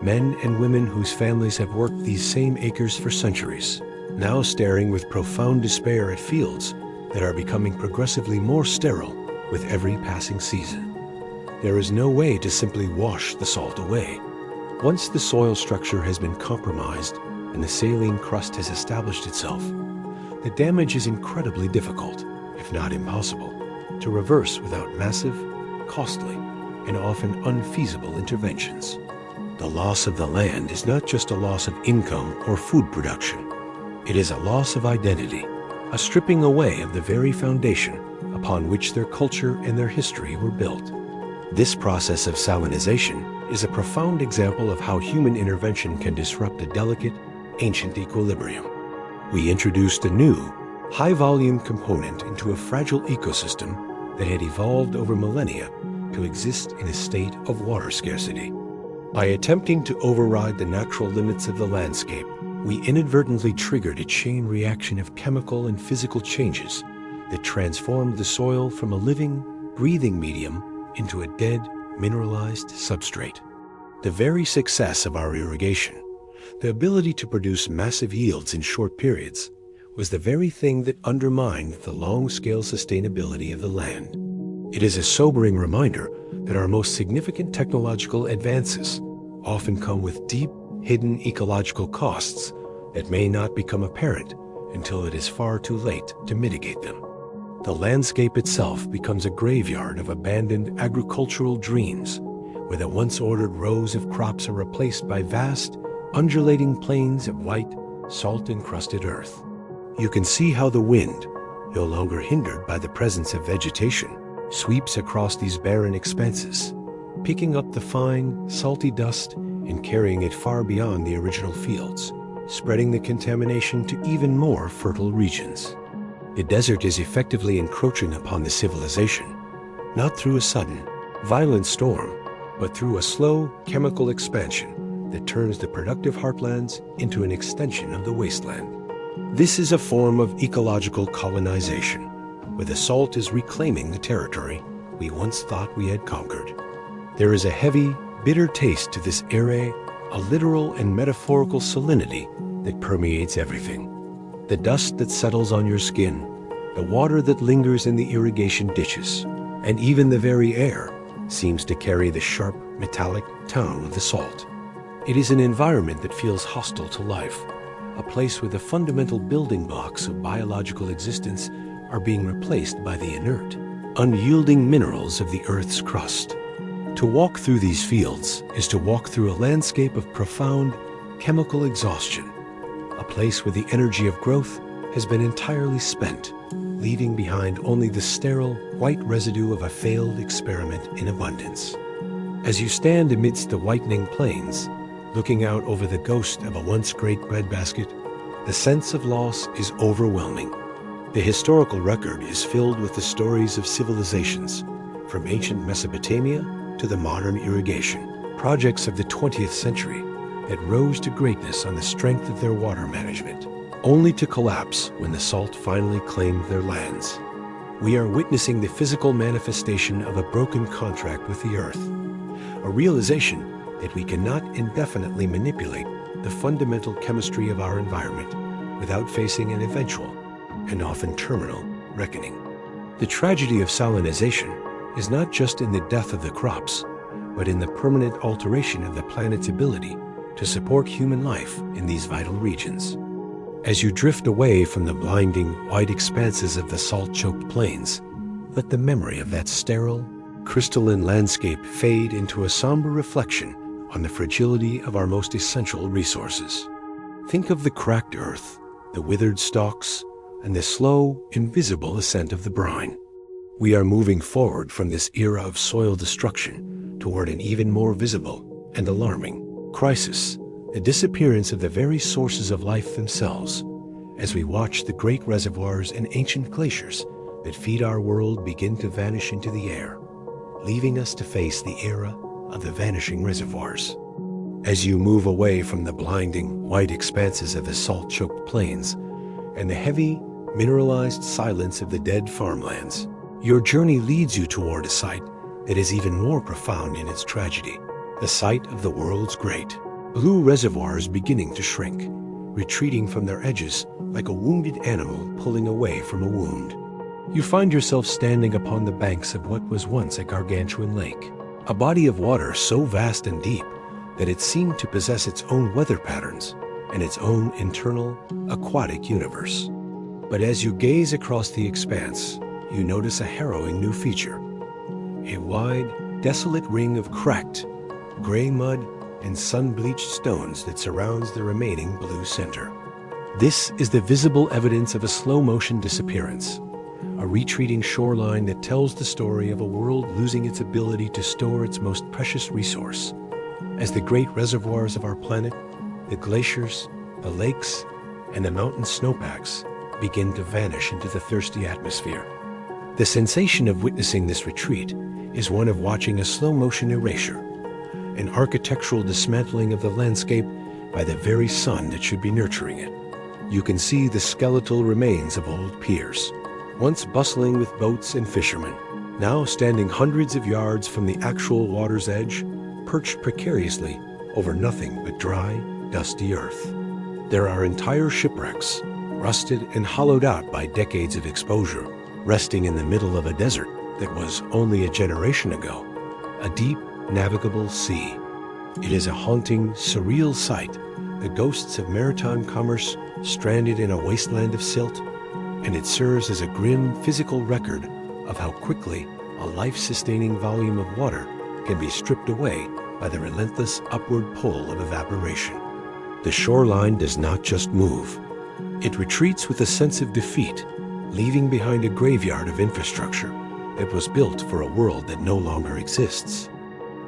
men and women whose families have worked these same acres for centuries, now staring with profound despair at fields that are becoming progressively more sterile with every passing season. There is no way to simply wash the salt away. Once the soil structure has been compromised and the saline crust has established itself, the damage is incredibly difficult, if not impossible, to reverse without massive, costly, and often unfeasible interventions. The loss of the land is not just a loss of income or food production. It is a loss of identity, a stripping away of the very foundation upon which their culture and their history were built. This process of salinization is a profound example of how human intervention can disrupt a delicate, ancient equilibrium. We introduced a new, high-volume component into a fragile ecosystem that had evolved over millennia to exist in a state of water scarcity. By attempting to override the natural limits of the landscape, we inadvertently triggered a chain reaction of chemical and physical changes that transformed the soil from a living, breathing medium into a dead, mineralized substrate. The very success of our irrigation, the ability to produce massive yields in short periods, was the very thing that undermined the long-scale sustainability of the land. It is a sobering reminder that our most significant technological advances often come with deep, hidden ecological costs that may not become apparent until it is far too late to mitigate them. The landscape itself becomes a graveyard of abandoned agricultural dreams, where the once ordered rows of crops are replaced by vast, undulating plains of white, salt-encrusted earth. You can see how the wind, no longer hindered by the presence of vegetation, sweeps across these barren expanses, picking up the fine, salty dust and carrying it far beyond the original fields, spreading the contamination to even more fertile regions. The desert is effectively encroaching upon the civilization, not through a sudden, violent storm, but through a slow chemical expansion that turns the productive heartlands into an extension of the wasteland. This is a form of ecological colonization, where the salt is reclaiming the territory we once thought we had conquered. There is a heavy, bitter taste to this ere, a literal and metaphorical salinity that permeates everything. The dust that settles on your skin, the water that lingers in the irrigation ditches, and even the very air seems to carry the sharp, metallic tone of the salt. It is an environment that feels hostile to life, a place where the fundamental building blocks of biological existence are being replaced by the inert, unyielding minerals of the Earth's crust. To walk through these fields is to walk through a landscape of profound chemical exhaustion, a place where the energy of growth has been entirely spent, leaving behind only the sterile, white residue of a failed experiment in abundance. As you stand amidst the whitening plains, looking out over the ghost of a once great breadbasket, the sense of loss is overwhelming. The historical record is filled with the stories of civilizations, from ancient Mesopotamia to the modern irrigation projects of the 20th century that rose to greatness on the strength of their water management, only to collapse when the salt finally claimed their lands. We are witnessing the physical manifestation of a broken contract with the earth, a realization that we cannot indefinitely manipulate the fundamental chemistry of our environment without facing an eventual, and often terminal, reckoning. The tragedy of salinization is not just in the death of the crops, but in the permanent alteration of the planet's ability to support human life in these vital regions. As you drift away from the blinding, white expanses of the salt-choked plains, let the memory of that sterile, crystalline landscape fade into a somber reflection on the fragility of our most essential resources. Think of the cracked earth, the withered stalks, and the slow, invisible ascent of the brine. We are moving forward from this era of soil destruction toward an even more visible and alarming crisis, the disappearance of the very sources of life themselves, as we watch the great reservoirs and ancient glaciers that feed our world begin to vanish into the air, leaving us to face the era of the vanishing reservoirs. As you move away from the blinding, white expanses of the salt-choked plains and the heavy, mineralized silence of the dead farmlands, your journey leads you toward a site that is even more profound in its tragedy, the site of the world's great blue reservoirs beginning to shrink, retreating from their edges like a wounded animal pulling away from a wound. You find yourself standing upon the banks of what was once a gargantuan lake, a body of water so vast and deep that it seemed to possess its own weather patterns and its own internal aquatic universe. But as you gaze across the expanse, you notice a harrowing new feature: a wide, desolate ring of cracked, gray mud and sun-bleached stones that surrounds the remaining blue center. This is the visible evidence of a slow-motion disappearance, a retreating shoreline that tells the story of a world losing its ability to store its most precious resource. As the great reservoirs of our planet, the glaciers, the lakes, and the mountain snowpacks begin to vanish into the thirsty atmosphere. The sensation of witnessing this retreat is one of watching a slow-motion erasure, an architectural dismantling of the landscape by the very sun that should be nurturing it. You can see the skeletal remains of old piers, once bustling with boats and fishermen, now standing hundreds of yards from the actual water's edge, perched precariously over nothing but dry, dusty earth. There are entire shipwrecks, rusted and hollowed out by decades of exposure, resting in the middle of a desert that was only a generation ago a deep, navigable sea. It is a haunting, surreal sight, the ghosts of maritime commerce stranded in a wasteland of silt, and it serves as a grim physical record of how quickly a life-sustaining volume of water can be stripped away by the relentless upward pull of evaporation. The shoreline does not just move. It retreats with a sense of defeat, leaving behind a graveyard of infrastructure that was built for a world that no longer exists.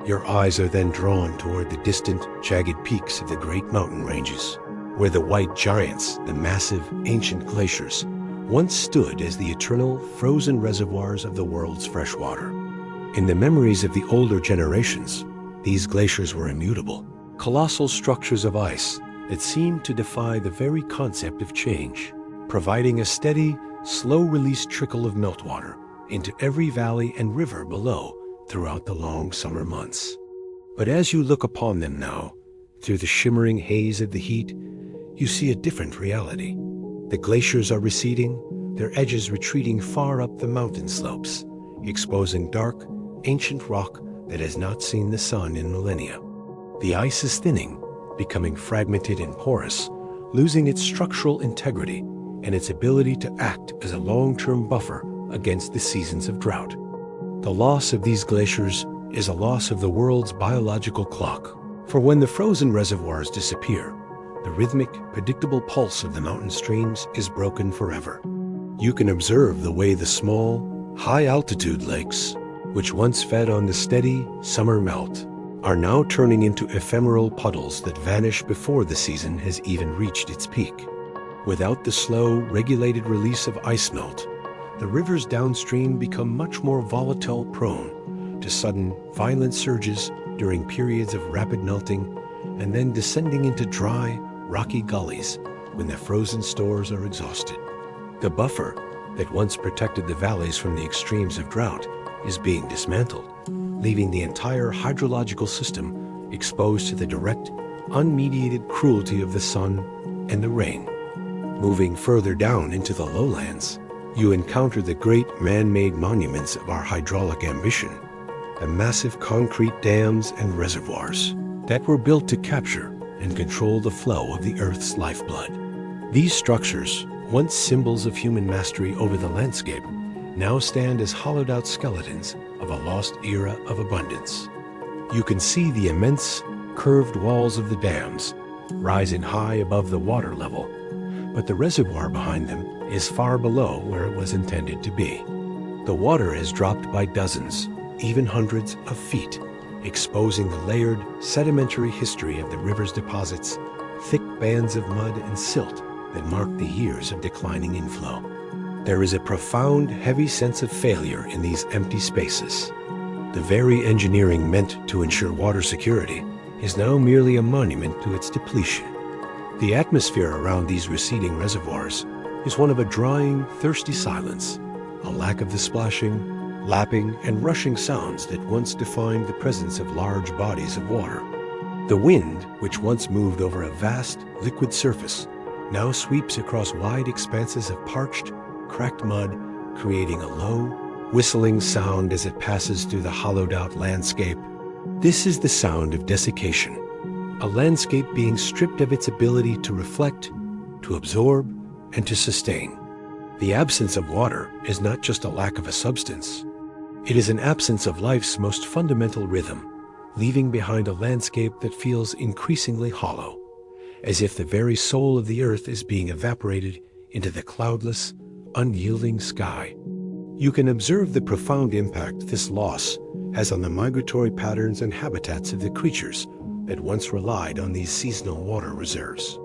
Your eyes are then drawn toward the distant, jagged peaks of the great mountain ranges, where the white giants, the massive, ancient glaciers, once stood as the eternal, frozen reservoirs of the world's freshwater. In the memories of the older generations, these glaciers were immutable, colossal structures of ice that seemed to defy the very concept of change, providing a steady, slow-release trickle of meltwater into every valley and river below throughout the long summer months. But as you look upon them now, through the shimmering haze of the heat, you see a different reality. The glaciers are receding, their edges retreating far up the mountain slopes, exposing dark, ancient rock that has not seen the sun in millennia. The ice is thinning, becoming fragmented and porous, losing its structural integrity and its ability to act as a long-term buffer against the seasons of drought. The loss of these glaciers is a loss of the world's biological clock. For when the frozen reservoirs disappear, the rhythmic, predictable pulse of the mountain streams is broken forever. You can observe the way the small, high-altitude lakes, which once fed on the steady summer melt, are now turning into ephemeral puddles that vanish before the season has even reached its peak. Without the slow, regulated release of ice melt, the rivers downstream become much more volatile, prone to sudden, violent surges during periods of rapid melting, and then descending into dry, rocky gullies when the frozen stores are exhausted. The buffer that once protected the valleys from the extremes of drought is being dismantled, leaving the entire hydrological system exposed to the direct, unmediated cruelty of the sun and the rain. Moving further down into the lowlands, you encounter the great man-made monuments of our hydraulic ambition, the massive concrete dams and reservoirs that were built to capture and control the flow of the Earth's lifeblood. These structures, once symbols of human mastery over the landscape, now stand as hollowed-out skeletons of a lost era of abundance. You can see the immense, curved walls of the dams rising high above the water level, but the reservoir behind them is far below where it was intended to be. The water has dropped by dozens, even hundreds of feet, exposing the layered, sedimentary history of the river's deposits, thick bands of mud and silt that mark the years of declining inflow. There is a profound, heavy sense of failure in these empty spaces. The very engineering meant to ensure water security is now merely a monument to its depletion. The atmosphere around these receding reservoirs is one of a drying, thirsty silence, a lack of the splashing, lapping, and rushing sounds that once defined the presence of large bodies of water. The wind, which once moved over a vast, liquid surface, now sweeps across wide expanses of parched, cracked mud, creating a low, whistling sound as it passes through the hollowed-out landscape. This is the sound of desiccation, a landscape being stripped of its ability to reflect, to absorb, and to sustain. The absence of water is not just a lack of a substance. It is an absence of life's most fundamental rhythm, leaving behind a landscape that feels increasingly hollow, as if the very soul of the earth is being evaporated into the cloudless, unyielding sky. You can observe the profound impact this loss has on the migratory patterns and habitats of the creatures that once relied on these seasonal water reserves.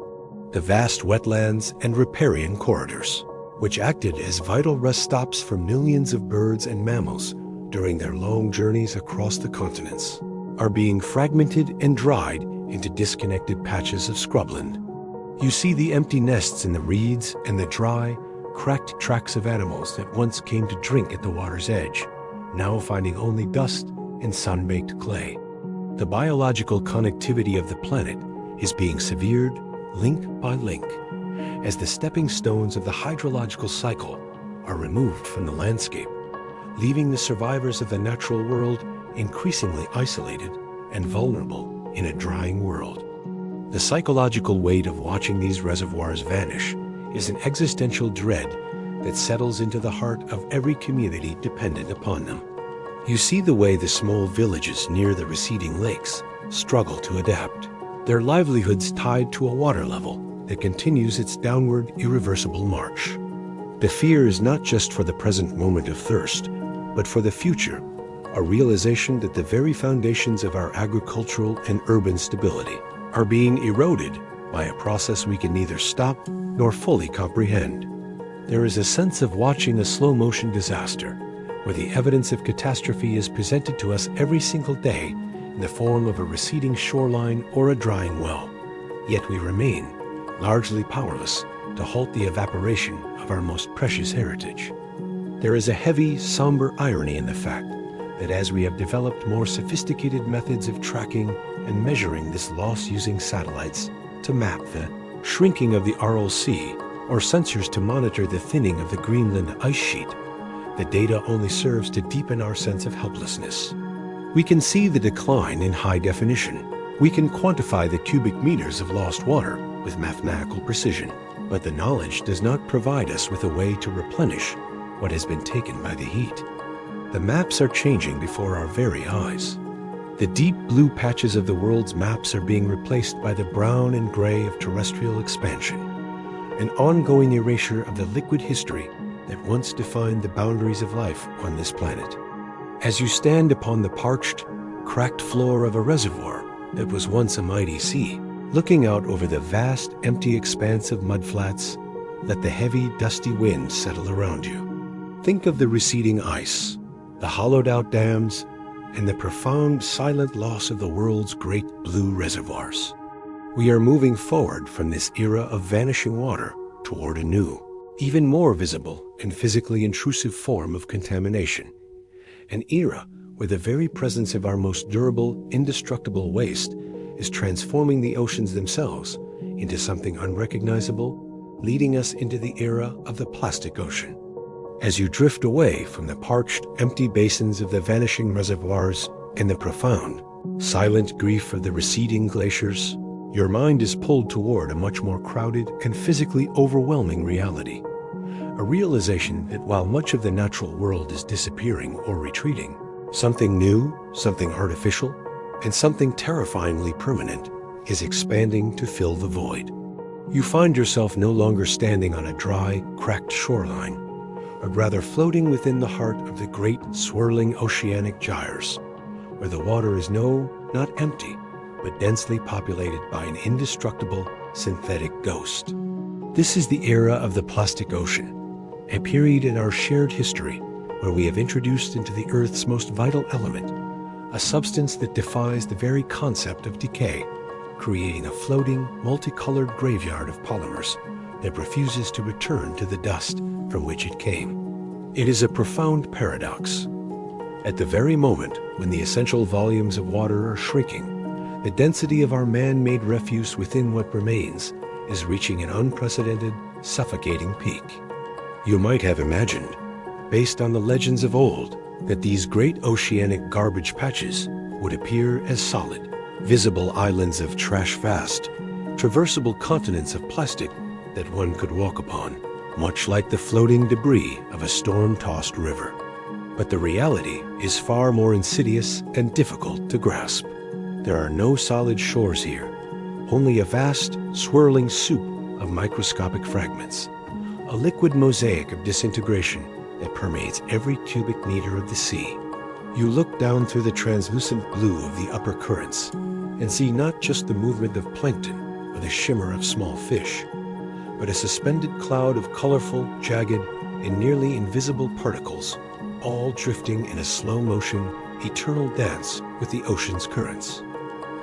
The vast wetlands and riparian corridors, which acted as vital rest stops for millions of birds and mammals during their long journeys across the continents, are being fragmented and dried into disconnected patches of scrubland. You see the empty nests in the reeds and the dry, cracked tracks of animals that once came to drink at the water's edge, now finding only dust and sun-baked clay. The biological connectivity of the planet is being severed link by link, as the stepping stones of the hydrological cycle are removed from the landscape, leaving the survivors of the natural world increasingly isolated and vulnerable in a drying world. The psychological weight of watching these reservoirs vanish is an existential dread that settles into the heart of every community dependent upon them. You see the way the small villages near the receding lakes struggle to adapt, their livelihoods tied to a water level that continues its downward, irreversible march. The fear is not just for the present moment of thirst, but for the future, a realization that the very foundations of our agricultural and urban stability are being eroded by a process we can neither stop nor fully comprehend. There is a sense of watching a slow-motion disaster, where the evidence of catastrophe is presented to us every single day in the form of a receding shoreline or a drying well. Yet we remain largely powerless to halt the evaporation of our most precious heritage. There is a heavy, somber irony in the fact that as we have developed more sophisticated methods of tracking and measuring this loss using satellites to map the shrinking of the Aral Sea or sensors to monitor the thinning of the Greenland ice sheet, the data only serves to deepen our sense of helplessness. We can see the decline in high definition. We can quantify the cubic meters of lost water with mathematical precision, but the knowledge does not provide us with a way to replenish what has been taken by the heat. The maps are changing before our very eyes. The deep blue patches of the world's maps are being replaced by the brown and gray of terrestrial expansion, an ongoing erasure of the liquid history that once defined the boundaries of life on this planet. As you stand upon the parched, cracked floor of a reservoir that was once a mighty sea, looking out over the vast, empty expanse of mudflats, let the heavy, dusty wind settle around you. Think of the receding ice, the hollowed-out dams, and the profound, silent loss of the world's great blue reservoirs. We are moving forward from this era of vanishing water toward a new, even more visible and physically intrusive form of contamination, an era where the very presence of our most durable, indestructible waste is transforming the oceans themselves into something unrecognizable, leading us into the era of the plastic ocean. As you drift away from the parched, empty basins of the vanishing reservoirs and the profound, silent grief of the receding glaciers, your mind is pulled toward a much more crowded and physically overwhelming reality. A realization that while much of the natural world is disappearing or retreating, something new, something artificial, and something terrifyingly permanent is expanding to fill the void. You find yourself no longer standing on a dry, cracked shoreline, but rather floating within the heart of the great, swirling oceanic gyres, where the water is not empty, but densely populated by an indestructible, synthetic ghost. This is the era of the plastic ocean, a period in our shared history where we have introduced into the Earth's most vital element, a substance that defies the very concept of decay, creating a floating, multicolored graveyard of polymers that refuses to return to the dust from which it came. It is a profound paradox. At the very moment when the essential volumes of water are shrinking, the density of our man-made refuse within what remains is reaching an unprecedented, suffocating peak. You might have imagined, based on the legends of old, that these great oceanic garbage patches would appear as solid, visible islands of trash vast, traversable continents of plastic that one could walk upon, much like the floating debris of a storm-tossed river. But the reality is far more insidious and difficult to grasp. There are no solid shores here, only a vast, swirling soup of microscopic fragments, a liquid mosaic of disintegration that permeates every cubic meter of the sea. You look down through the translucent blue of the upper currents and see not just the movement of plankton or the shimmer of small fish, but a suspended cloud of colorful, jagged, and nearly invisible particles, all drifting in a slow-motion, eternal dance with the ocean's currents.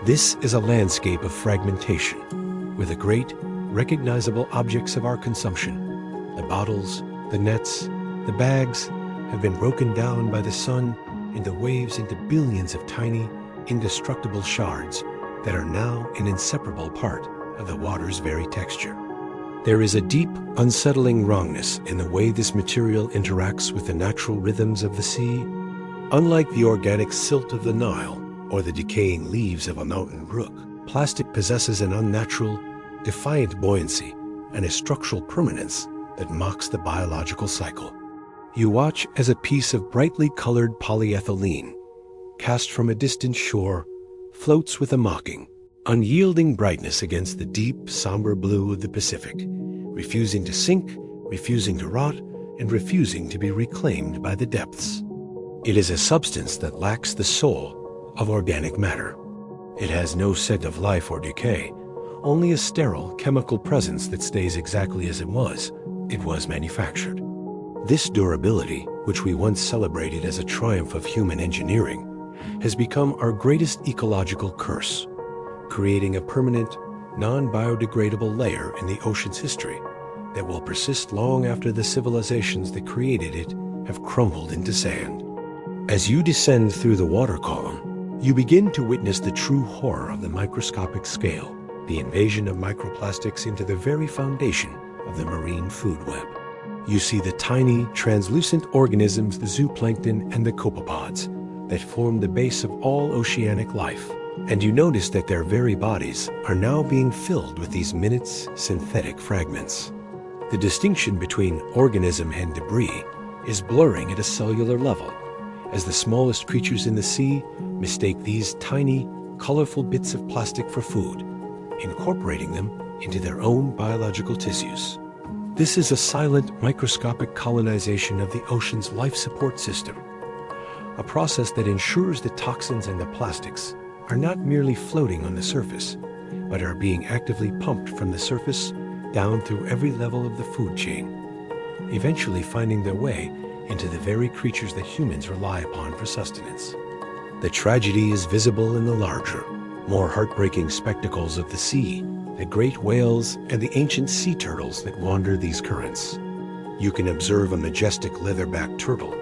This is a landscape of fragmentation, where the great, recognizable objects of our consumption, the bottles, the nets, the bags, have been broken down by the sun and the waves into billions of tiny, indestructible shards that are now an inseparable part of the water's very texture. There is a deep, unsettling wrongness in the way this material interacts with the natural rhythms of the sea. Unlike the organic silt of the Nile or the decaying leaves of a mountain brook, plastic possesses an unnatural, defiant buoyancy and a structural permanence that mocks the biological cycle. You watch as a piece of brightly colored polyethylene, cast from a distant shore, floats with a mocking, unyielding brightness against the deep, somber blue of the Pacific, refusing to sink, refusing to rot, and refusing to be reclaimed by the depths. It is a substance that lacks the soul of organic matter. It has no scent of life or decay, only a sterile chemical presence that stays exactly as it was manufactured. This durability, which we once celebrated as a triumph of human engineering, has become our greatest ecological curse, creating a permanent, non-biodegradable layer in the ocean's history that will persist long after the civilizations that created it have crumbled into sand. As you descend through the water column, you begin to witness the true horror of the microscopic scale, the invasion of microplastics into the very foundation of the marine food web. You see the tiny, translucent organisms, the zooplankton and the copepods, that form the base of all oceanic life. And you notice that their very bodies are now being filled with these minute synthetic fragments. The distinction between organism and debris is blurring at a cellular level, as the smallest creatures in the sea mistake these tiny, colorful bits of plastic for food, incorporating them into their own biological tissues. This is a silent, microscopic colonization of the ocean's life support system, a process that ensures the toxins and the plastics are not merely floating on the surface, but are being actively pumped from the surface down through every level of the food chain, eventually finding their way into the very creatures that humans rely upon for sustenance. The tragedy is visible in the larger, more heartbreaking spectacles of the sea, the great whales and the ancient sea turtles that wander these currents. You can observe a majestic leatherback turtle,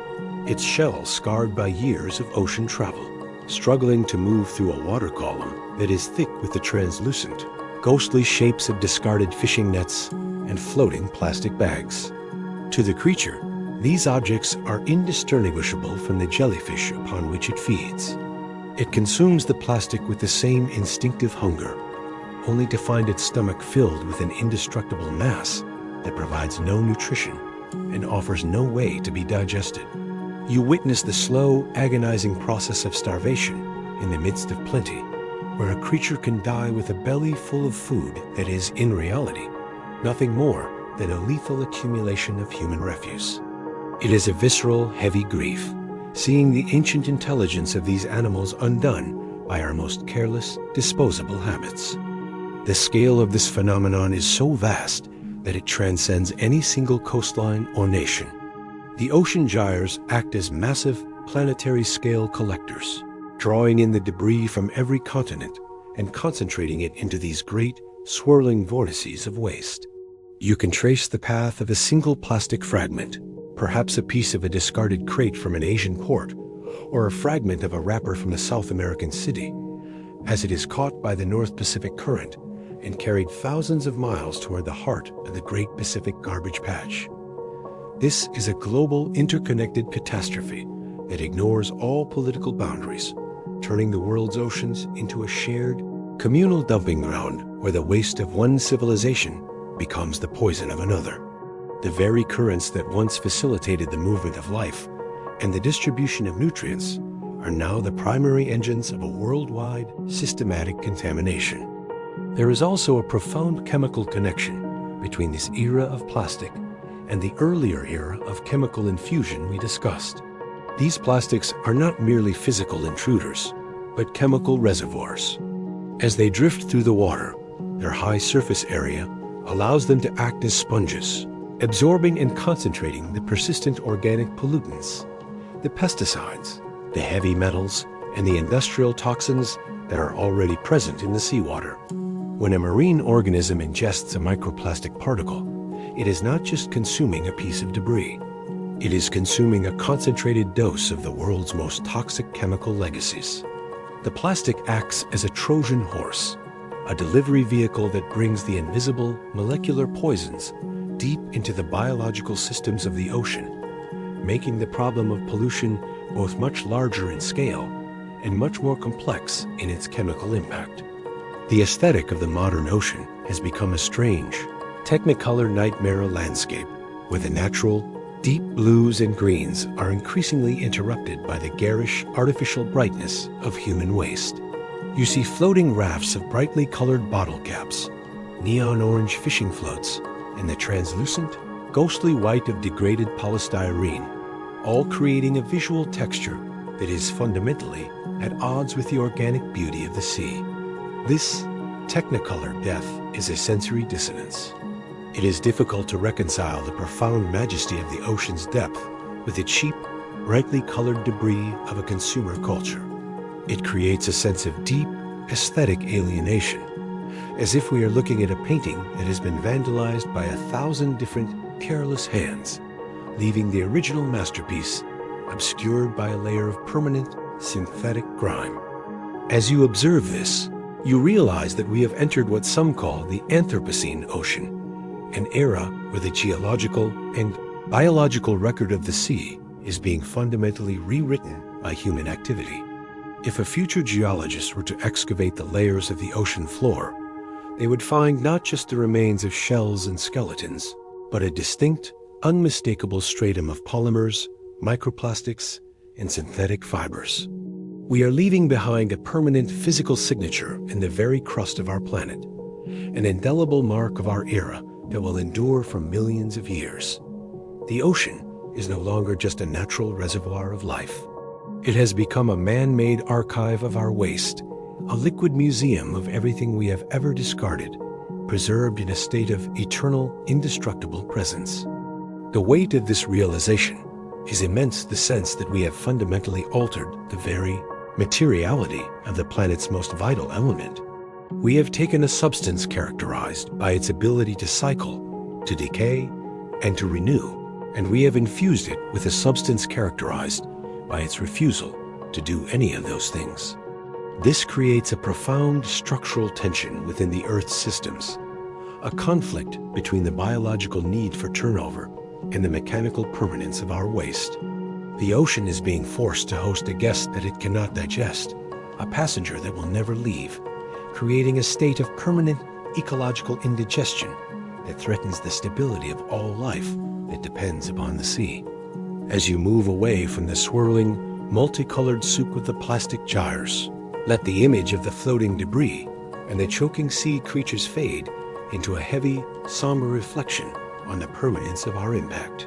its shell scarred by years of ocean travel, struggling to move through a water column that is thick with the translucent, ghostly shapes of discarded fishing nets and floating plastic bags. To the creature, these objects are indistinguishable from the jellyfish upon which it feeds. It consumes the plastic with the same instinctive hunger, only to find its stomach filled with an indestructible mass that provides no nutrition and offers no way to be digested. You witness the slow, agonizing process of starvation in the midst of plenty, where a creature can die with a belly full of food that is, in reality, nothing more than a lethal accumulation of human refuse. It is a visceral, heavy grief, seeing the ancient intelligence of these animals undone by our most careless, disposable habits. The scale of this phenomenon is so vast that it transcends any single coastline or nation. The ocean gyres act as massive, planetary-scale collectors, drawing in the debris from every continent and concentrating it into these great, swirling vortices of waste. You can trace the path of a single plastic fragment, perhaps a piece of a discarded crate from an Asian port, or a fragment of a wrapper from a South American city, as it is caught by the North Pacific Current and carried thousands of miles toward the heart of the Great Pacific Garbage Patch. This is a global, interconnected catastrophe that ignores all political boundaries, turning the world's oceans into a shared, communal dumping ground where the waste of one civilization becomes the poison of another. The very currents that once facilitated the movement of life and the distribution of nutrients are now the primary engines of a worldwide, systematic contamination. There is also a profound chemical connection between this era of plastic and the earlier era of chemical infusion we discussed. These plastics are not merely physical intruders, but chemical reservoirs. As they drift through the water, their high surface area allows them to act as sponges, absorbing and concentrating the persistent organic pollutants, the pesticides, the heavy metals, and the industrial toxins that are already present in the seawater. When a marine organism ingests a microplastic particle, it is not just consuming a piece of debris. It is consuming a concentrated dose of the world's most toxic chemical legacies. The plastic acts as a Trojan horse, a delivery vehicle that brings the invisible molecular poisons deep into the biological systems of the ocean, making the problem of pollution both much larger in scale and much more complex in its chemical impact. The aesthetic of the modern ocean has become a strange, technicolor nightmare landscape, where the natural, deep blues and greens are increasingly interrupted by the garish, artificial brightness of human waste. You see floating rafts of brightly colored bottle caps, neon orange fishing floats, and the translucent, ghostly white of degraded polystyrene, all creating a visual texture that is fundamentally at odds with the organic beauty of the sea. This technicolor death is a sensory dissonance. It is difficult to reconcile the profound majesty of the ocean's depth with the cheap, brightly colored debris of a consumer culture. It creates a sense of deep, aesthetic alienation, as if we are looking at a painting that has been vandalized by 1,000 different careless hands, leaving the original masterpiece obscured by a layer of permanent, synthetic grime. As you observe this, you realize that we have entered what some call the Anthropocene Ocean, an era where the geological and biological record of the sea is being fundamentally rewritten by human activity. If a future geologist were to excavate the layers of the ocean floor, they would find not just the remains of shells and skeletons, but a distinct, unmistakable stratum of polymers, microplastics, and synthetic fibers. We are leaving behind a permanent physical signature in the very crust of our planet, an indelible mark of our era that will endure for millions of years. The ocean is no longer just a natural reservoir of life. It has become a man-made archive of our waste, a liquid museum of everything we have ever discarded, preserved in a state of eternal, indestructible presence. The weight of this realization is immense, the sense that we have fundamentally altered the very materiality of the planet's most vital element. We have taken a substance characterized by its ability to cycle, to decay, and to renew, and we have infused it with a substance characterized by its refusal to do any of those things. This creates a profound structural tension within the Earth's systems, a conflict between the biological need for turnover and the mechanical permanence of our waste. The ocean is being forced to host a guest that it cannot digest, a passenger that will never leave, creating a state of permanent ecological indigestion that threatens the stability of all life that depends upon the sea. As you move away from the swirling, multicolored soup of the plastic gyres, let the image of the floating debris and the choking sea creatures fade into a heavy, somber reflection on the permanence of our impact.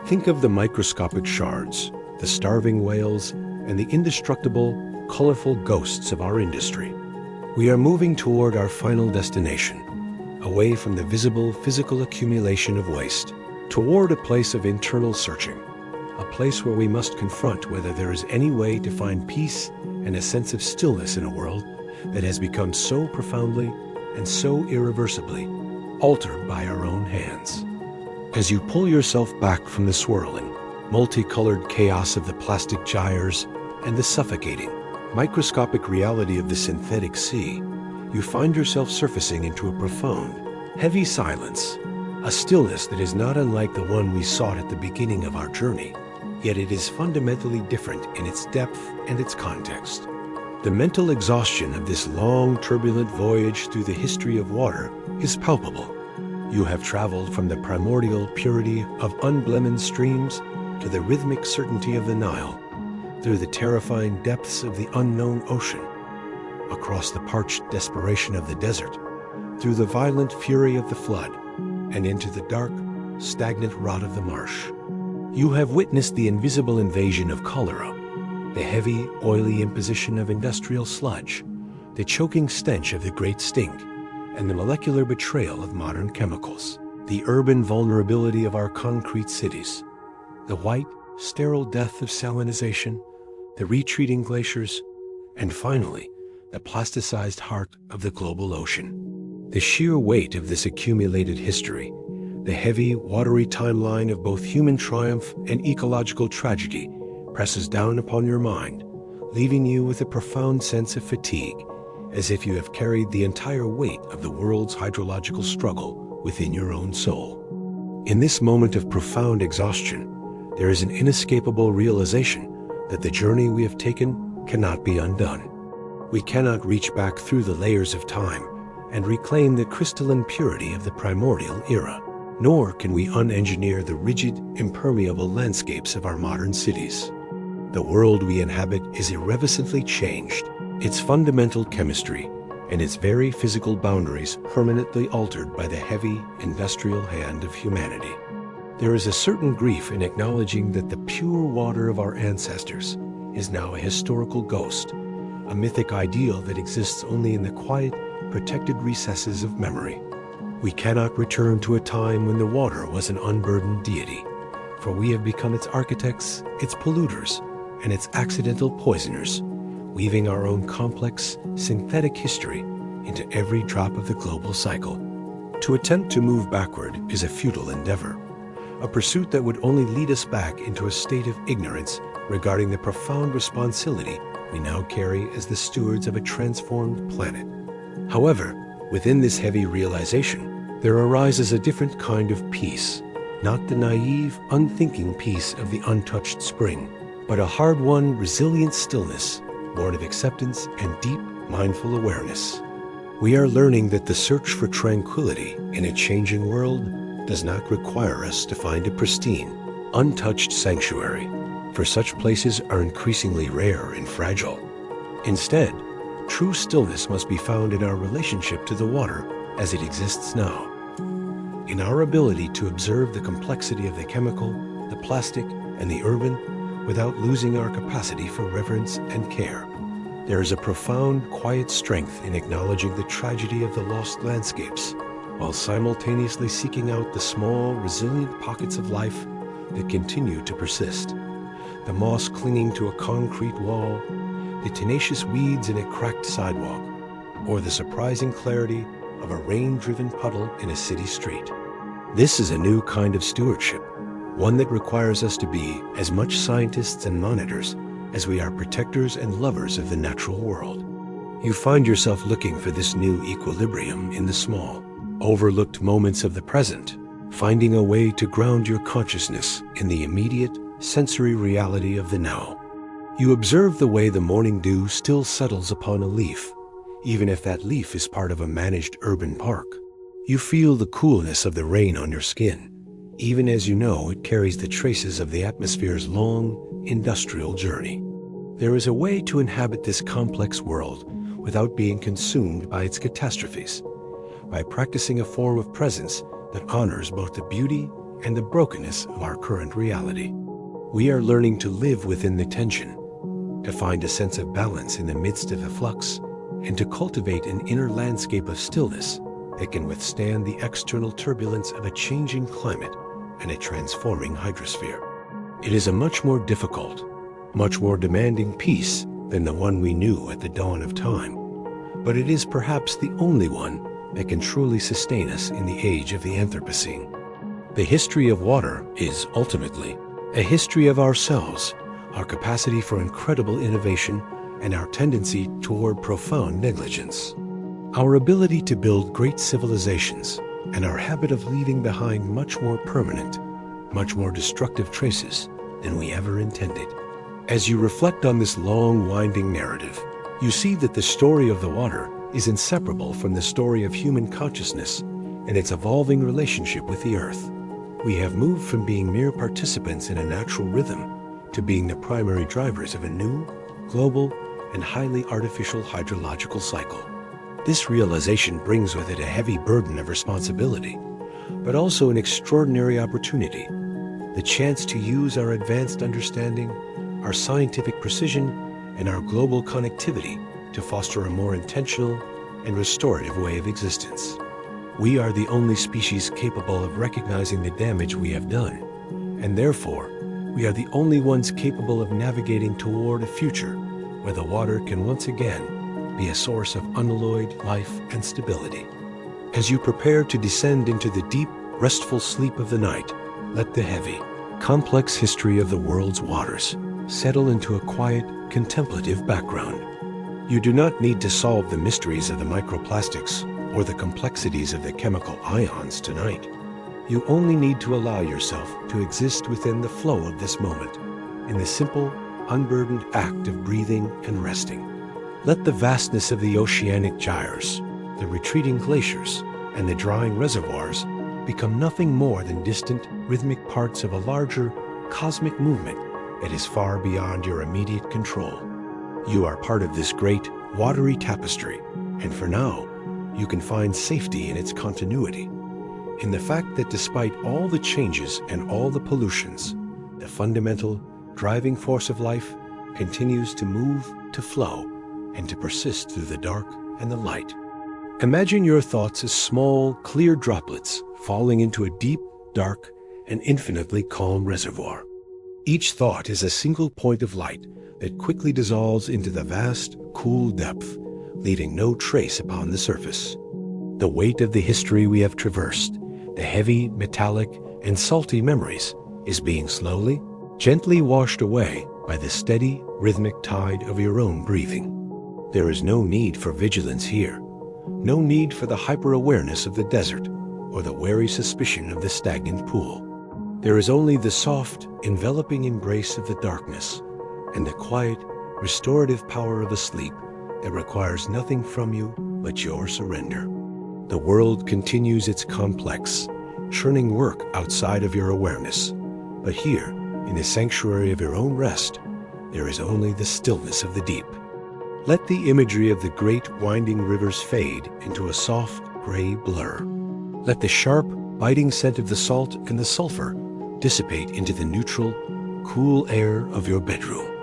Think of the microscopic shards, the starving whales, and the indestructible, colorful ghosts of our industry. We are moving toward our final destination, away from the visible physical accumulation of waste, toward a place of internal searching, a place where we must confront whether there is any way to find peace and a sense of stillness in a world that has become so profoundly and so irreversibly altered by our own hands. As you pull yourself back from the swirling, multicolored chaos of the plastic gyres and the suffocating, microscopic reality of the synthetic sea, you find yourself surfacing into a profound, heavy silence, a stillness that is not unlike the one we sought at the beginning of our journey, yet it is fundamentally different in its depth and its context. The mental exhaustion of this long, turbulent voyage through the history of water is palpable. You have traveled from the primordial purity of unblemished streams to the rhythmic certainty of the Nile, through the terrifying depths of the unknown ocean, across the parched desperation of the desert, through the violent fury of the flood, and into the dark, stagnant rot of the marsh. You have witnessed the invisible invasion of cholera, the heavy, oily imposition of industrial sludge, the choking stench of the Great Stink, and the molecular betrayal of modern chemicals, the urban vulnerability of our concrete cities, the white, sterile death of salinization, the retreating glaciers, and finally, the plasticized heart of the global ocean. The sheer weight of this accumulated history, the heavy, watery timeline of both human triumph and ecological tragedy, presses down upon your mind, leaving you with a profound sense of fatigue, as if you have carried the entire weight of the world's hydrological struggle within your own soul. In this moment of profound exhaustion, there is an inescapable realization that the journey we have taken cannot be undone. We cannot reach back through the layers of time and reclaim the crystalline purity of the primordial era, nor can we unengineer the rigid, impermeable landscapes of our modern cities. The world we inhabit is irrevocably changed, its fundamental chemistry and its very physical boundaries permanently altered by the heavy industrial hand of humanity. There is a certain grief in acknowledging that the pure water of our ancestors is now a historical ghost, a mythic ideal that exists only in the quiet, protected recesses of memory. We cannot return to a time when the water was an unburdened deity, for we have become its architects, its polluters, and its accidental poisoners, weaving our own complex, synthetic history into every drop of the global cycle. To attempt to move backward is a futile endeavor, a pursuit that would only lead us back into a state of ignorance regarding the profound responsibility we now carry as the stewards of a transformed planet. However, within this heavy realization, there arises a different kind of peace, not the naive, unthinking peace of the untouched spring, but a hard-won, resilient stillness, born of acceptance and deep, mindful awareness. We are learning that the search for tranquility in a changing world does not require us to find a pristine, untouched sanctuary, for such places are increasingly rare and fragile. Instead, true stillness must be found in our relationship to the water as it exists now, in our ability to observe the complexity of the chemical, the plastic, and the urban without losing our capacity for reverence and care. There is a profound, quiet strength in acknowledging the tragedy of the lost landscapes, while simultaneously seeking out the small, resilient pockets of life that continue to persist. The moss clinging to a concrete wall, the tenacious weeds in a cracked sidewalk, or the surprising clarity of a rain-driven puddle in a city street. This is a new kind of stewardship, one that requires us to be as much scientists and monitors as we are protectors and lovers of the natural world. You find yourself looking for this new equilibrium in the small, overlooked moments of the present, finding a way to ground your consciousness in the immediate, sensory reality of the now. You observe the way the morning dew still settles upon a leaf, even if that leaf is part of a managed urban park. You feel the coolness of the rain on your skin, even as you know it carries the traces of the atmosphere's long, industrial journey. There is a way to inhabit this complex world without being consumed by its catastrophes, by practicing a form of presence that honors both the beauty and the brokenness of our current reality. We are learning to live within the tension, to find a sense of balance in the midst of the flux, and to cultivate an inner landscape of stillness that can withstand the external turbulence of a changing climate and a transforming hydrosphere. It is a much more difficult, much more demanding peace than the one we knew at the dawn of time, but it is perhaps the only one that can truly sustain us in the age of the Anthropocene. The history of water is, ultimately, a history of ourselves, our capacity for incredible innovation, and our tendency toward profound negligence. Our ability to build great civilizations, and our habit of leaving behind much more permanent, much more destructive traces than we ever intended. As you reflect on this long, winding narrative, you see that the story of the water is inseparable from the story of human consciousness and its evolving relationship with the earth. We have moved from being mere participants in a natural rhythm to being the primary drivers of a new, global, and highly artificial hydrological cycle. This realization brings with it a heavy burden of responsibility, but also an extraordinary opportunity, the chance to use our advanced understanding, our scientific precision, and our global connectivity to foster a more intentional and restorative way of existence. We are the only species capable of recognizing the damage we have done, and therefore, we are the only ones capable of navigating toward a future where the water can once again be a source of unalloyed life and stability. As you prepare to descend into the deep, restful sleep of the night, let the heavy, complex history of the world's waters settle into a quiet, contemplative background. You do not need to solve the mysteries of the microplastics or the complexities of the chemical ions tonight. You only need to allow yourself to exist within the flow of this moment, in the simple, unburdened act of breathing and resting. Let the vastness of the oceanic gyres, the retreating glaciers, and the drying reservoirs become nothing more than distant, rhythmic parts of a larger, cosmic movement that is far beyond your immediate control. You are part of this great, watery tapestry, and for now, you can find safety in its continuity. in the fact that despite all the changes and all the pollutions, the fundamental driving force of life continues to move, to flow, and to persist through the dark and the light. Imagine your thoughts as small, clear droplets falling into a deep, dark, and infinitely calm reservoir. Each thought is a single point of light that quickly dissolves into the vast, cool depth, leaving no trace upon the surface. The weight of the history we have traversed, the heavy, metallic, and salty memories, is being slowly, gently washed away by the steady, rhythmic tide of your own breathing. There is no need for vigilance here, no need for the hyper-awareness of the desert or the wary suspicion of the stagnant pool. There is only the soft, enveloping embrace of the darkness and the quiet, restorative power of a sleep that requires nothing from you but your surrender. The world continues its complex, churning work outside of your awareness. But here, in the sanctuary of your own rest, there is only the stillness of the deep. Let the imagery of the great winding rivers fade into a soft gray blur. Let the sharp, biting scent of the salt and the sulfur dissipate into the neutral, cool air of your bedroom.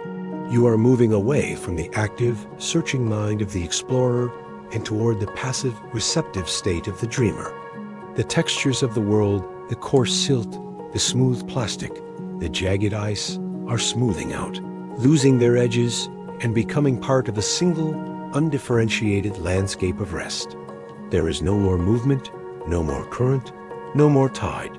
You are moving away from the active, searching mind of the explorer and toward the passive, receptive state of the dreamer. The textures of the world, the coarse silt, the smooth plastic, the jagged ice, are smoothing out, losing their edges, and becoming part of a single, undifferentiated landscape of rest. There is no more movement, no more current, no more tide.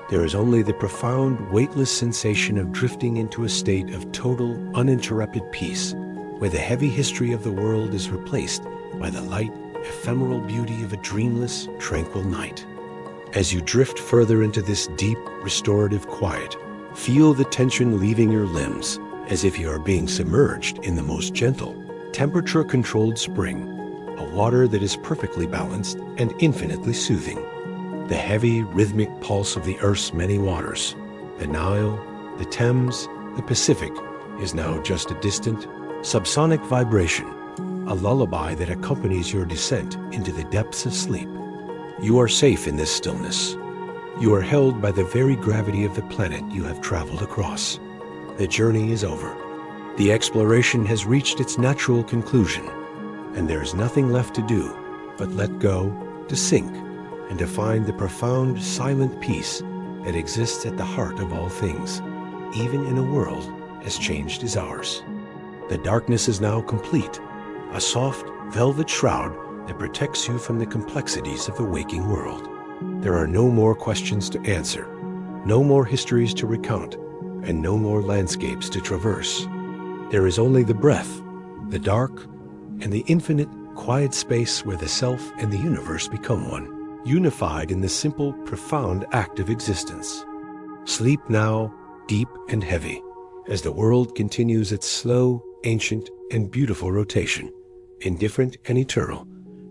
There is only the profound, weightless sensation of drifting into a state of total, uninterrupted peace, where the heavy history of the world is replaced by the light, ephemeral beauty of a dreamless, tranquil night. As you drift further into this deep, restorative quiet, feel the tension leaving your limbs, as if you are being submerged in the most gentle, temperature-controlled spring, a water that is perfectly balanced and infinitely soothing. The heavy, rhythmic pulse of the Earth's many waters, the Nile, the Thames, the Pacific, is now just a distant, subsonic vibration, a lullaby that accompanies your descent into the depths of sleep. You are safe in this stillness. You are held by the very gravity of the planet you have traveled across. The journey is over. The exploration has reached its natural conclusion, and there is nothing left to do but let go, to sink, and to find the profound, silent peace that exists at the heart of all things, even in a world as changed as ours. The darkness is now complete, a soft, velvet shroud that protects you from the complexities of the waking world. There are no more questions to answer, no more histories to recount, and no more landscapes to traverse. There is only the breath, the dark, and the infinite, quiet space where the self and the universe become one, unified in the simple, profound act of existence. Sleep now, deep and heavy, as the world continues its slow, ancient, and beautiful rotation, indifferent and eternal,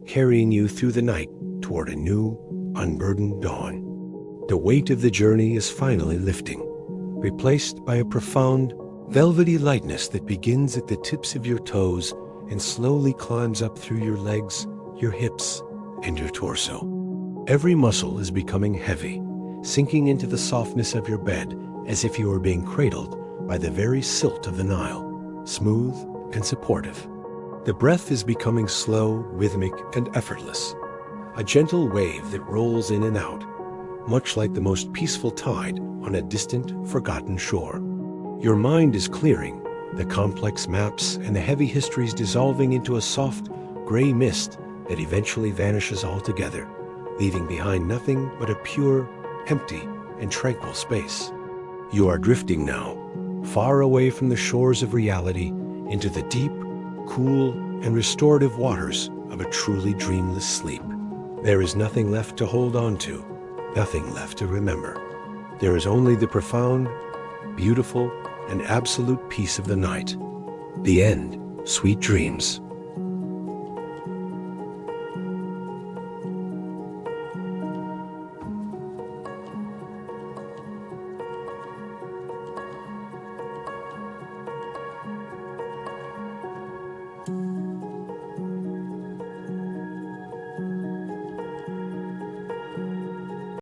carrying you through the night toward a new, unburdened dawn. The weight of the journey is finally lifting, replaced by a profound, velvety lightness that begins at the tips of your toes and slowly climbs up through your legs, your hips, and your torso. Every muscle is becoming heavy, sinking into the softness of your bed as if you were being cradled by the very silt of the Nile, smooth and supportive. The breath is becoming slow, rhythmic, and effortless, a gentle wave that rolls in and out, much like the most peaceful tide on a distant, forgotten shore. Your mind is clearing, the complex maps and the heavy histories dissolving into a soft, gray mist that eventually vanishes altogether, leaving behind nothing but a pure, empty, and tranquil space. You are drifting now, far away from the shores of reality, into the deep, cool, and restorative waters of a truly dreamless sleep. There is nothing left to hold on to, nothing left to remember. There is only the profound, beautiful, and absolute peace of the night. The end. Sweet dreams.